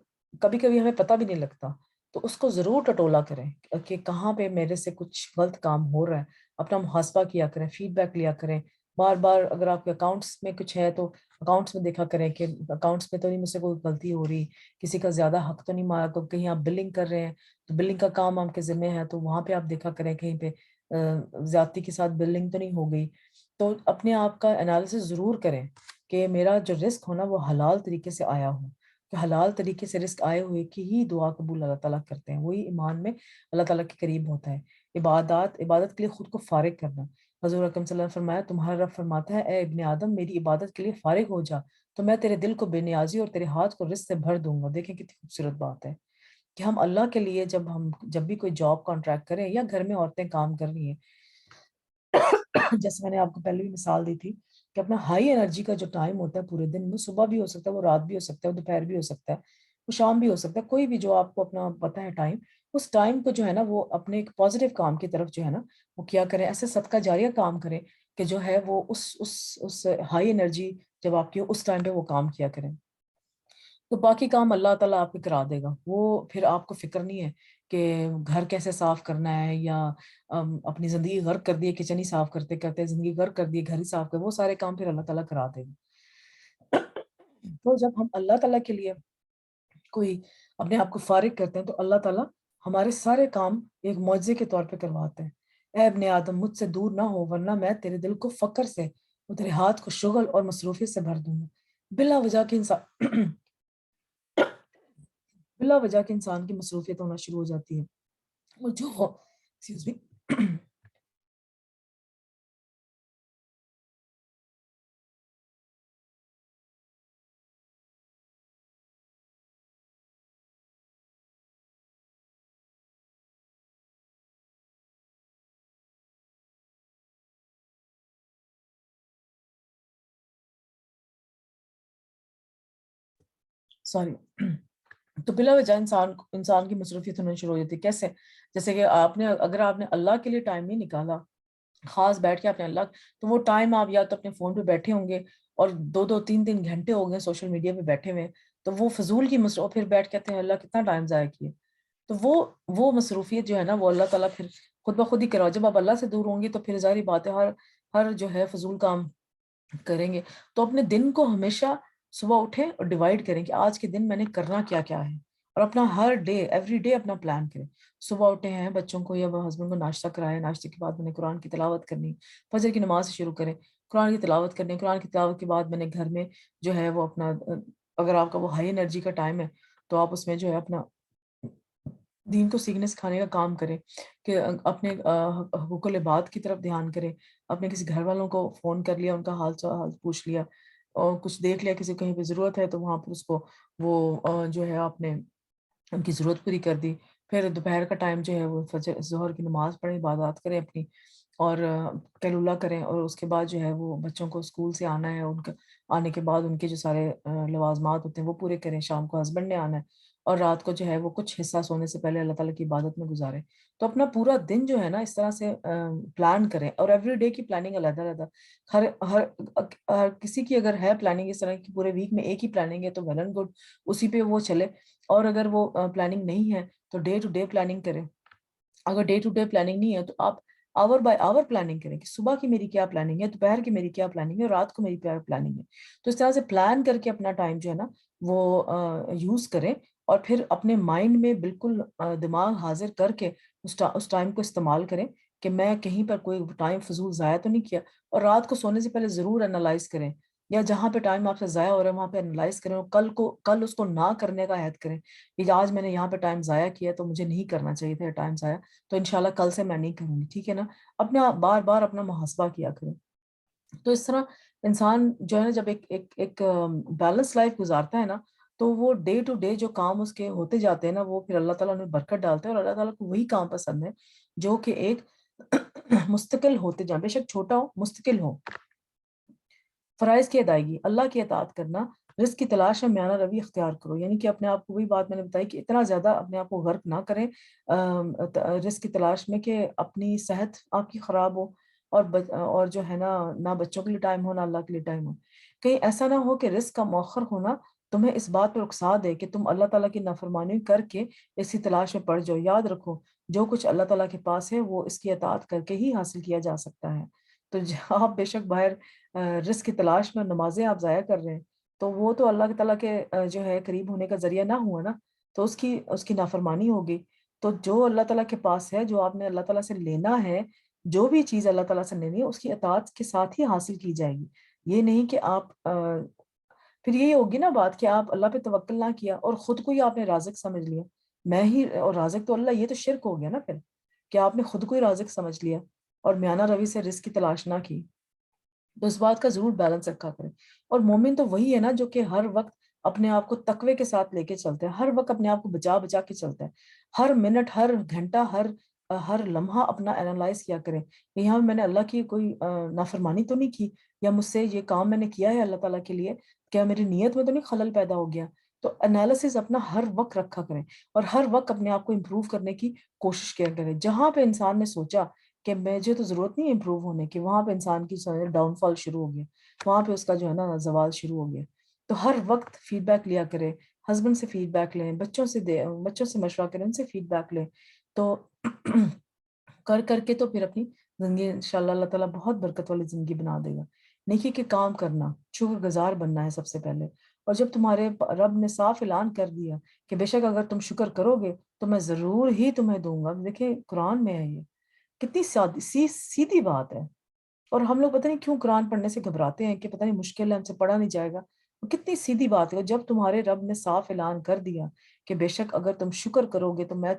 کبھی کبھی ہمیں پتہ بھی نہیں لگتا، تو اس کو ضرور ٹٹولا کریں کہ کہاں پہ میرے سے کچھ غلط کام ہو رہا ہے، اپنا محاسبہ کیا کریں، فیڈ بیک لیا کریں، بار بار اگر آپ کے اکاؤنٹس میں کچھ ہے تو اکاؤنٹس میں دیکھا کریں کہ اکاؤنٹس میں تو نہیں مجھ سے کوئی غلطی ہو رہی، کسی کا زیادہ حق تو نہیں مارا، کہیں آپ بلنگ کر رہے ہیں تو بلنگ کا کام آپ کے ذمہ ہے تو وہاں پہ آپ دیکھا کریں کہیں پہ زیادتی کے ساتھ بلنگ تو نہیں ہو گئی، تو اپنے آپ کا انالیسس ضرور کریں کہ میرا جو رزق ہونا وہ حلال طریقے سے آیا ہو، کہ حلال طریقے سے رزق آئے ہوئے کی ہی دعا قبول اللہ تعالیٰ کرتے ہیں، وہی ایمان میں اللہ تعالیٰ کے قریب ہوتا ہے۔ عبادت کے لیے خود کو فارغ کرنا، حضور اکرم صلی اللہ علیہ وسلم نے فرمایا تمہارا رب فرماتا ہے اے ابن آدم میری عبادت کے لیے فارغ ہو جا تو میں تیرے دل کو بے نیازی اور تیرے ہاتھ کو رزق سے بھر دوں گا۔ دیکھیں کتنی خوبصورت بات ہے کہ ہم اللہ کے لیے جب بھی کوئی جاب کانٹریکٹ کریں یا گھر میں عورتیں کام کر رہی ہیں، جیسے میں نے آپ کو پہلے بھی مثال دی تھی کہ اپنا ہائی انرجی کا جو ٹائم ہوتا ہے پورے دن میں، صبح بھی ہو سکتا ہے، وہ رات بھی ہو سکتا ہے، وہ دوپہر بھی ہو سکتا ہے، وہ شام بھی ہو سکتا ہے، کوئی بھی جو آپ کو اپنا پتہ ہے ٹائم، اس ٹائم کو جو ہے نا وہ اپنے ایک پازیٹیو کام کی طرف جو ہے نا وہ کیا کریں، ایسے صدقہ جاریہ کام کریں کہ جو ہے وہ اس ہائی انرجی جب آپ کی اس ٹائم پہ وہ کام کیا کریں، تو باقی کام اللہ تعالیٰ آپ کے کرا دے گا، وہ پھر آپ کو فکر نہیں ہے کہ گھر کیسے صاف کرنا ہے، یا اپنی زندگی غرق کر دی ہے، کچن ہی صاف کرتے کرتے زندگی غرق کر دی ہے، گھر ہی صاف کر، وہ سارے کام پھر اللہ تعالیٰ کرا دے گا۔ تو جب ہم اللہ تعالیٰ کے لیے کوئی اپنے آپ کو فارغ کرتے ہیں تو اللہ تعالیٰ ہمارے سارے کام ایک معجزے کے طور پہ کرواتے ہیں۔ اے ابن آدم مجھ سے دور نہ ہو ورنہ میں تیرے دل کو فقر سے اور تیرے ہاتھ کو شغل اور مصروفیت سے بھر دوں گا۔ بلا وجہ کے انسان بلا وجہ کے انسان کی مصروفیت ہونا شروع ہو جاتی ہے، اور جو ایکسکیوز می سوری تو بلا وجہ انسان کی مصروفیت ہونا شروع ہو جاتی ہے۔ کیسے؟ جیسے کہ اگر آپ نے اللہ کے لیے ٹائم نہیں نکالا خاص بیٹھ کے اپنے اللہ، تو وہ ٹائم آپ یا تو اپنے فون پہ بیٹھے ہوں گے اور 2 2 3 3 گھنٹے ہو گئے سوشل میڈیا پہ بیٹھے ہوئے، تو وہ فضول کی مصروف، پھر بیٹھ کے کہتے ہیں اللہ کتنا ٹائم ضائع کیے. تو وہ مصروفیت جو ہے نا وہ اللہ تعالیٰ پھر خود بخود ہی کرا. جب آپ اللہ سے دور ہوں گی تو پھر ظاہری بات ہے ہر جو ہے فضول کام کریں گے. تو اپنے دن کو ہمیشہ صبح اٹھیں اور ڈیوائڈ کریں کہ آج کے دن میں نے کرنا کیا کیا ہے، اور اپنا ہر ڈے ایوری ڈے اپنا پلان کریں. صبح اٹھے ہیں، بچوں کو یا ہسبینڈ کو ناشتہ کرائے، ناشتے کے بعد میں نے قرآن کی تلاوت کرنی، فجر کی نماز سے شروع کریں، قرآن کی تلاوت کرنی. قرآن کی تلاوت کے بعد میں نے گھر میں جو ہے وہ اپنا اگر آپ کا وہ ہائی انرجی کا ٹائم ہے تو آپ اس میں جو ہے اپنا دین کو سیکھنے سکھانے کا کام کریں، کہ اپنے حقوق العباد کی طرف دھیان کریں. اپنے کسی گھر والوں کو فون کر لیا، ان کا حال پوچھ لیا، اور کچھ دیکھ لیا کسی کہیں پہ ضرورت ہے تو وہاں پر اس کو وہ جو ہے آپ نے ان کی ضرورت پوری کر دی. پھر دوپہر کا ٹائم جو ہے وہ فجر ظہر کی نماز پڑھیں، عبادات کریں اپنی، اور قیلولہ کریں. اور اس کے بعد جو ہے وہ بچوں کو اسکول سے آنا ہے، ان کا آنے کے بعد ان کے جو سارے لوازمات ہوتے ہیں وہ پورے کریں. شام کو ہسبینڈ نے آنا ہے، اور رات کو جو ہے وہ کچھ حصہ سونے سے پہلے اللہ تعالیٰ کی عبادت میں گزارے. تو اپنا پورا دن جو ہے نا اس طرح سے پلان کریں، اور ایوری ڈے کی پلاننگ علیحدہ علیحدہ. ہر ہر کسی کی اگر ہے پلاننگ اس طرح کی پورے ویک میں ایک ہی پلاننگ ہے تو ویل اینڈ گڈ، اسی پہ وہ چلے. اور اگر وہ پلاننگ نہیں ہے تو ڈے ٹو ڈے پلاننگ کریں. اگر ڈے ٹو ڈے پلاننگ نہیں ہے تو آپ آور بائی آور پلاننگ کریں کہ صبح کی میری کیا پلاننگ ہے، دوپہر کی میری کیا پلاننگ ہے، اور رات کو میری کیا پلاننگ ہے. تو اس طرح سے پلان کر کے اپنا ٹائم جو ہے نا وہ یوز کریں، اور پھر اپنے مائنڈ میں بالکل دماغ حاضر کر کے اس ٹائم کو استعمال کریں کہ میں کہیں پر کوئی ٹائم فضول ضائع تو نہیں کیا. اور رات کو سونے سے پہلے ضرور انالائز کریں، یا جہاں پہ ٹائم آپ سے ضائع ہو رہا ہے وہاں پہ انالائز کریں، اور کل اس کو نہ کرنے کا عہد کریں کہ آج میں نے یہاں پہ ٹائم ضائع کیا تو مجھے نہیں کرنا چاہیے تھا ٹائم ضائع، تو انشاءاللہ کل سے میں نہیں کروں گی. ٹھیک ہے نا؟ اپنا بار بار اپنا محاسبہ کیا کریں. تو اس طرح انسان جو ہے نا جب ایک بیلنس لائف گزارتا ہے نا تو وہ ڈے ٹو ڈے جو کام اس کے ہوتے جاتے ہیں نا وہ پھر اللہ تعالیٰ نے برکت ڈالتے ہیں. اور اللہ تعالیٰ کو وہی کام پسند ہے جو کہ ایک مستقل ہوتے جائیں، بے شک چھوٹا ہو مستقل ہو. فرائض کی ادائیگی، اللہ کی اطاعت کرنا، رزق کی تلاش میں میانہ روی اختیار کرو. یعنی کہ اپنے آپ کو، وہی بات میں نے بتائی کہ اتنا زیادہ اپنے آپ کو غرق نہ کریں رزق کی تلاش میں کہ اپنی صحت آپ کی خراب ہو، اور جو ہے نا نہ بچوں کے لیے ٹائم ہو نہ اللہ کے لیے ٹائم ہو. کہیں ایسا نہ ہو کہ رزق کا مؤخر ہونا تمہیں اس بات پر اکسا دے کہ تم اللہ تعالیٰ کی نافرمانی کر کے اس کی تلاش میں پڑ جاؤ. یاد رکھو جو کچھ اللہ تعالیٰ کے پاس ہے وہ اس کی اطاعت کر کے ہی حاصل کیا جا سکتا ہے. تو آپ بے شک باہر رزق کی تلاش میں نمازیں آپ ضائع کر رہے ہیں تو وہ تو اللہ تعالیٰ کے جو ہے قریب ہونے کا ذریعہ نہ ہوا نا، تو اس کی نافرمانی ہوگی. تو جو اللہ تعالیٰ کے پاس ہے، جو آپ نے اللہ تعالیٰ سے لینا ہے، جو بھی چیز اللہ تعالیٰ سے لینی ہے اس کی اطاعت کے ساتھ ہی حاصل کی جائے گی. یہ نہیں کہ آپ پھر یہی ہوگی نا بات کہ آپ اللہ پہ توکل نہ کیا اور خود کو ہی آپ نے رازق سمجھ لیا. میں ہی اور رازق تو اللہ، یہ تو شرک ہو گیا نا پھر، کہ آپ نے خود کو ہی رازق سمجھ لیا اور میانہ روی سے رزق کی تلاش نہ کی. تو اس بات کا ضرور بیلنس رکھا کریں. اور مومن تو وہی ہے نا جو کہ ہر وقت اپنے آپ کو تقوی کے ساتھ لے کے چلتا ہے، ہر وقت اپنے آپ کو بچا بچا کے چلتا ہے. ہر منٹ، ہر گھنٹہ، ہر لمحہ اپنا انالائز کیا کریں کہ یہاں میں نے اللہ کی کوئی نافرمانی تو نہیں کی، یا مجھ سے یہ کام میں نے کیا ہے اللہ تعالیٰ کے لیے، کیا میری نیت میں تو نہیں خلل پیدا ہو گیا. تو انالیسس اپنا ہر وقت رکھا کریں، اور ہر وقت اپنے آپ کو امپروو کرنے کی کوشش کیا کریں. جہاں پہ انسان نے سوچا کہ مجھے تو ضرورت نہیں امپروو ہونے کی، وہاں پہ انسان کی ڈاؤن فال شروع ہو گیا، وہاں پہ اس کا جو ہے نا زوال شروع ہو گیا. تو ہر وقت فیڈ بیک لیا کرے، ہسبینڈ سے فیڈ بیک لیں، بچوں سے مشورہ کریں، ان سے فیڈ بیک لیں. تو کر کے تو پھر اپنی زندگی انشاءاللہ اللہ تعالیٰ بہت برکت والی زندگی بنا دے گا. نیکی کے کام کرنا، شکر گزار بننا ہے سب سے پہلے. اور جب تمہارے رب نے صاف اعلان کر دیا کہ بے شک اگر تم شکر کرو گے تو میں ضرور ہی تمہیں دوں گا. دیکھیں قرآن میں ہے، یہ کتنی سیدھی بات ہے. اور ہم لوگ پتہ نہیں کیوں قرآن پڑھنے سے گھبراتے ہیں کہ پتہ نہیں مشکل ہے، ہم سے پڑھا نہیں جائے گا. کتنی سیدھی بات ہے. جب تمہارے رب نے صاف اعلان کر دیا کہ بے شک اگر تم شکر کرو گے تو میں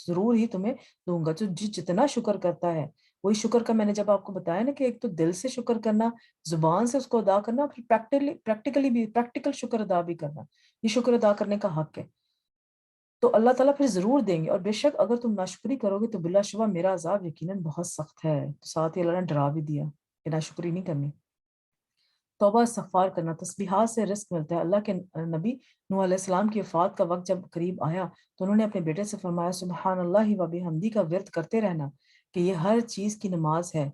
ضرور ہی تمہیں دوں گا. تو جتنا شکر کرتا ہے، وہی شکر کا میں نے جب آپ کو بتایا نا کہ ایک تو دل سے شکر کرنا، زبان سے اس کو ادا کرنا، پھر پریکٹیکل شکر ادا بھی کرنا، یہ شکر ادا کرنے کا حق ہے. تو اللہ تعالیٰ پھر ضرور دیں گے. اور بے شک اگر تم ناشکری کرو گے تو بلا شبہ میرا عذاب یقیناً بہت سخت ہے. تو ساتھ ہی اللہ نے ڈرا بھی دیا کہ ناشکری نہیں کرنی. توبہ استغفار کرنا، تسبیحات سے رزق ملتا ہے. اللہ کے نبی نوح علیہ السلام کی وفات کا وقت جب قریب آیا تو انہوں نے اپنے بیٹے سے فرمایا سبحان اللہ و بحمدی کا ورد کرتے رہنا کہ یہ ہر چیز کی نماز ہے.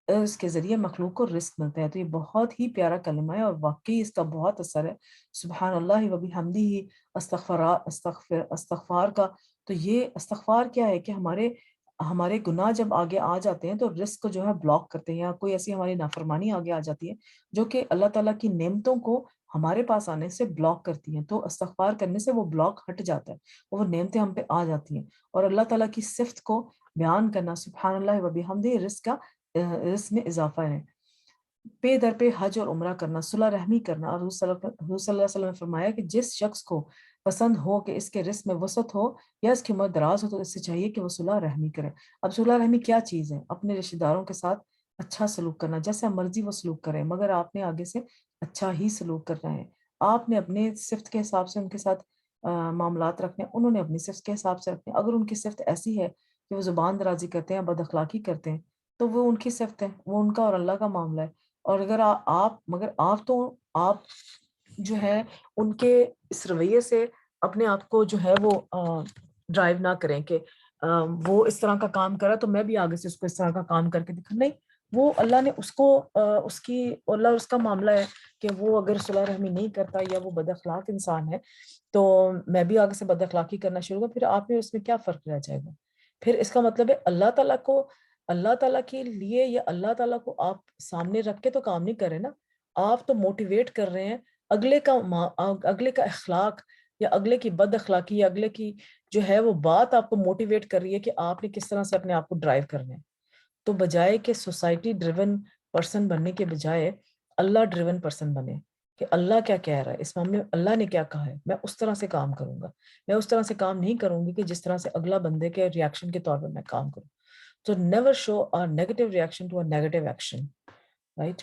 اس کے ذریعے مخلوق کو رزق ملتا ہے. تو یہ بہت ہی پیارا کلمہ ہے اور واقعی اس کا بہت اثر ہے. سبحان اللہ و بحمدہ، استغفار کا. تو یہ استغفار کیا ہے کہ ہمارے گناہ جب آگے آ جاتے ہیں تو رزق کو جو ہے بلاک کرتے ہیں، یا کوئی ایسی ہماری نافرمانی آگے آ جاتی ہے جو کہ اللہ تعالیٰ کی نعمتوں کو ہمارے پاس آنے سے بلاک کرتی ہیں. تو استغفار کرنے سے وہ بلاک ہٹ جاتا ہے، وہ نعمتیں ہم پہ آ جاتی ہیں. اور اللہ تعالیٰ کی صفت کو بیان کرنا، سبحان اللہ و بحمدہ، رزق میں اضافہ ہے. پے در پہ حج اور عمرہ کرنا، صلح رحمی کرنا. اور حضور صلی اللہ علیہ وسلم نے فرمایا کہ جس شخص کو پسند ہو کہ اس کے رزق میں وسعت ہو یا اس کی عمر دراز ہو تو اس سے چاہیے کہ وہ صلح رحمی کرے. اب صلح رحمی کیا چیز ہے؟ اپنے رشتہ داروں کے ساتھ اچھا سلوک کرنا، جیسے مرضی وہ سلوک کریں، مگر آپ نے آگے سے اچھا ہی سلوک کرنا ہے. آپ نے اپنے صفت کے حساب سے ان کے ساتھ معاملات رکھنے، انہوں نے اپنی صفت کے حساب سے رکھنے. اگر ان کی صفت ایسی ہے کہ وہ زبان درازی کرتے ہیں، بد اخلاقی کرتے ہیں، تو وہ ان کی صفت ہے، وہ ان کا اور اللہ کا معاملہ ہے. اور اگر آپ جو ہے ان کے اس رویے سے اپنے آپ کو جو ہے وہ ڈرائیو نہ کریں کہ وہ اس طرح کا کام کرا تو میں بھی آگے سے اس کو اس طرح کا کام کر کے دکھا. نہیں، وہ اللہ نے اس کو اللہ اس کا معاملہ ہے کہ وہ اگر صلح رحمی نہیں کرتا یا وہ بد اخلاق انسان ہے تو میں بھی آگے سے بد اخلاقی کرنا شروع کر. پھر آپ میں اس میں کیا فرق رہ جائے گا؟ پھر اس کا مطلب ہے اللہ تعالیٰ کے لیے یا اللہ تعالیٰ کو آپ سامنے رکھ کے تو کام نہیں کر رہے نا. آپ تو موٹیویٹ کر رہے ہیں اگلے کا اخلاق یا اگلے کی بد اخلاقی یا اگلے کی جو ہے وہ بات آپ کو موٹیویٹ کر رہی ہے کہ آپ نے کس طرح سے اپنے آپ کو ڈرائیو کرنا ہے. تو بجائے کہ سوسائٹی ڈریون پرسن بننے کے بجائے اللہ ڈریون پرسن بنے کہ اللہ کیا کہہ رہا ہے اس معاملے میں، اللہ نے کیا کہا ہے، میں اس طرح سے کام کروں گا. میں اس طرح سے کام نہیں کروں گی کہ جس طرح سے اگلا بندے کے ریاکشن کے طور پر میں کام کروں. So never show a negative reaction to a negative action, right?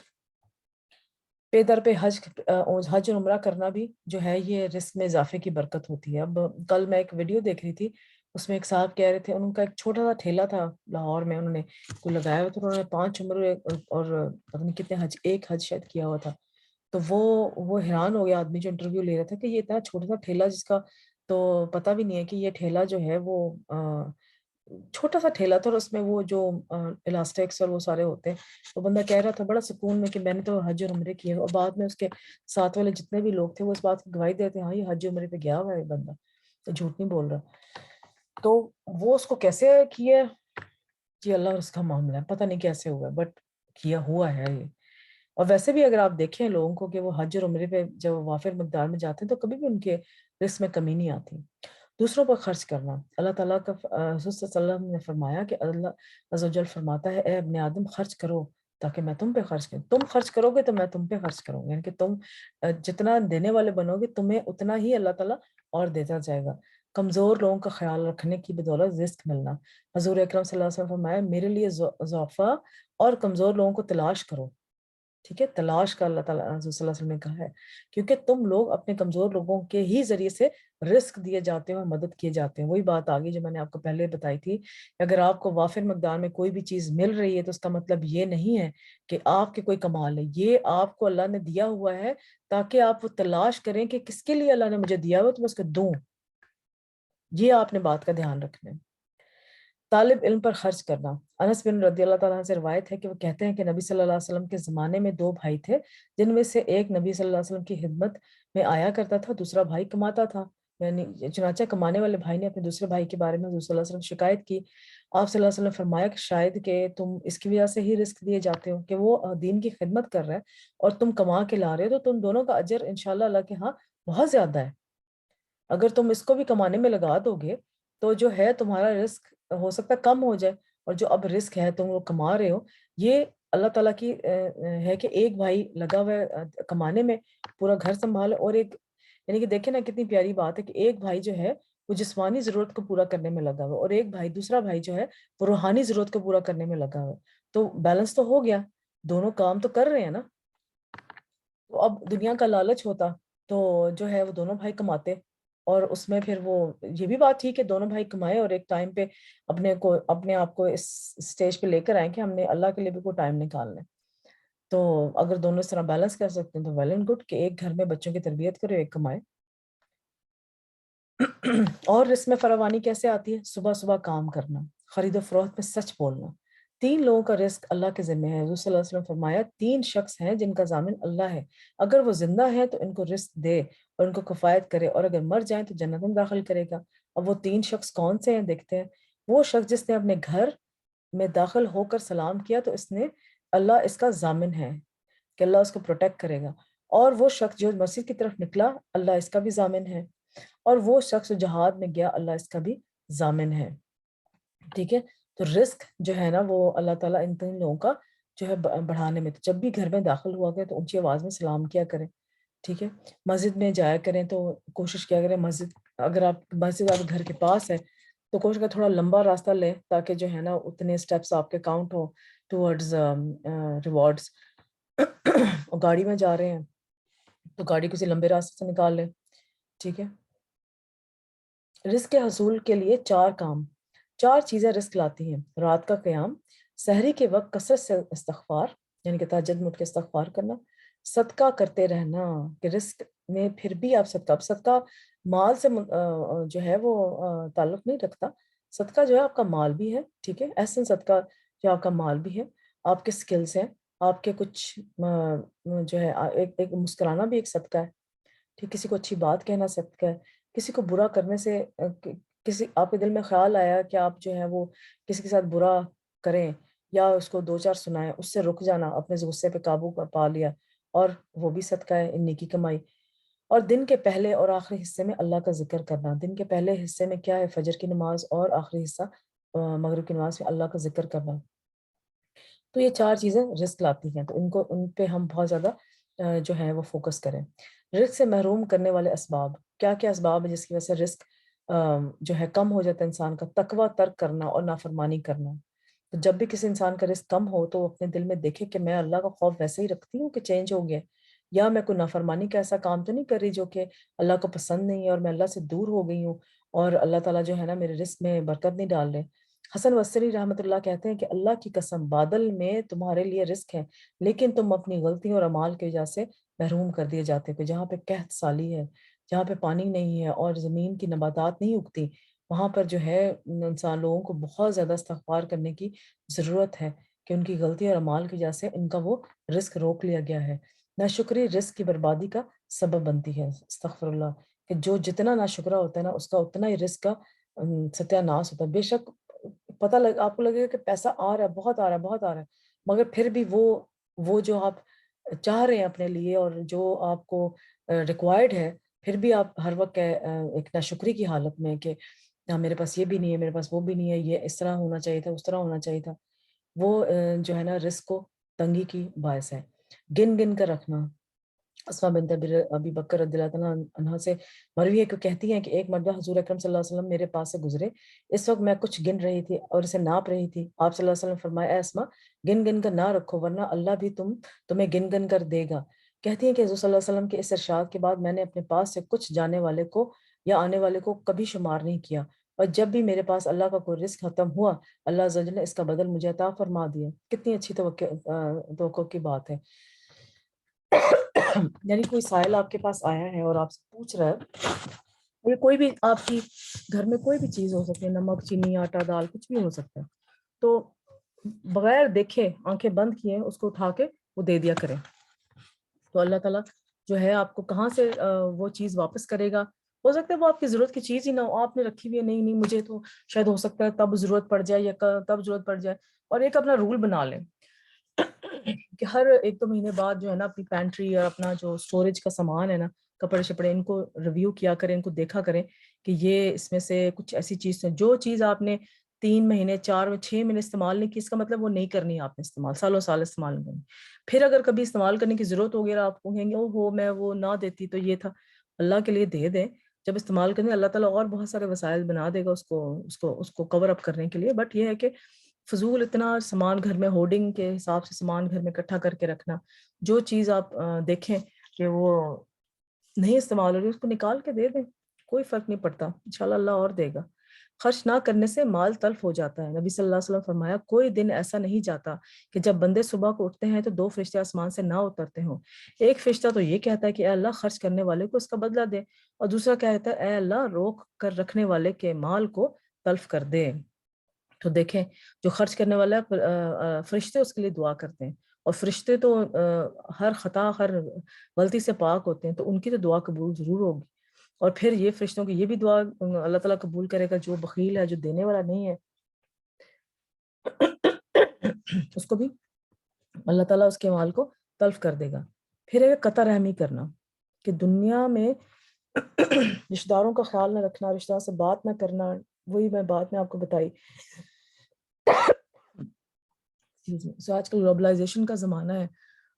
پے در پہ حج اور عمرہ کرنا بھی جو ہے یہ رزق میں اضافے کی برکت ہوتی ہے. اب کل میں ایک ویڈیو دیکھ رہی تھی، اس میں ایک صاحب کہہ رہے تھے، ان کا ایک چھوٹا سا ٹھیلا تھا لاہور میں، انہوں نے کوئی لگایا ہوا تھا، انہوں نے 5 عمرے اور پتہ نہیں کتنے حج، ایک حج شاید کیا ہوا تھا. تو وہ حیران ہو گیا آدمی جو انٹرویو لے رہا تھا کہ یہ اتنا چھوٹا سا ٹھیلا جس کا تو پتہ بھی نہیں ہے کہ یہ ٹھیلا جو ہے وہ چھوٹا سا ٹھیلا تھا اور اس میں وہ جو الاسٹکس اور وہ سارے ہوتے ہیں. تو بندہ کہہ رہا تھا بڑا سکون میں کہ میں نے تو حج اور عمرے کیے. اور بعد میں اس کے ساتھ والے جتنے بھی لوگ تھے وہ اس بات کی گواہی دیتے ہیں، ہاں یہ حج عمرے پہ گیا ہوا ہے بندہ، تو جھوٹ نہیں بول رہا. تو وہ اس کو کیسے کیا جی اللہ اور اس کا معاملہ ہے، پتہ نہیں کیسے ہوا، بٹ کیا ہوا ہے یہ. اور ویسے بھی اگر آپ دیکھیں لوگوں کو کہ وہ حج اور عمرے پہ جب وافر مقدار میں جاتے ہیں تو کبھی بھی ان کے رزق میں کمی نہیں آتی. دوسروں پر خرچ کرنا، اللہ تعالیٰ کا حضور صلی اللہ علیہ وسلم نے فرمایا کہ اللہ عز و جل فرماتا ہے اے ابن آدم خرچ کرو تاکہ میں تم پہ خرچ کروں. تم خرچ کرو گے تو میں تم پہ خرچ کروں گا، یعنی کہ تم جتنا دینے والے بنو گے تمہیں اتنا ہی اللہ تعالیٰ اور دیتا جائے گا. کمزور لوگوں کا خیال رکھنے کی بدولت رزق ملنا. حضور اکرم صلی اللہ علیہ وسلم فرمایا میرے لیے ضعفاء اور کمزور لوگوں کو تلاش کرو. ٹھیک ہے، تلاش کا اللہ تعالیٰ حضور صلی اللہ علیہ وسلم نے کہا ہے، کیونکہ تم لوگ اپنے کمزور لوگوں کے ہی ذریعے سے رزق دیے جاتے ہیں اور مدد کیے جاتے ہیں. وہی بات آگئی جو میں نے آپ کو پہلے بتائی تھی کہ اگر آپ کو وافر مقدار میں کوئی بھی چیز مل رہی ہے تو اس کا مطلب یہ نہیں ہے کہ آپ کے کوئی کمال ہے، یہ آپ کو اللہ نے دیا ہوا ہے تاکہ آپ وہ تلاش کریں کہ کس کے لیے اللہ نے مجھے دیا ہوا تو میں اس کو دوں. یہ آپ نے بات کا دھیان رکھنا ہے. طالب علم پر خرچ کرنا. انس بن رضی اللہ تعالیٰ عنہ سے روایت ہے کہ وہ کہتے ہیں کہ نبی صلی اللہ علیہ وسلم کے زمانے میں 2 بھائی تھے جن میں سے ایک نبی صلی اللہ علیہ وسلم کی خدمت میں آیا کرتا تھا، دوسرا بھائی کماتا تھا. یعنی چنانچہ کمانے والے بھائی نے اپنے دوسرے بھائی کے بارے میں حضور صلی اللہ علیہ وسلم شکایت کی. آپ صلی اللہ علیہ وسلم فرمایا کہ شاید کہ تم اس کی وجہ سے ہی رزق دیے جاتے ہو کہ وہ دین کی خدمت کر رہا ہے اور تم کما کے لا رہے ہو، تو تم دونوں کا اجر انشاءاللہ اللہ کے ہاں بہت زیادہ ہے. اگر تم اس کو بھی کمانے میں لگا دو گے تو جو ہے تمہارا رزق ہو سکتا ہے کم ہو جائے، اور جو اب رزق ہے تم وہ کما رہے ہو یہ اللہ تعالیٰ کی ہے کہ ایک بھائی لگا ہوا ہے کمانے میں، پورا گھر سنبھال، اور ایک یعنی کہ دیکھیں نا کتنی پیاری بات ہے کہ ایک بھائی جو ہے وہ جسمانی ضرورت کو پورا کرنے میں لگا ہوا اور ایک بھائی دوسرا بھائی جو ہے وہ روحانی ضرورت کو پورا کرنے میں لگا ہوا. تو بیلنس تو ہو گیا، دونوں کام تو کر رہے ہیں نا. تو اب دنیا کا لالچ ہوتا تو جو ہے وہ دونوں بھائی کماتے، اور اس میں پھر وہ یہ بھی بات تھی کہ دونوں بھائی کمائے اور ایک ٹائم پہ اپنے آپ کو اس سٹیج پہ لے کر آئیں کہ ہم نے اللہ کے لیے بھی کوئی ٹائم نکالنا ہے. تو اگر دونوں اس طرح بیلنس کر سکتے ہیں تو ویل اینڈ گڈ کہ ایک گھر میں بچوں کی تربیت کرے ایک کمائے. اور رزق میں فراوانی کیسے آتی ہے؟ صبح صبح کام کرنا، خرید و فروخت میں سچ بولنا، 3 لوگوں کا رزق اللہ کے ذمہ ہے. حضور صلی اللہ علیہ وسلم فرمایا 3 شخص ہیں جن کا ضامن اللہ ہے. اگر وہ زندہ ہے تو ان کو رزق دے اور ان کو کفایت کرے، اور اگر مر جائیں تو جنت میں داخل کرے گا. اب وہ 3 شخص کون سے ہیں دیکھتے ہیں. وہ شخص جس نے اپنے گھر میں داخل ہو کر سلام کیا تو اس نے اللہ اس کا ضامن ہے کہ اللہ اس کو پروٹیکٹ کرے گا. اور وہ شخص جو مسجد کی طرف نکلا اللہ اس کا بھی ضامن ہے. اور وہ شخص جو جہاد میں گیا اللہ اس کا بھی ضامن ہے. ٹھیک ہے. تو رزق جو ہے نا وہ اللہ تعالیٰ ان 3 لوگوں کا جو ہے بڑھانے میں. تو جب بھی گھر میں داخل ہوا کرے تو اونچی آواز میں سلام کیا کریں. ٹھیک ہے. مسجد میں جایا کریں تو کوشش کیا کریں مسجد، اگر آپ مسجد آپ گھر کے پاس ہے تو کوشش کریں تھوڑا لمبا راستہ لیں تاکہ جو ہے نا اتنے سٹیپس آپ کے کاؤنٹ ہو ٹورڈز ریوارڈز. اور گاڑی میں جا رہے ہیں تو گاڑی کسی لمبے راستے سے نکال لیں. ٹھیک ہے. رزق کے حصول کے لیے 4 چیزیں رزق لاتی ہیں. رات کا قیام، سحری کے وقت کثرت سے استغفار یعنی کہ تہجد میں اٹھ کے استغفار کرنا، صدقہ کرتے رہنا کہ رزق میں پھر بھی آپ صدقہ مال سے جو ہے وہ تعلق نہیں رکھتا. صدقہ جو ہے آپ کا مال بھی ہے. ٹھیک ہے. احسن صدقہ جو آپ کا مال بھی ہے، آپ کے سکلز ہیں، آپ کے کچھ جو ہے ایک مسکرانا بھی ایک صدقہ ہے. ٹھیک. کسی کو اچھی بات کہنا صدقہ ہے. کسی کو برا کرنے سے کسی آپ کے دل میں خیال آیا کہ آپ جو ہے وہ کسی کے ساتھ برا کریں یا اس کو 2 4 سنائیں، اس سے رک جانا، اپنے غصے پہ قابو پا لیا، اور وہ بھی صدقہ ہے، نیکی کمائی. اور دن کے پہلے اور آخری حصے میں اللہ کا ذکر کرنا. دن کے پہلے حصے میں کیا ہے؟ فجر کی نماز، اور آخری حصہ مغرب کی نماز میں اللہ کا ذکر کرنا. تو یہ 4 چیزیں رزق لاتی ہیں، تو ان پہ ہم بہت زیادہ جو ہے وہ فوکس کریں. رزق سے محروم کرنے والے اسباب، کیا کیا اسباب ہیں جس کی وجہ سے رزق جو ہے کم ہو جاتا ہے انسان کا؟ تقویٰ ترک کرنا اور نافرمانی کرنا. تو جب بھی کسی انسان کا رزق کم ہو تو وہ اپنے دل میں دیکھے کہ میں اللہ کا خوف ویسے ہی رکھتی ہوں کہ چینج ہو گیا، یا میں کوئی نافرمانی کا ایسا کام تو نہیں کر رہی جو کہ اللہ کو پسند نہیں ہے اور میں اللہ سے دور ہو گئی ہوں اور اللہ تعالیٰ جو ہے نا میرے رزق میں برکت نہیں ڈال رہے. حسن بصری رحمۃ اللہ کہتے ہیں کہ اللہ کی قسم بادل میں تمہارے لیے رزق ہے، لیکن تم اپنی غلطیوں اور اعمال کی وجہ سے محروم کر دیے جاتے ہو. جہاں پہ قحط سالی ہے، جہاں پہ پانی نہیں ہے اور زمین کی نباتات نہیں اگتی، وہاں پر جو ہے انسان لوگوں کو بہت زیادہ استغفار کرنے کی ضرورت ہے کہ ان کی غلطی اور اعمال کی وجہ سے ان کا وہ رزق روک لیا گیا ہے. ناشکری رزق کی بربادی کا سبب بنتی ہے. استغفر اللہ. کہ جو جتنا ناشکرا ہوتا ہے نا اس کا اتنا ہی رزق کا ستیہ ناش ہوتا ہے. بے شک آپ کو لگے گا کہ پیسہ آ رہا ہے، بہت آ رہا ہے، بہت آ رہا ہے، مگر پھر بھی وہ جو آپ چاہ رہے ہیں اپنے لیے اور جو آپ کو ریکوائرڈ ہے، پھر بھی آپ ہر وقت ایک ناشکری کی حالت میں کہ میرے پاس یہ بھی نہیں ہے، میرے پاس وہ بھی نہیں ہے، یہ اس طرح ہونا چاہیے تھا، اس طرح ہونا چاہیے تھا. وہ جو ہے نا رزق کو تنگی کی باعث ہے. گن گن کر رکھنا. اسماء بنت ابی بکر رضی اللہ تعالیٰ عنہ سے مروی ہے کہ کہتی ہیں کہ ایک مرتبہ حضور اکرم صلی اللہ علیہ وسلم میرے پاس سے گزرے. اس وقت میں کچھ گن رہی تھی اور اسے ناپ رہی تھی. آپ صلی اللہ علیہ وسلم فرمایا، اے اسماء گن گن کر نہ رکھو ورنہ اللہ بھی تمہیں گن گن کر دے گا. کہتی ہیں کہ حضور صلی اللہ علیہ وسلم کے اس ارشاد کے بعد میں نے اپنے پاس سے کچھ جانے والے کو یا آنے والے کو کبھی شمار نہیں کیا، اور جب بھی میرے پاس اللہ کا کوئی رزق ختم ہوا اللہ عز و جل نے اس کا بدل مجھے عطا فرما دیا. کتنی اچھی توقع کی بات ہے. یعنی کوئی سائل آپ کے پاس آیا ہے اور آپ سے پوچھ رہا ہے، یہ کوئی بھی آپ کی گھر میں کوئی بھی چیز ہو سکتی ہے، نمک، چینی، آٹا، دال، کچھ بھی ہو سکتا ہے، تو بغیر دیکھے آنکھیں بند کیے اس کو اٹھا کے وہ دے دیا کریں. تو اللہ تعالیٰ جو ہے آپ کو کہاں سے وہ چیز واپس کرے گا. ہو سکتا ہے وہ آپ کی ضرورت کی چیز ہی نہ ہو، آپ نے رکھی ہوئی ہے، نہیں مجھے تو شاید ہو سکتا ہے تب ضرورت پڑ جائے یا تب ضرورت پڑ جائے. اور ایک اپنا رول بنا لیں کہ ہر 1 2 مہینے بعد جو ہے نا اپنی پینٹری اور اپنا جو اسٹوریج کا سامان ہے نا، کپڑے شپڑے، ان کو ریویو کیا کریں، ان کو دیکھا کریں کہ یہ اس میں سے کچھ ایسی چیز ہے جو چیز آپ نے 3 مہینے 4 6 مہینے استعمال نہیں کی، اس کا مطلب وہ نہیں کرنی ہے آپ نے استعمال، سالوں سال استعمال نہیں کرنی. پھر اگر کبھی استعمال کرنے کی ضرورت ہوگی اور آپ کہیں گے او ہو میں وہ نہ دیتی تو یہ تھا، اللہ کے لیے دے دیں. جب استعمال کریں اللہ تعالیٰ اور بہت سارے وسائل بنا دے گا اس کو کور اپ کرنے کے لیے. بٹ یہ ہے کہ فضول اتنا سامان گھر میں ہورڈنگ کے حساب سے سامان گھر میں اکٹھا کر کے رکھنا، جو چیز آپ دیکھیں کہ وہ نہیں استعمال ہو رہی اس کو نکال کے دے دیں، کوئی فرق نہیں پڑتا، انشاءاللہ اللہ اور دے گا. خرچ نہ کرنے سے مال تلف ہو جاتا ہے. نبی صلی اللہ علیہ وسلم فرمایا کوئی دن ایسا نہیں جاتا کہ جب بندے صبح کو اٹھتے ہیں تو 2 فرشتے آسمان سے نہ اترتے ہوں. ایک فرشتہ تو یہ کہتا ہے کہ اے اللہ خرچ کرنے والے کو اس کا بدلہ دے، اور دوسرا کہتا ہے اے اللہ روک کر رکھنے والے کے مال کو تلف کر دے. تو دیکھیں جو خرچ کرنے والا ہے فرشتے اس کے لیے دعا کرتے ہیں، اور فرشتے تو ہر خطا ہر غلطی سے پاک ہوتے ہیں، تو ان کی تو دعا قبول ضرور ہوگی۔ اور پھر یہ فرشتوں کی یہ بھی دعا اللہ تعالیٰ قبول کرے گا، جو بخیل ہے، جو دینے والا نہیں ہے، اس کو بھی اللہ تعالیٰ اس کے مال کو تلف کر دے گا۔ پھر ہے قطع رحمی کرنا، کہ دنیا میں رشتہ داروں کا خیال نہ رکھنا، رشتہ داروں سے بات نہ کرنا، وہی میں بات میں آپ کو بتائی۔ سو آج کل گلوبلائزیشن کا زمانہ ہے،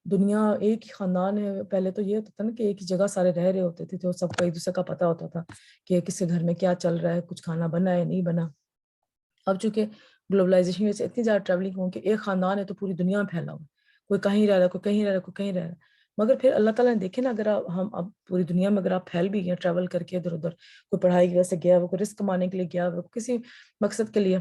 دنیا ایک ہی خاندان ہے۔ پہلے تو یہ ہوتا تھا نا کہ ایک ہی جگہ سارے رہ رہے ہوتے تھے، تو سب کو ایک دوسرے کا پتہ ہوتا تھا کہ کس کے گھر میں کیا چل رہا ہے، کچھ کھانا بنا ہے نہیں بنا۔ اب چونکہ گلوبلائزیشن میں سے اتنی زیادہ ٹریولنگ ہو کہ ایک خاندان ہے تو پوری دنیا میں پھیلا ہوا، کوئی کہیں رہ رہا ہے، کوئی کہیں رہ رہا ہے، کوئی کہیں رہ رہا ہے۔ مگر پھر اللہ تعالیٰ نے دیکھے نا، اگر ہم اب پوری دنیا میں اگر آپ پھیل بھی گئے ٹریول کر کے ادھر ادھر، کوئی پڑھائی کی وجہ سے گیا ہوا، کوئی رزق کمانے کے لیے گیا ہوا، کسی مقصد کے لیے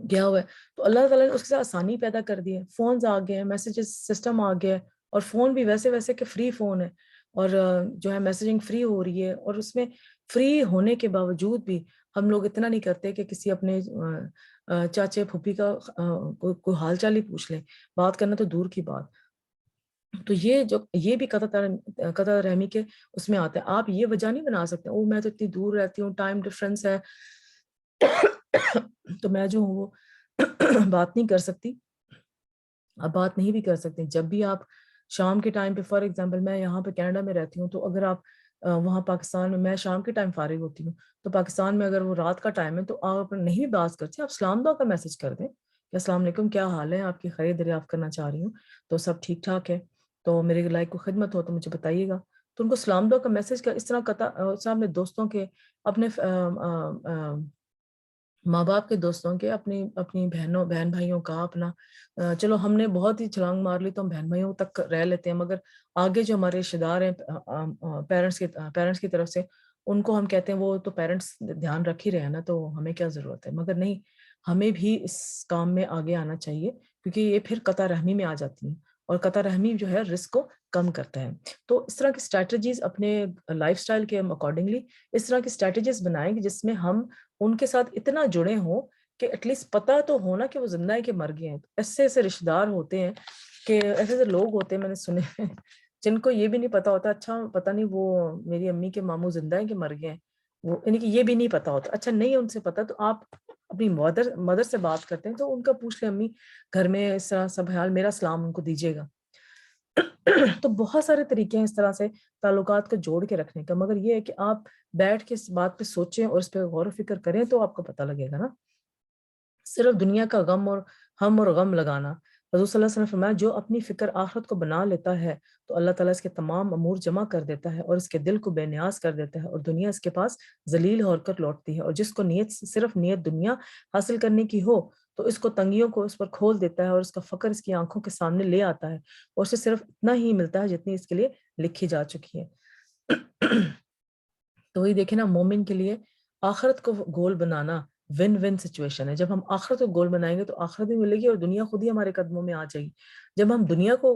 گیا ہوا ہے، تو اللہ تعالیٰ نے اس کے ساتھ آسانی پیدا کر دی ہے۔ فونز آ گئے ہیں، میسیجز سسٹم آ گیا ہے، اور فون بھی ویسے ویسے کہ فری فون ہے، اور جو ہے میسیجنگ فری ہو رہی ہے، اور اس میں فری ہونے کے باوجود بھی ہم لوگ اتنا نہیں کرتے کہ کسی اپنے چاچے پھوپھی کا کوئی حال چال ہی پوچھ لیں، بات کرنا تو دور کی بات۔ تو یہ بھی قطع رحمی کے اس میں آتا ہے۔ آپ یہ وجہ نہیں بنا سکتے او میں تو اتنی دور رہتی ہوں، ٹائم ڈفرینس ہے، تو میں جو ہوں وہ بات نہیں کر سکتی۔ آپ بات نہیں بھی کر سکتے، جب بھی آپ شام کے ٹائم پہ، فار ایگزامپل میں یہاں پہ کینیڈا میں رہتی ہوں، تو اگر آپ وہاں پاکستان میں شام کے ٹائم فارغ ہوتی ہوں، تو پاکستان میں اگر وہ رات کا ٹائم ہے تو آپ نہیں بھی بات کرتے، آپ سلام دعا کا میسج کر دیں کہ السلام علیکم، کیا حال ہے، آپ کی خیر دریافت کرنا چاہ رہی ہوں، تو سب ٹھیک ٹھاک ہے، تو میرے لائق کو خدمت ہو تو مجھے بتائیے گا۔ تو ان کو سلام دعا کا میسج کا اس طرح اپنے دوستوں کے، اپنے ماں باپ کے دوستوں کے، اپنی بہن بھائیوں کا، اپنا چلو ہم نے بہت ہی چھلانگ مار لی تو ہم بہن بھائیوں تک رہ لیتے ہیں، مگر آگے جو ہمارے رشتے دار ہیں پیرنٹس کی طرف سے، ان کو ہم کہتے ہیں وہ تو پیرنٹس دھیان رکھ ہی رہے ہیں نا، تو ہمیں کیا ضرورت ہے۔ مگر نہیں، ہمیں بھی اس کام میں آگے آنا چاہیے، کیونکہ یہ پھر قطع رحمی میں آ جاتی ہیں، اور قطع رحمی جو ہے رزق کو کم کرتا ہے۔ تو اس طرح کی اسٹریٹجیز اپنے لائف سٹائل کے اکارڈنگلی اس طرح کی اسٹریٹجیز بنائیں کہ جس میں ہم ان کے ساتھ اتنا جڑے ہوں کہ ایٹ لیسٹ پتہ تو ہونا کہ وہ زندہ ہے کہ مر گئے ہیں۔ ایسے ایسے رشتے دار ہوتے ہیں کہ ایسے ایسے لوگ ہوتے ہیں، میں نے سنے ہیں، جن کو یہ بھی نہیں پتا ہوتا، اچھا پتہ نہیں وہ میری امی کے ماموں زندہ ہیں کہ مر گئے ہیں، وہ یعنی کہ یہ بھی نہیں پتا ہوتا۔ اچھا نہیں ان سے پتا، تو آپ اپنی مدر سے بات کرتے ہیں تو ان کا پوچھ لیں، امی گھر میں اس طرح سب حال، میرا سلام ان کو دیجیے گا۔ تو بہت سارے طریقے ہیں اس طرح سے تعلقات کو جوڑ کے رکھنے کا، مگر یہ ہے کہ آپ بیٹھ کے اس بات پہ سوچیں اور اس پہ غور و فکر کریں تو آپ کو پتہ لگے گا نا۔ صرف دنیا کا غم اور ہم اور غم لگانا، حضور صلی اللہ علیہ وسلم نے فرمایا جو اپنی فکر آخرت کو بنا لیتا ہے تو اللہ تعالیٰ اس کے تمام امور جمع کر دیتا ہے اور اس کے دل کو بے نیاز کر دیتا ہے، اور دنیا اس کے پاس ذلیل ہو کر لوٹتی ہے، اور جس کو صرف نیت دنیا حاصل کرنے کی ہو تو اس کو تنگیوں کو اس پر کھول دیتا ہے، اور اس کا فقر اس کی آنکھوں کے سامنے لے آتا ہے، اور اسے صرف اتنا ہی ملتا ہے جتنی اس کے لیے لکھی جا چکی ہے۔ تو وہی دیکھیں نا، مومن کے لیے آخرت کو گول بنانا ون ون سچویشن ہے۔ جب ہم آخرت کو گول بنائیں گے تو آخرت بھی ملے گی اور دنیا خود ہی ہمارے قدموں میں آ جائے گی۔ جب ہم دنیا کو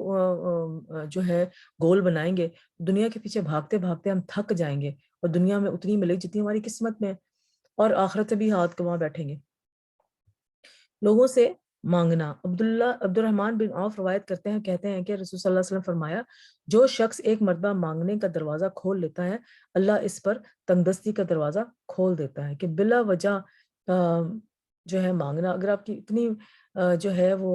جو ہے گول بنائیں گے، دنیا کے پیچھے بھاگتے بھاگتے ہم تھک جائیں گے، اور دنیا میں اتنی ملے گی جتنی ہماری قسمت میں، اور آخرت سے بھی ہاتھ کماں بیٹھیں گے۔ لوگوں سے مانگنا، عبد الرحمن بن عوف روایت کرتے ہیں، کہتے ہیں کہ رسول صلی اللہ علیہ وسلم فرمایا، جو شخص ایک مرتبہ مانگنے کا دروازہ کھول لیتا ہے، اللہ اس پر تنگدستی کا دروازہ کھول دیتا ہے، کہ بلا وجہ جو ہے مانگنا، اگر آپ کی اتنی جو ہے وہ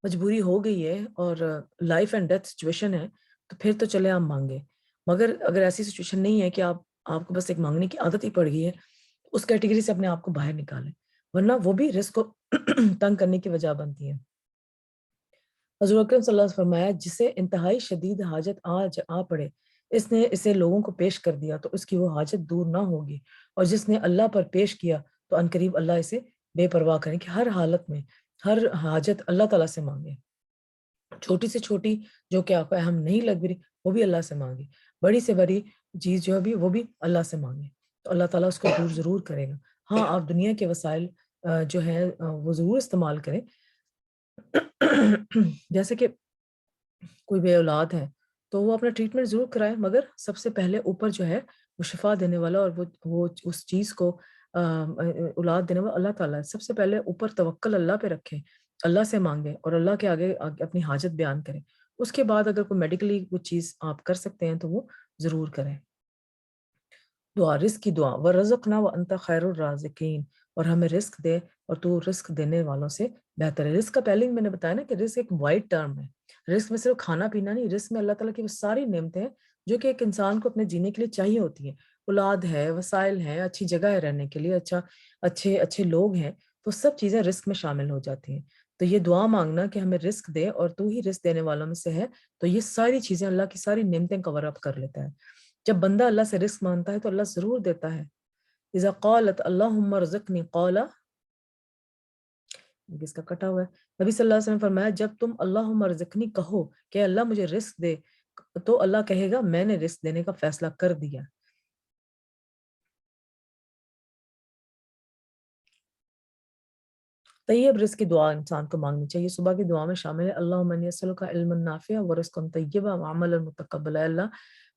مجبوری ہو گئی ہے اور لائف اینڈ ڈیتھ سچویشن ہے، تو پھر تو چلے آپ مانگے۔ مگر اگر ایسی سچویشن نہیں ہے کہ آپ کو بس ایک مانگنے کی عادت ہی پڑ گئی ہے، اس کیٹیگری سے اپنے آپ کو باہر نکالیں، ورنہ وہ بھی رزق کو تنگ کرنے کی وجہ بنتی ہے۔ حضور اکرم صلی اللہ علیہ وسلم فرمایا، جسے انتہائی شدید حاجت آ پڑے، اس نے اسے لوگوں کو پیش کر دیا تو اس کی وہ حاجت دور نہ ہوگی، اور جس نے اللہ پر پیش کیا تو عنقریب اللہ اسے بے پرواہ کریں، کہ ہر حالت میں ہر حاجت اللہ تعالیٰ سے مانگے، چھوٹی سے چھوٹی جو کہ آپ کو اہم نہیں لگ رہی وہ بھی اللہ سے مانگے، بڑی سے بڑی چیز جو بھی وہ بھی اللہ سے مانگے، تو اللہ تعالیٰ اس کو دور ضرور کرے گا۔ ہاں، آپ دنیا کے وسائل جو ہے وہ ضرور استعمال کریں، جیسے کہ کوئی بے اولاد ہے تو وہ اپنا ٹریٹمنٹ ضرور کرائے، مگر سب سے پہلے اوپر جو ہے وہ شفا دینے والا، اور وہ اس چیز کو اولاد دینے والا اللہ تعالیٰ ہے. سب سے پہلے اوپر توکل اللہ پہ رکھیں، اللہ سے مانگیں اور اللہ کے آگے اپنی حاجت بیان کریں. اس کے بعد اگر کوئی میڈیکلی کوئی چیز آپ کر سکتے ہیں تو وہ ضرور کریں. دعا، رزق کی دعا، وَرَزَقْنَا وَأَنْتَ خَيْرُ الرَّازِقِينَ، اور ہمیں رزق دے اور تو رزق دینے والوں سے بہتر ہے. رزق کا پہلے ہی میں نے بتایا نا کہ رزق ایک وائڈ ٹرم ہے. رزق میں صرف کھانا پینا نہیں، رزق میں اللہ تعالیٰ کی وہ ساری نعمتیں ہیں جو کہ ایک انسان کو اپنے جینے کے لیے چاہیے ہوتی ہیں. اولاد ہے، وسائل ہیں، اچھی جگہ ہے رہنے کے لیے، اچھے لوگ ہیں، تو سب چیزیں رزق میں شامل ہو جاتی ہیں. تو یہ دعا مانگنا کہ ہمیں رزق دے اور تو ہی رزق دینے والوں میں سے ہے، تو یہ ساری چیزیں اللہ کی ساری نعمتیں کور اپ کر لیتا ہے. جب بندہ اللہ سے رزق مانگتا ہے تو اللہ ضرور دیتا ہے. اذا قالت اللہم ارزقنی قولا، اس کا کٹا ہوا ہے. نبی صلی اللہ علیہ وسلم نے فرمایا جب تم اللہم ارزقنی کہو کہ اللہ مجھے رزق دے، تو اللہ کہے گا میں نے رزق دینے کا فیصلہ کر دیا. طیب رزق کی دعا انسان کو مانگنی چاہیے. صبح کی دعا میں شامل ہے اللہم انی اسألک علما نافعا ورزقا طیبا وعملا متقبلا. اللہ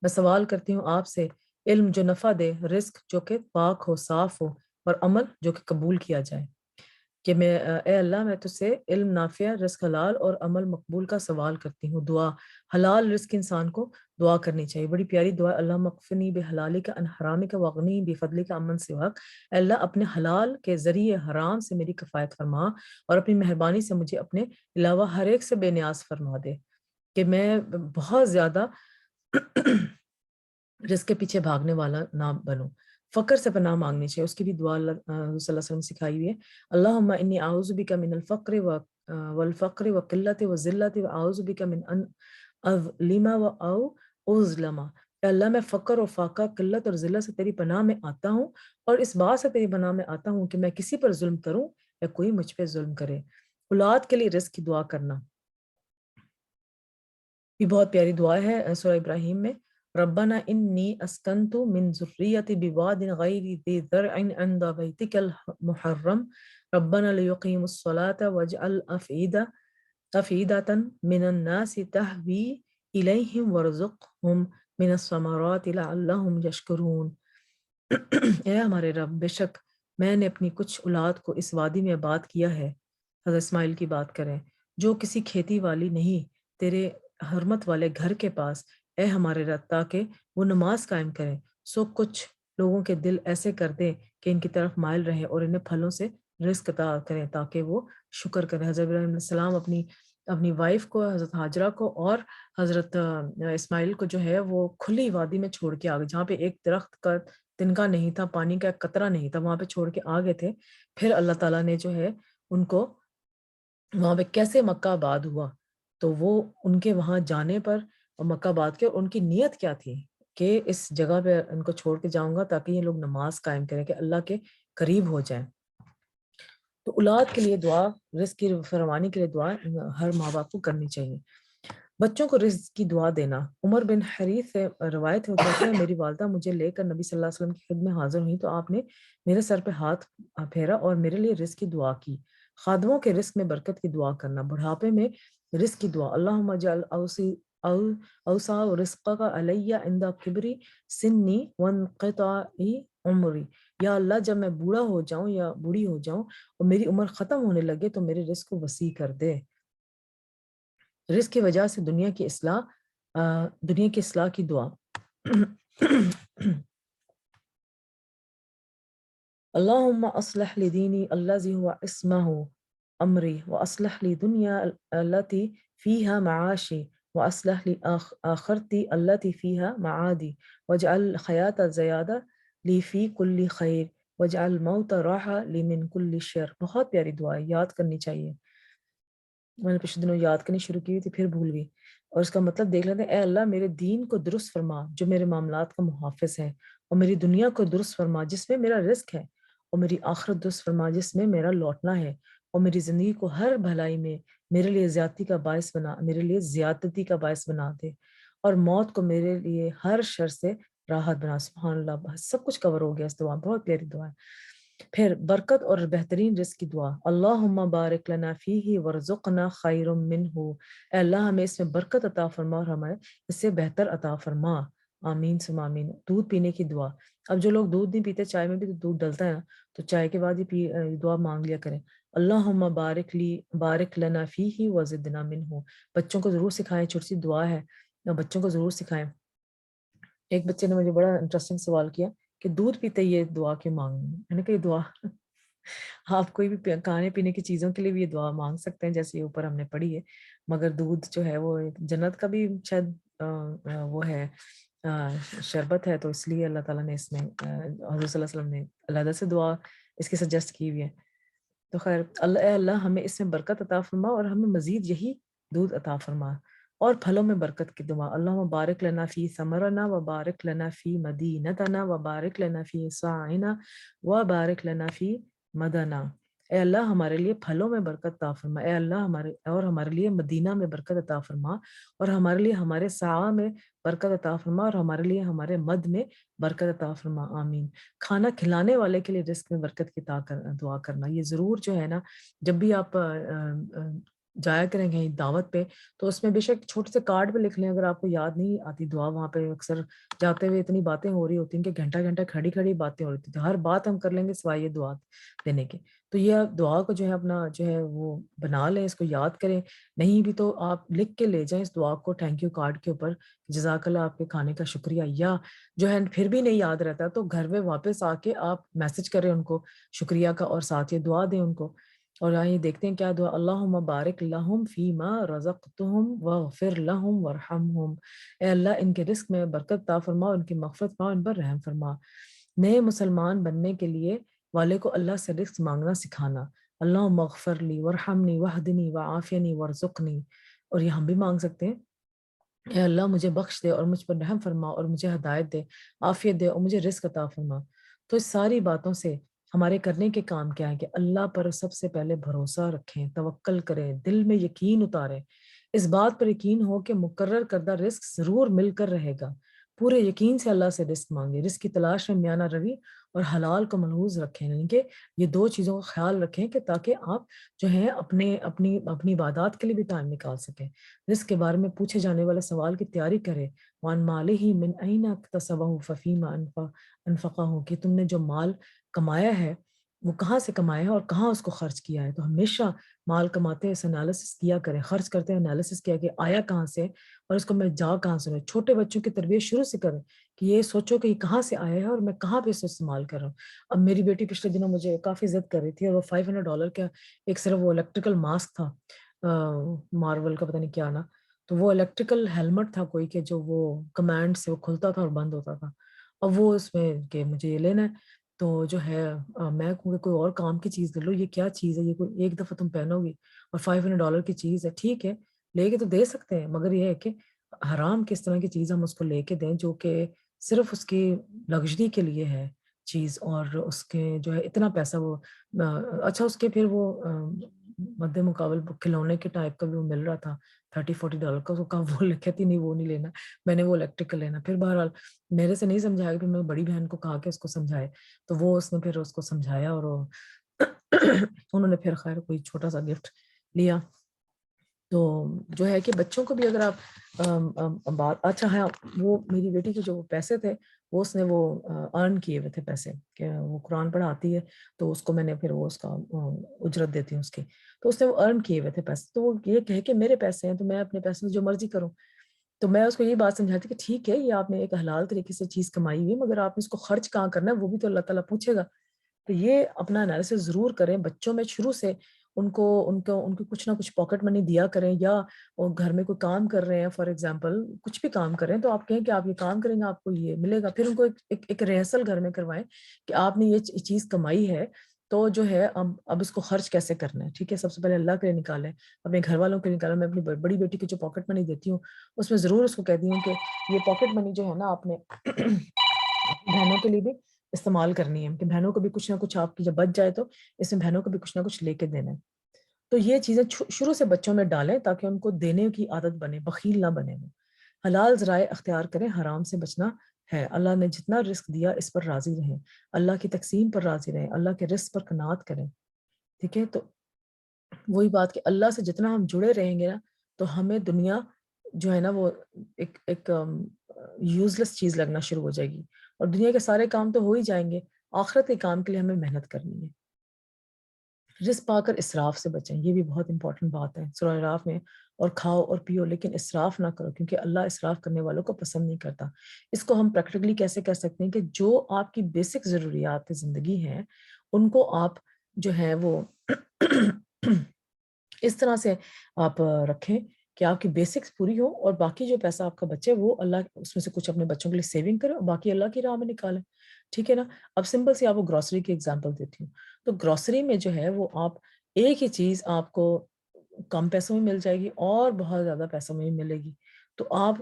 میں سوال کرتی ہوں آپ سے علم جو نفع دے، رزق جو کہ پاک ہو، صاف ہو، اور عمل جو کہ قبول کیا جائے. کہ اے اللہ میں تجھ سے علم نافع، رزق حلال اور عمل مقبول کا سوال کرتی ہوں. دعا حلال رزق انسان کو دعا کرنی چاہیے. بڑی پیاری دعا، اللہم اکفنی بحلالک عن حرامک واغنی بفضلک عمن سواک. اے اللہ اپنے حلال کے ذریعے حرام سے میری کفایت فرما اور اپنی مہربانی سے مجھے اپنے علاوہ ہر ایک سے بے نیاز فرما دے، کہ میں بہت زیادہ رزق کے پیچھے بھاگنے والا نہ بنوں. فقر سے پناہ مانگنی چاہیے، اس کی بھی دعا اللہ صلی اللہ علیہ وسلم سکھائی ہوئی ہے. اللہم انی اعوذ بک من الفقر والفقر وقلت وذلت واعوذ بک من ان اظلم او اظلم. اے اللہ میں فقر اور فاقہ، قلت اور ذلت سے تیری پناہ میں آتا ہوں، اور اس بات سے تیری پناہ میں آتا ہوں کہ میں کسی پر ظلم کروں یا کوئی مجھ پہ ظلم کرے. اولاد کے لیے رزق کی دعا کرنا یہ بہت پیاری دعا ہے سورہ ابراہیم میں. ربنا انی اسکنت من ذریتی بواد غیر ذی زرع عند بیتک المحرم ربنا لیقیموا الصلاة واجعل افئدة من الناس تہوی الیہم وارزقہم من الثمرات لعلہم یشکرون. اے ہمارے رب، بے شک میں نے اپنی کچھ اولاد کو اس وادی میں آباد کیا ہے، حضرت اسماعیل کی بات کریں، جو کسی کھیتی والی نہیں، تیرے حرمت والے گھر کے پاس. اے ہمارے رب تاکہ وہ نماز قائم کریں. سو کچھ لوگوں کے دل ایسے کر دیں کہ ان کی طرف مائل رہیں اور انہیں پھلوں سے رزق عطا کریں تاکہ وہ شکر کریں. حضرت ابراہیم علیہ السلام اپنی وائف کو، حضرت ہاجرہ کو اور حضرت اسماعیل کو جو ہے وہ کھلی وادی میں چھوڑ کے آگے، جہاں پہ ایک درخت کا تنکا نہیں تھا، پانی کا ایک قطرہ نہیں تھا، وہاں پہ چھوڑ کے آگے تھے. پھر اللہ تعالیٰ نے جو ہے ان کو وہاں پہ کیسے مکہ آباد ہوا، تو وہ ان کے وہاں جانے پر مکہ آباد کے، ان کی نیت کیا تھی کہ اس جگہ پہ ان کو چھوڑ کے جاؤں گا تاکہ یہ لوگ نماز قائم کریں، کہ اللہ کے قریب ہو جائیں. تو اولاد کے لیے دعا، رزق کی فراوانی کے لیے دعا ہر ماں باپ کو کرنی چاہیے. بچوں کو رزق کی دعا دینا. عمر بن حریث سے روایت ہو کہتے ہیں میری والدہ مجھے لے کر نبی صلی اللہ علیہ وسلم کی خدمت میں حاضر ہوئی تو آپ نے میرے سر پہ ہاتھ پھیرا اور میرے لیے رزق کی دعا کی. خادموں کے رزق میں برکت کی دعا کرنا. بڑھاپے میں رزق کی دعا، اللہم اجعل اوسع رزقک علی عند کبری سنی وانقطاع عمری. یا اللہ جب میں بوڑھا ہو جاؤں یا بوڑھی ہو جاؤں اور میری عمر ختم ہونے لگے تو میرے رزق کو وسیع کر دے. رزق کی وجہ سے دنیا کی اصلاح کی دعا. اللہم اصلح لی دینی الذی هو عصمہ امری واصلح لی دنیا التي فیہا معاشی واصلح لی آخرتی التي فیہا معادی واجعل الحیاة زیادہ لی فی کل خیر واجعل الموت راحہ لی من کل شر. بہت پیاری دعا ہے، یاد کرنی چاہیے. میں نے پچھلے دنوں یاد کرنی شروع کی تھی پھر بھول گئی، اور اس کا مطلب دیکھ لیتے ہیں. اے اللہ میرے دین کو درست فرما جو میرے معاملات کا محافظ ہے، اور میری دنیا کو درست فرما جس میں میرا رزق ہے، اور میری آخرت درست فرما جس میں میرا لوٹنا ہے، اور میری زندگی کو ہر بھلائی میں میرے لیے زیادتی کا باعث بنا، میرے لیے زیادتی کا باعث بنا دے، اور موت کو میرے لیے ہر شر سے راحت بنا. سبحان اللہ، سب کچھ کور ہو گیا اس دعا. بہت پیاری دعا ہے. پھر برکت اور بہترین رزق کی دعا، اللہم بارک لنا فیہ ورزقنا خیر منہ. اے اللہ ہمیں اس میں برکت عطا فرما اور ہمیں اس سے بہتر عطا فرما. آمین سم آمین. دودھ پینے کی دعا. اب جو لوگ دودھ نہیں پیتے، چائے میں بھی تو دودھ ڈلتا ہے نا، تو چائے کے بعد یہ دعا مانگ لیا کریں. اللہم بارک لنا فیہ وزدنا منہ. بچوں کو ضرور سکھائیں، چھوٹی سی دعا ہے، بچوں کو ضرور سکھائیں. ایک بچے نے مجھے بڑا انٹرسٹنگ سوال کیا کہ دودھ پیتے یہ دعا کیوں مانگنی؟ میں نے کہا یہ دعا آپ کوئی بھی کھانے پینے کی چیزوں کے لیے بھی یہ دعا مانگ سکتے ہیں، جیسے یہ اوپر ہم نے پڑھی ہے، مگر دودھ جو ہے وہ جنت کا بھی شاید وہ ہے شربت ہے، تو اس لیے اللہ تعالیٰ نے اس میں حضرت صلی اللہ علیہ وسلم نے علیحدہ سے دعا اس کی سجیسٹ کی ہوئی ہے. تو خیر اے اللہ ہمیں اس میں برکت عطا فرما اور ہمیں مزید یہی دودھ عطا فرما. اور پھلوں میں برکت کی دعا. اللہم بارک لنا فی ثمرنا و بارک لنا فی مدینتنا و بارک لنا فی ساعنا و بارک لنا فی مدنا. اے اللہ ہمارے لیے پھلوں میں برکت عطا فرما. اے اللہ ہمارے لیے مدینہ میں برکت عطا فرما، اور ہمارے لیے ہمارے ساعہ میں برکت عطا فرما، اور ہمارے لیے ہمارے مد میں برکت عطا فرما. آمین. کھانا کھلانے والے کے لیے رزق میں برکت کی دعا کرنا. یہ ضرور جو ہے نا، جب بھی آپ جایا کریں گے دعوت پہ، تو اس میں بے شک چھوٹے سے کارڈ پہ لکھ لیں. اگر آپ کو یاد نہیں آتی دعا، وہاں پہ اکثر جاتے ہوئے اتنی باتیں ہو رہی ہوتی ہیں کہ گھنٹہ گھنٹہ کھڑی کھڑی باتیں ہو رہی تھی، تو ہر بات ہم کر لیں گے سوائے یہ دعا دینے کے. تو یہ دعا کو جو ہے اپنا جو ہے وہ بنا لیں، اس کو یاد کریں. نہیں بھی تو آپ لکھ کے لے جائیں اس دعا کو تھینک یو کارڈ کے اوپر، جزاک اللہ آپ کے کھانے کا شکریہ. یا جو ہے پھر بھی نہیں یاد رہتا تو گھر میں واپس آ کے آپ میسج کریں ان کو شکریہ کا، اور ساتھ یہ دعا دیں ان کو. اور آئیے دیکھتے ہیں کیا دعا. اللہم بارک لہم فیما رزقتہم واغفر لہم ورحمہم. اے اللہ ان کے رزق میں برکت عطا فرما، ان کی مغفرت فرما، ان پر رحم فرما. نئے مسلمان بننے کے لیے والے کو اللہ سے رزق مانگنا سکھانا. اللہم اغفر لی ورحمنی وحدنی وعافینی ورزقنی. اور یہ ہم بھی مانگ سکتے ہیں، اے اللہ مجھے بخش دے اور مجھ پر رحم فرما اور مجھے ہدایت دے، عافیت دے اور مجھے رزق عطا فرما. تو اس ساری باتوں سے ہمارے کرنے کے کام کیا ہے کہ اللہ پر سب سے پہلے بھروسہ رکھیں، توکل کریں، دل میں یقین اتاریں، اس بات پر یقین ہو کہ مقرر کردہ رزق ضرور مل کر رہے گا. پورے یقین سے اللہ سے رزق مانگیں. رزق کی تلاش میں میانہ روی اور حلال کو ملحوظ رکھیں، یعنی کہ یہ دو چیزوں کا خیال رکھیں کہ تاکہ آپ جو ہیں اپنی عبادات کے لیے بھی ٹائم نکال سکیں. رزق کے بارے میں پوچھے جانے والے سوال کی تیاری کریں. وان مالہ من این اکتسبہ ففیما انفقہ، کہ تم نے جو مال کمایا ہے وہ کہاں سے کمایا ہے اور کہاں اس کو خرچ کیا ہے. تو ہمیشہ مال کماتے ہیں اس انالیسس کیا کریں، خرچ کرتے ہیں انالیسس کیا کہ آیا کہاں سے اور اس کو میں جا کہاں سے. چھوٹے بچوں کی تربیت شروع سے کریں کہ یہ سوچو کہ یہ کہاں سے آیا ہے اور میں کہاں پہ اسے استعمال کر رہا ہوں. اب میری بیٹی پچھلے دنوں مجھے کافی ضد کر رہی تھی، اور وہ $500 کا ایک صرف وہ الیکٹریکل ماسک تھا، مارول کا پتہ نہیں کیا نا، تو وہ الیکٹریکل ہیلمٹ تھا کوئی کہ جو وہ کمانڈ سے وہ کھلتا تھا اور بند ہوتا تھا. اب وہ اس میں کہ مجھے یہ لینا ہے، تو جو ہے میں کہوں کہ کوئی اور کام کی چیز لے لو، یہ کیا چیز ہے، یہ کوئی ایک دفعہ تم پہنو گی اور $500 کی چیز ہے. ٹھیک ہے لے کے تو دے سکتے ہیں، مگر یہ ہے کہ حرام کس طرح کی چیز ہم اس کو لے کے دیں جو کہ صرف اس کی لگژری کے لیے ہے چیز، اور اس کے جو ہے اتنا پیسہ وہ اچھا اس کے پھر وہ مد مقابل کھلونے کے ٹائپ کا بھی وہ مل رہا تھا $30-40 کا، تو کہا وہ کہتی نہیں وہ نہیں لینا، میں نے وہ الیکٹریکل لینا. پھر بہرحال میرے سے نہیں سمجھایا، پھر میں بڑی بہن کو کہا کہ اس کو سمجھائے، تو وہ اس نے پھر اس کو سمجھایا اور انہوں نے پھر خیر کوئی چھوٹا سا گفٹ لیا. تو جو ہے کہ بچوں کو بھی اگر آپ بات اچھا ہے، وہ میری بیٹی کے جو پیسے تھے وہ اس نے وہ ارن کیے ہوئے تھے پیسے، کہ وہ قرآن پڑھاتی ہے تو اس کو میں نے پھر وہ اس کا اجرت دیتی ہوں اس کی، تو اس نے وہ ارن کیے ہوئے تھے پیسے. تو وہ یہ کہے کہ میرے پیسے ہیں تو میں اپنے پیسے سے جو مرضی کروں. تو میں اس کو یہ بات سمجھاتی کہ ٹھیک ہے یہ آپ نے ایک حلال طریقے سے چیز کمائی ہوئی، مگر آپ نے اس کو خرچ کہاں کرنا ہے وہ بھی تو اللہ تعالیٰ پوچھے گا. تو یہ اپنا انالیسس ضرور کریں بچوں میں شروع سے، ان کو کچھ نہ کچھ پاکٹ منی دیا کریں، یا وہ گھر میں کوئی کام کر رہے ہیں فار ایگزامپل کچھ بھی کام کر رہے ہیں تو آپ کہیں کہ آپ یہ کام کریں گے آپ کو یہ ملے گا. پھر ان کو ایک ریہرسل گھر میں کروائیں کہ آپ نے یہ چیز کمائی ہے تو جو ہے اب اس کو خرچ کیسے کرنا ہے. ٹھیک ہے سب سے پہلے اللہ کے لیے نکالیں، اپنے گھر والوں کے لیے نکالیں. میں اپنی بڑی بیٹی کی جو پاکٹ منی دیتی ہوں اس میں ضرور اس کو کہتی ہوں کہ یہ پاکٹ منی جو ہے نا آپ نے بہنوں کے لیے بھی استعمال کرنی ہے، کہ بہنوں کو بھی کچھ نہ کچھ آپ کی جب بچ جائے تو اس میں بہنوں کو بھی کچھ نہ کچھ لے کے دینا ہے. تو یہ چیزیں شروع سے بچوں میں ڈالیں تاکہ ان کو دینے کی عادت بنے، بخیل نہ بنے. وہ حلال ذرائع اختیار کریں، حرام سے بچنا ہے. اللہ نے جتنا رزق دیا اس پر راضی رہیں، اللہ کی تقسیم پر راضی رہیں، اللہ کے رزق پر قناعت کریں. ٹھیک ہے، تو وہی بات کہ اللہ سے جتنا ہم جڑے رہیں گے نا تو ہمیں دنیا جو ہے نا وہ ایک یوزلیس چیز لگنا شروع ہو جائے گی، اور دنیا کے سارے کام تو ہو ہی جائیں گے، آخرت کے کام کے لیے ہمیں محنت کرنی ہے۔ رزق پا کر اسراف سے بچیں، یہ بھی بہت امپورٹنٹ بات ہے سورہ اعراف میں، اور کھاؤ اور پیو لیکن اسراف نہ کرو، کیونکہ اللہ اسراف کرنے والوں کو پسند نہیں کرتا۔ اس کو ہم پریکٹیکلی کیسے کر سکتے ہیں کہ جو آپ کی بیسک ضروریات زندگی ہیں ان کو آپ جو ہے وہ اس طرح سے آپ رکھیں کہ آپ کی بیسکس پوری ہو، اور باقی جو پیسہ آپ کا بچے وہ اللہ اس میں سے کچھ اپنے بچوں کے لیے سیونگ کرے اور باقی اللہ کی راہ میں نکالیں، ٹھیک ہے نا۔ اب سمپل سی آپ کو گروسری کی ایگزامپل دیتی ہوں، تو گروسری میں جو ہے وہ آپ ایک ہی چیز آپ کو کم پیسوں میں مل جائے گی اور بہت زیادہ پیسوں میں بھی ملے گی، تو آپ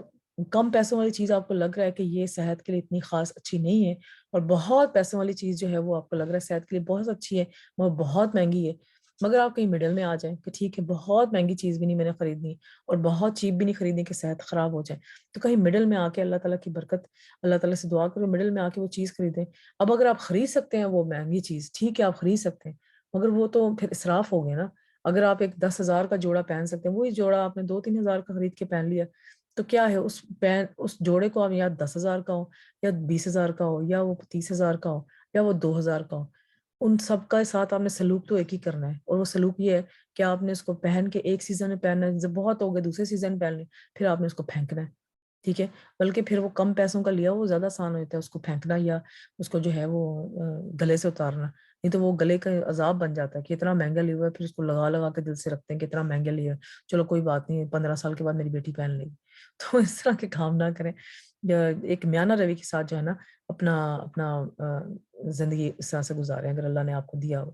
کم پیسوں والی چیز آپ کو لگ رہا ہے کہ یہ صحت کے لیے اتنی خاص اچھی نہیں ہے، اور بہت پیسوں والی چیز جو ہے وہ آپ کو لگ رہا ہے صحت کے لیے بہت اچھی ہے، وہ بہت مہنگی ہے، مگر آپ کہیں مڈل میں آ جائیں کہ ٹھیک ہے بہت مہنگی چیز بھی نہیں میں نے خریدنی اور بہت چیپ بھی نہیں خریدنی کہ صحت خراب ہو جائے، تو کہیں مڈل میں آ کے اللہ تعالیٰ کی برکت، اللہ تعالیٰ سے دعا کرو مڈل میں آ کے وہ چیز خریدیں۔ اب اگر آپ خرید سکتے ہیں وہ مہنگی چیز ٹھیک ہے آپ خرید سکتے ہیں، مگر وہ تو پھر اسراف ہو گئے نا۔ اگر آپ ایک 10,000 کا جوڑا پہن سکتے ہیں، وہی جوڑا آپ نے 2-3 ہزار کا خرید کے پہن لیا، تو کیا ہے اس جوڑے کو آپ یا 10,000 کا ہو یا 20,000 کا ہو یا وہ 30,000 کا ہو یا وہ 2,000 کا ہو، ان سب کا ساتھ آپ نے سلوک تو ایک ہی کرنا ہے، اور وہ سلوک یہ ہے کہ آپ نے اس کو پہن کے ایک سیزن میں پہننا ہے، جب بہت ہو گئے دوسرے سیزن پہن لیں، پھر آپ نے اس کو پھینکنا ہے، ٹھیک ہے۔ بلکہ پھر وہ کم پیسوں کا لیا وہ زیادہ آسان ہوتا ہے اس کو پھینکنا، یا اس کو جو ہے وہ گلے سے اتارنا، نہیں تو وہ گلے کا عذاب بن جاتا ہے کہ اتنا مہنگا لیا ہوا ہے، پھر اس کو لگا لگا کے دل سے رکھتے ہیں کہ اتنا مہنگا لیا ہے، چلو کوئی بات نہیں 15 سال کے بعد میری بیٹی پہن لے گی، تو اس طرح کے کام نہ کریں، ایک میانہ روی کے ساتھ جو ہے نا اپنا زندگی اس طرح سے گزاریں اگر اللہ نے آپ کو دیا ہو۔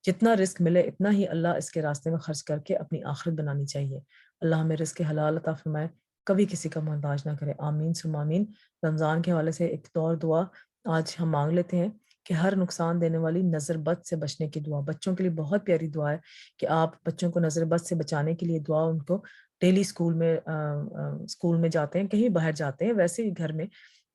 جتنا رزق ملے اتنا ہی اللہ اس کے راستے میں خرچ کر کے اپنی آخرت بنانی چاہیے۔ اللہ ہمیں رزق حلال عطا فرمائے، کبھی کسی کا محتاج نہ کرے، آمین ثم آمین۔ رمضان کے حوالے سے ایک اور دعا آج ہم مانگ لیتے ہیں کہ ہر نقصان دینے والی نظر بد سے بچنے کی دعا، بچوں کے لیے بہت پیاری دعا ہے کہ آپ بچوں کو نظر بد سے بچانے کے لیے دعا ان کو ڈیلی اسکول میں جاتے ہیں، کہیں باہر جاتے ہیں، ویسے ہی گھر میں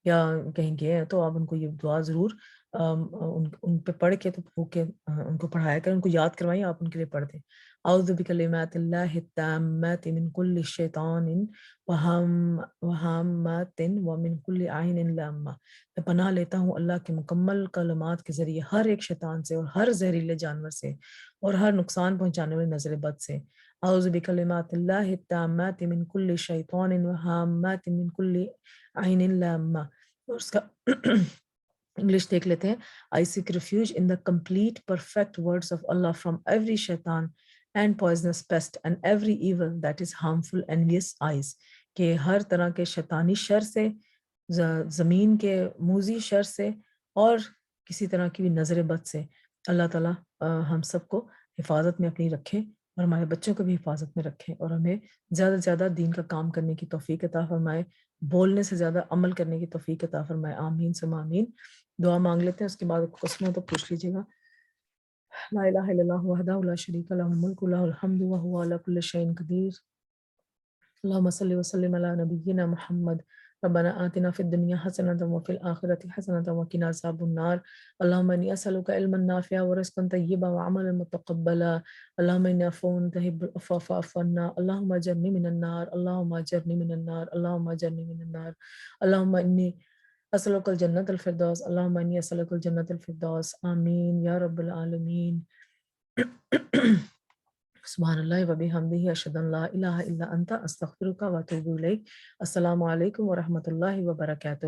یا کہیں گئے ہیں تو آپ ان کو یہ دعا ضرور ان پہ پڑھ کے تو کے ان کو پڑھایا کریں، ان کو یاد کروائیں، آپ ان کے لیے پڑھ دیں۔ اعوذ بکلمات اللہ التامات من کل شیطان وہامات ومن کل عین لامہ، میں پناہ لیتا ہوں اللہ کے مکمل کلمات کے ذریعے ہر ایک شیطان سے اور ہر زہریلے جانور سے اور ہر نقصان پہنچانے والی نظر بد سے۔ اعوذ بکلمات اللہ التامات من کل شیطان وہامات من کل عین لامہ، اور اس کا انگلش دیکھ لیتے ہیں۔ I seek refuge in the complete perfect words of Allah from every shaitan and poisonous pest and every evil that is harmful envious eyes، کہ ہر طرح کے شیطانی شر سے، زمین کے موذی شر سے اور کسی طرح کی بھی نظر بد سے اللہ تعالیٰ ہم سب کو حفاظت میں اپنی رکھیں اور ہمارے بچوں کو بھی حفاظت میں رکھیں، اور ہمیں زیادہ سے زیادہ دین کا کام کرنے کی توفیق عطا فرمائے، بولنے سے زیادہ عمل کرنے کی توفیق عطا فرمائے، آمین ثم آمین۔ دعا مانگ لیتے ہیں، اس کے بعد کوسچن ہو تو پوچھ لیجیے گا۔ لا الہ الا اللہ وحدہ لا شریک لہ الملک ولہ الحمد وہو علی کل شیء قدیر۔ اللہم صلی وسلم علی نبینا محمد۔ ربنا آتنا فی الدنیا حسنۃ وفی الآخرۃ حسنۃ وقنا عذاب النار۔ اللہم انی اسألک علما نافعا ورزقا طیبا وعملا متقبلا۔ اللہم انی عفو تحب العفو فاعف عنا۔ اللہم اجرنی من النار، اللہم اجرنی من النار، اللہم اجرنی من النار۔ اللہم انی اسألک الجنۃ الفردوس، اللہم انی اسألک الجنۃ الفردوس، آمین یا رب العالمین۔ سبحان اللہ و بحمدہ، اشہد ان لا الہ الا انت، استغفرک و اتوب الیک۔ السلام علیکم ورحمۃ اللہ وبرکاتہ۔